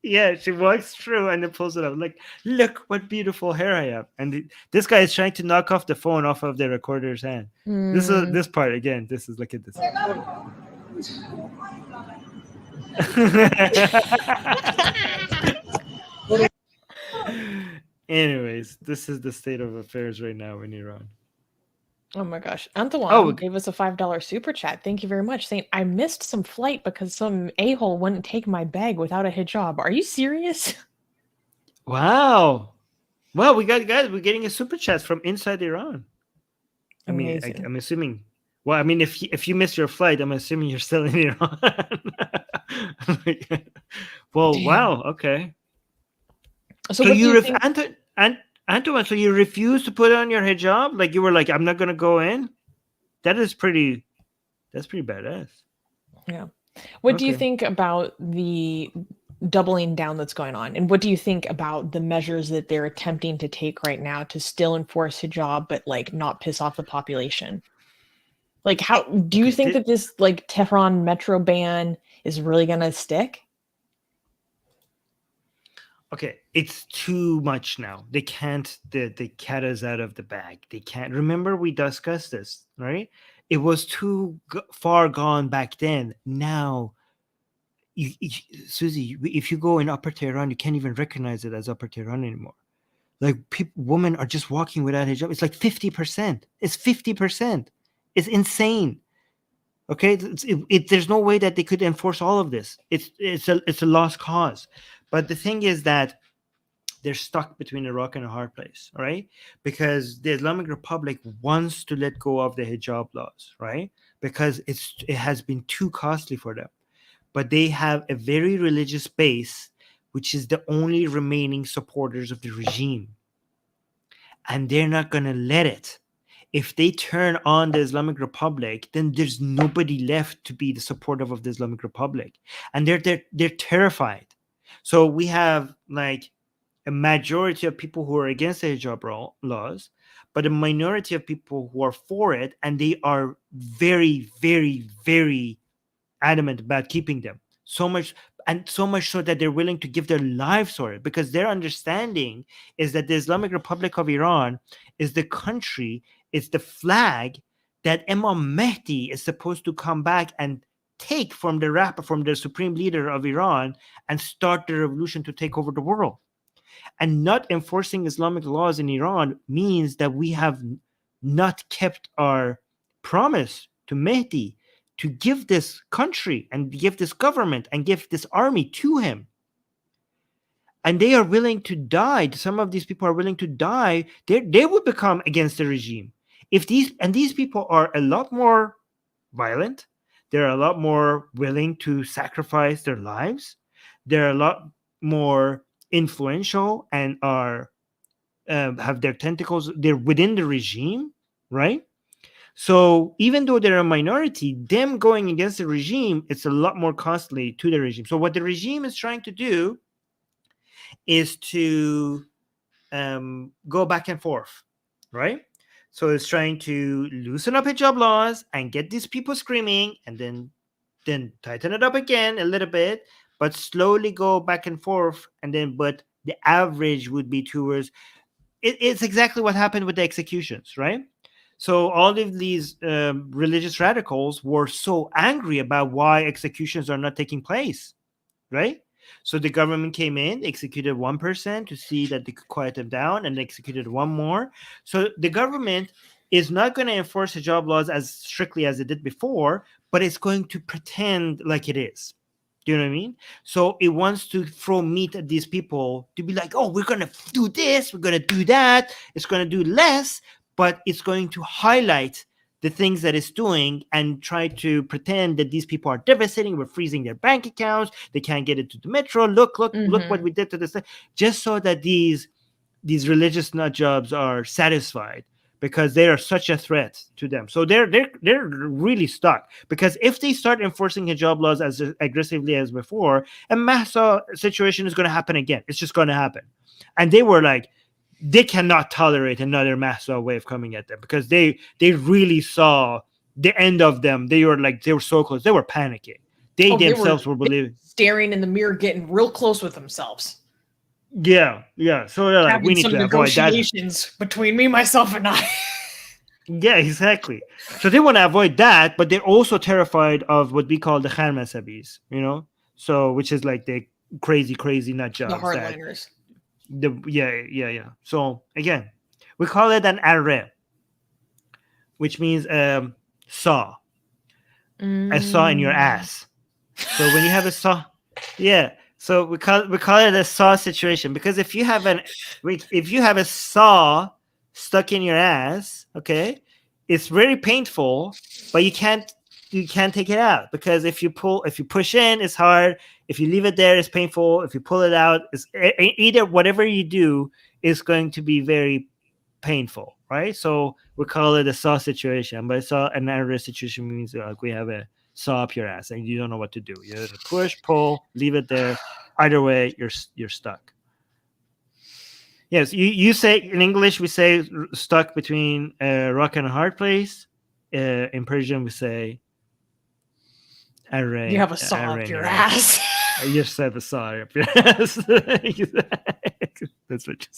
Yeah, she walks through and then pulls it off. Like, look what beautiful hair I have. And this guy is trying to knock off the phone off of the recorder's hand. This part again. Look at this. Anyways, this is the state of affairs right now in Iran. Oh my gosh. Antoine gave us a $5 super chat. Thank you very much. Saying, I missed some flight because some a-hole wouldn't take my bag without a hijab. Are you serious? Wow. Well, we're getting a super chat from inside Iran. Amazing. I mean, I'm assuming. Well, I mean, if you miss your flight, I'm assuming you're still in Iran. Well, damn. Wow. Okay. So you Antoine, so you refused to put on your hijab? Like you were like, I'm not gonna go in? That's pretty badass. Yeah. What do you think about the doubling down that's going on? And what do you think about the measures that they're attempting to take right now to still enforce hijab, but like not piss off the population? Like, how do you think that this like Tehran metro ban is really gonna stick? Okay, it's too much now. They can't. The cat is out of the bag. They can't. Remember, we discussed this, right? It was too far gone back then. Now, Susie, if you go in Upper Tehran, you can't even recognize it as Upper Tehran anymore. Like, women are just walking without hijab. It's like 50%. It's 50%. It's insane. Okay, there's no way that they could enforce all of this. It's a lost cause. But the thing is that they're stuck between a rock and a hard place, right? Because the Islamic Republic wants to let go of the hijab laws, right? Because it has been too costly for them. But they have a very religious base, which is the only remaining supporters of the regime. And they're not going to let it. If they turn on the Islamic Republic, then there's nobody left to be the supportive of the Islamic Republic. And they're terrified. So we have like a majority of people who are against the hijab laws, but a minority of people who are for it, and they are very, very, very adamant about keeping them. So much so that they're willing to give their lives for it, because their understanding is that the Islamic Republic of Iran is the country, it's the flag that Imam Mahdi is supposed to come back and take from the supreme leader of Iran and start the revolution to take over the world. And not enforcing Islamic laws in Iran means that we have not kept our promise to Mahdi to give this country and give this government and give this army to him. And they are willing to die. Some of these people are willing to die. They will become against the regime. These people are a lot more violent. They're a lot more willing to sacrifice their lives. They're a lot more influential and are have their tentacles. They're within the regime, right? So even though they're a minority, them going against the regime, it's a lot more costly to the regime. So what the regime is trying to do is to go back and forth, right? So it's trying to loosen up hijab laws and get these people screaming, and then tighten it up again a little bit, but slowly go back and forth. But the average would be towards it's exactly what happened with the executions, right? So all of these religious radicals were so angry about why executions are not taking place, right? So the government came in, executed one person to see that they could quiet them down, and executed one more. So the government is not going to enforce hijab laws as strictly as it did before, but it's going to pretend like it is. Do you know what I mean? So it wants to throw meat at these people to be like, oh, we're going to do this, we're going to do that. It's going to do less, but it's going to highlight the things that it's doing and try to pretend that these people are devastating. We're freezing their bank accounts. They can't get into the metro. Look what we did to this. Just so that these religious nut jobs are satisfied, because they are such a threat to them. So they're really stuck, because if they start enforcing hijab laws as aggressively as before, a Mahsa situation is going to happen again. It's just going to happen. And they were like, they cannot tolerate another Mahsa wave coming at them, because they really saw the end of them. They were so close. They were panicking. They themselves were believing, staring in the mirror, getting real close with themselves. Yeah. So they're like, we need to avoid that. Negotiations between me, myself, and I. Yeah, exactly. So they want to avoid that, but they're also terrified of what we call the Khan Masabis, So, which is like the crazy nut jobs. The hardliners. Yeah. So again, we call it an arre, which means saw. A saw in your ass. So when you have a saw, yeah. So we call it a saw situation, because if you have a saw stuck in your ass, okay, it's very painful, but you can't take it out, because if you push in, it's hard. If you leave it there, it's painful. If you pull it out, it's either whatever you do is going to be very painful, right? So we call it a saw situation, but another situation means like we have a saw up your ass and you don't know what to do. You have to push, pull, leave it there. Either way, you're stuck. Yes, you say in English we say stuck between a rock and a hard place. In Persian we say array. You have a saw up your ass. You just have a saw up your ass. That's what you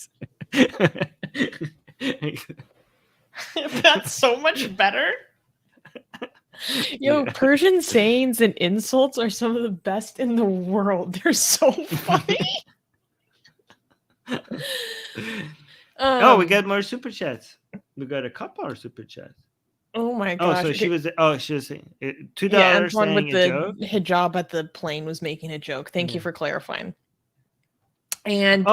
say. That's so much better. Yo, yeah. Persian sayings and insults are some of the best in the world. They're so funny. We got more super chats. We got a couple more super chats. Oh my gosh! Oh, so she was saying $2. Yeah, Antoine with the joke. hijab at the plane was making a joke. Thank you for clarifying. And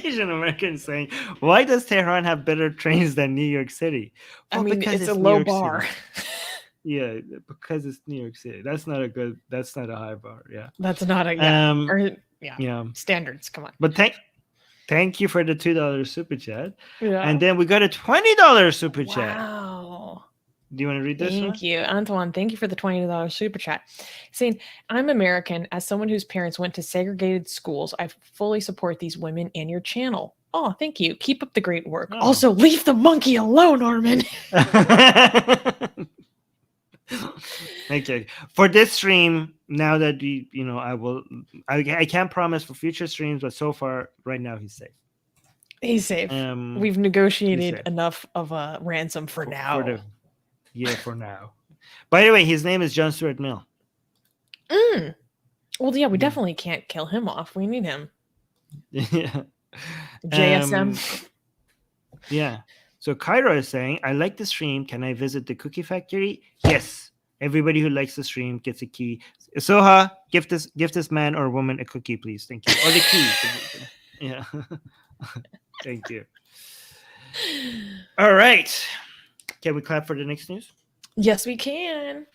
Asian Americans saying, why does Tehran have better trains than New York City? Well, I mean, it's a low bar. Yeah, because it's New York City. That's not a high bar. Yeah. That's not a standards. Come on. But thank you for the $2 super chat. Yeah. And then we got a $20 super chat. Wow. Do you want to read this? Thank you, Antoine. Thank you for the $20 super chat. Saying, I'm American. As someone whose parents went to segregated schools, I fully support these women and your channel. Oh, thank you. Keep up the great work. Oh. Also, leave the monkey alone, Armin. Okay. For this stream, now that I can't promise for future streams, but so far, right now, he's safe. He's safe. We've negotiated enough of a ransom for now. For now. By the way, his name is John Stuart Mill. Well, yeah, we definitely can't kill him off. We need him. Yeah. JSM. Yeah. So Cairo is saying, I like the stream. Can I visit the cookie factory? Yes. Everybody who likes the stream gets a key. Soha, gift this man or woman a cookie, please. Thank you. Or the key. Yeah. Thank you. All right. Can we clap for the next news? Yes, we can.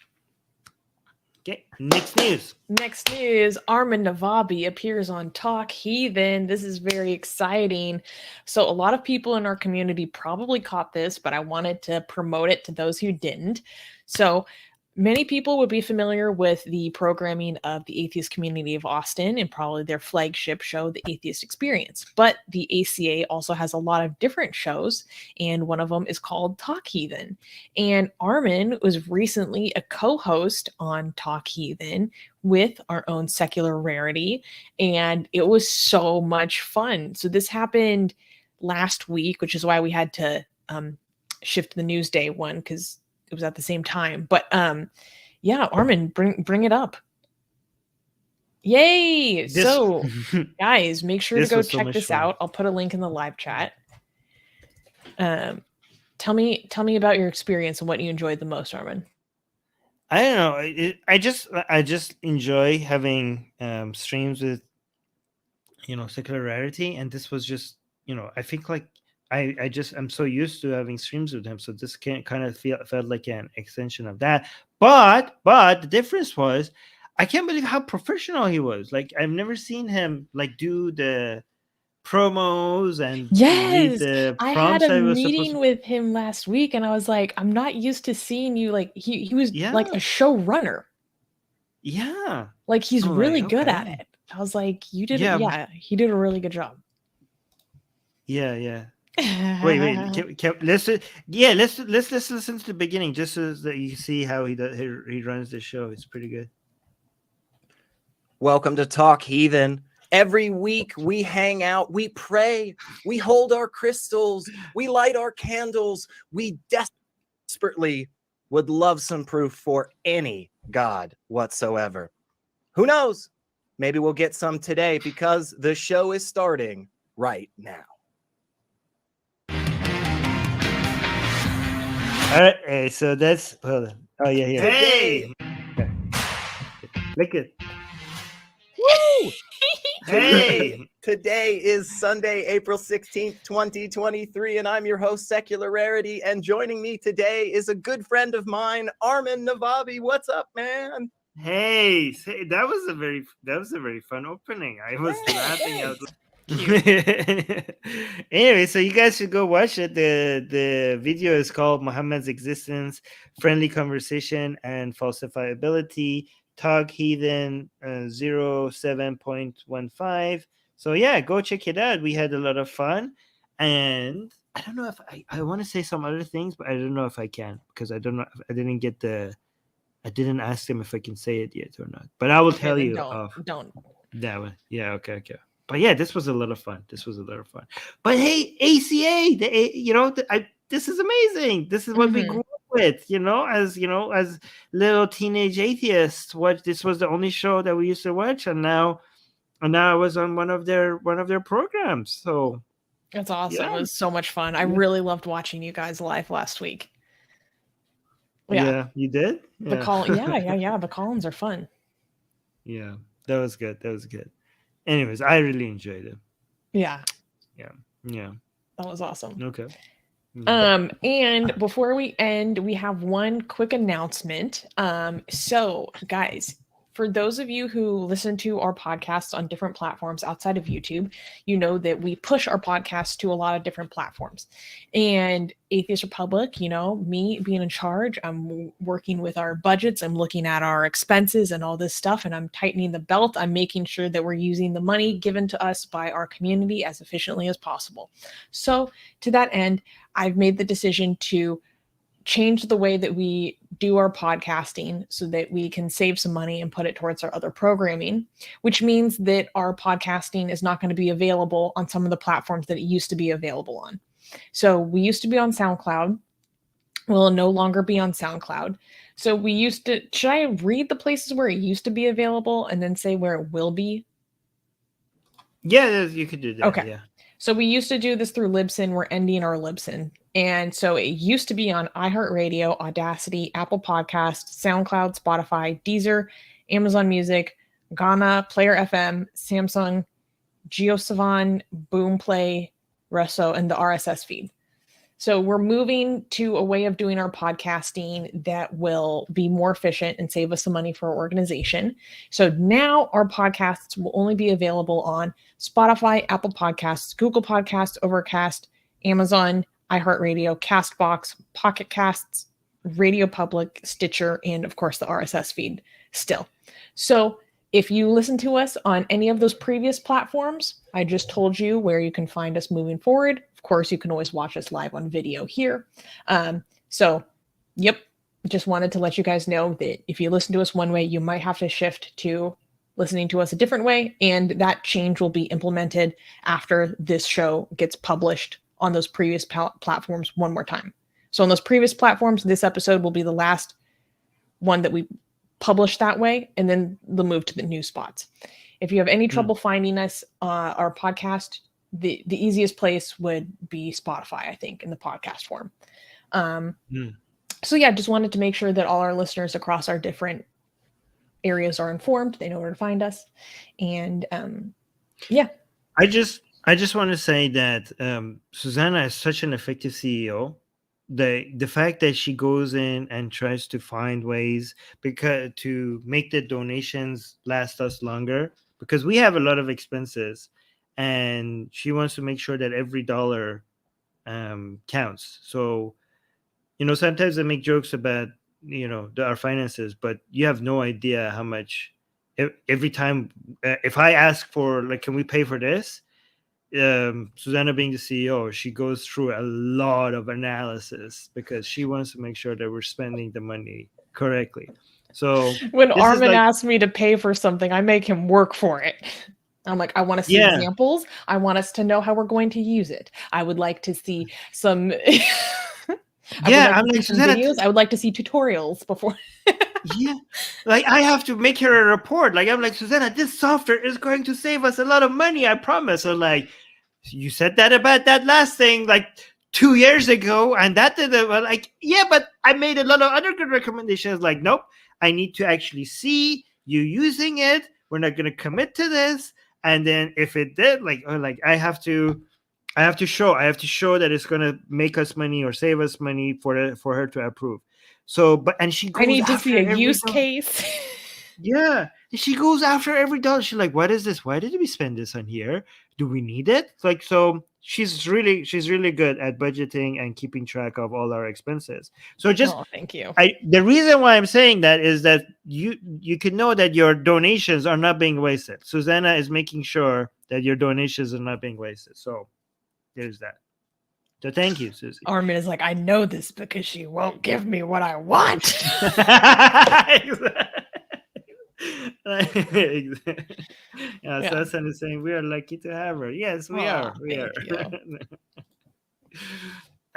Okay, next news. Next news, Armin Navabi appears on Talk Heathen. This is very exciting. So a lot of people in our community probably caught this, but I wanted to promote it to those who didn't. So many people would be familiar with the programming of the atheist community of Austin and probably their flagship show, The Atheist Experience. But the ACA also has a lot of different shows, and one of them is called Talk Heathen. And Armin was recently a co-host on Talk Heathen with our own Secular Rarity, and it was so much fun. So this happened last week, which is why we had to shift the Newsday one, because it was at the same time. But yeah, Armin, bring it up. Yay! This- So, guys, make sure to This go was so check much this fun. out. I'll put a link in the live chat. Tell me about your experience and what you enjoyed the most, Armin. I don't know. I just enjoy having streams with, Secular Rarity, and this was just, I think like I'm so used to having streams with him, so this kind of felt like an extension of that. But the difference was, I can't believe how professional he was. Like, I've never seen him like do the promos and read the I prompts had a that he was meeting supposed to. with him last week, and I was like, I'm not used to seeing you like he was like Yeah. a showrunner. Yeah. Like he's I'm really like, good at okay. it. I was like, you did Yeah. he did a really good job. Yeah. Wait. Let's listen to the beginning just so that you see how he runs the show. It's pretty good. Welcome to Talk Heathen. Every week we hang out, we pray, we hold our crystals, we light our candles. We desperately would love some proof for any god whatsoever. Who knows? Maybe we'll get some today because the show is starting right now. All right. Hey, so that's hold on. Oh yeah. Hey. Look at. Woo! Hey. Today is Sunday, April 16th, 2023, and I'm your host, Secular Rarity, and joining me today is a good friend of mine, Armin Navabi. What's up, man? Hey, that was a very fun opening. I was laughing out loud. Anyway, so you guys should go watch it. The video is called Muhammad's Existence, Friendly Conversation and Falsifiability, Talk Heathen 07.15. So yeah, go check it out. We had a lot of fun, and I don't know if I want to say some other things, but I don't know if I can, because I don't know. I didn't ask them if I can say it yet or not, but I will tell you. Don't. That one. Yeah. Okay. But yeah, this was a lot of fun. But hey, ACA, this is amazing. This is what we grew up with, as little teenage atheists. This was the only show that we used to watch, and now I was on one of their programs. So that's awesome. Yeah. It was so much fun. I really loved watching you guys live last week. Yeah, you did? Yeah. The call-ins are fun. Yeah, that was good. Anyways, I really enjoyed it. Yeah. That was awesome. Okay. And before we end, we have one quick announcement. So guys, for those of you who listen to our podcasts on different platforms outside of YouTube, you know that we push our podcasts to a lot of different platforms. And Atheist Republic, me being in charge, I'm working with our budgets, I'm looking at our expenses and all this stuff, and I'm tightening the belt. I'm making sure that we're using the money given to us by our community as efficiently as possible. So to that end, I've made the decision to change the way that we do our podcasting so that we can save some money and put it towards our other programming, which means that our podcasting is not going to be available on some of the platforms that it used to be available on. So we used to be on SoundCloud. We'll no longer be on SoundCloud. So we used to, should I read the places where it used to be available and then say where it will be? Yeah, you could do that. Okay. Yeah. So we used to do this through Libsyn. We're ending our Libsyn. And so it used to be on iHeartRadio, Audacity, Apple Podcasts, SoundCloud, Spotify, Deezer, Amazon Music, Ghana, Player FM, Samsung, JioSaavn, Boomplay, Resso, and the RSS feed. So we're moving to a way of doing our podcasting that will be more efficient and save us some money for our organization. So now our podcasts will only be available on Spotify, Apple Podcasts, Google Podcasts, Overcast, Amazon, iHeartRadio, Castbox, Pocket Casts, Radio Public, Stitcher, and of course the RSS feed still. So if you listen to us on any of those previous platforms, I just told you where you can find us moving forward. Of course, you can always watch us live on video here. Just wanted to let you guys know that if you listen to us one way, you might have to shift to listening to us a different way. And that change will be implemented after this show gets published on those previous platforms one more time. So on those previous platforms, this episode will be the last one that we publish that way, and then they'll move to the new spots. If you have any trouble finding us, our podcast, the easiest place would be Spotify, I think, in the podcast form. So yeah, just wanted to make sure that all our listeners across our different areas are informed. They know where to find us. And yeah. I just want to say that Susanna is such an effective CEO. The fact that she goes in and tries to find ways to make the donations last us longer, because we have a lot of expenses, and she wants to make sure that every dollar counts. So, sometimes I make jokes about our finances, but you have no idea how much every time if I ask for, like, can we pay for this? Susanna, being the CEO, she goes through a lot of analysis because she wants to make sure that we're spending the money correctly. So when Armin asks me to pay for something, I make him work for it. I'm like, I want to see examples. I want us to know how we're going to use it. I would like to see some I'm like, Susanna, videos. I would like to see tutorials before. Like, I have to make her a report. Like, I'm like, Susanna, this software is going to save us a lot of money, I promise. So, like, you said that about that last thing like 2 years ago, and that did it. Well, like, yeah, but I made a lot of other good recommendations. Like, nope, I need to actually see you using it. We're not going to commit to this. And then if it did, like I have to show that it's going to make us money or save us money for her to approve. So, and she goes, I need to see a use case. Yeah, she goes after every dollar. She's like, what is this? Why did we spend this on here? Do we need it? Like, so she's really good at budgeting and keeping track of all our expenses. So thank you. The reason why I'm saying that is that you can know that your donations are not being wasted. Susanna is making sure that your donations are not being wasted. So there's that. So thank you, Susie. Armin is like, I know this because she won't give me what I want. Susan is saying we are lucky to have her. Yes, we are.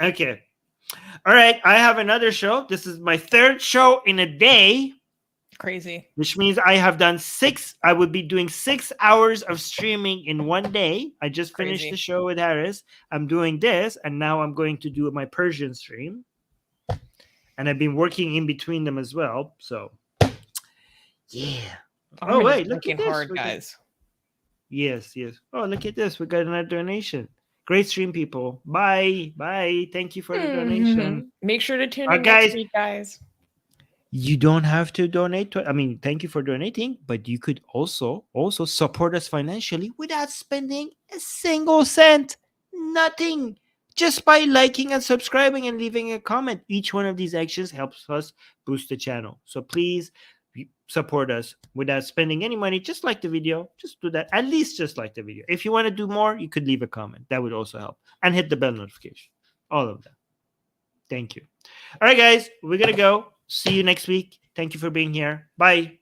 Okay. All right. I have another show. This is my third show in a day. Crazy. Which means I have done 6. I would be doing 6 hours of streaming in one day. I just finished the show with Harris. I'm doing this, and now I'm going to do my Persian stream. And I've been working in between them as well. So, yeah. Oh, wait. Look at this. Hard, guys. Yes. Oh, look at this. We got another donation. Great stream, people. Bye. Thank you for the donation. Make sure to tune in next week, guys. You don't have to donate thank you for donating, but you could also support us financially without spending a single cent. Nothing. Just by liking and subscribing and leaving a comment. Each one of these actions helps us boost the channel. So please support us without spending any money. Just like the video. Just do that. At least just like the video. If you want to do more, you could leave a comment. That would also help. And hit the bell notification. All of that. Thank you. All right, guys. We're going to go. See you next week. Thank you for being here. Bye.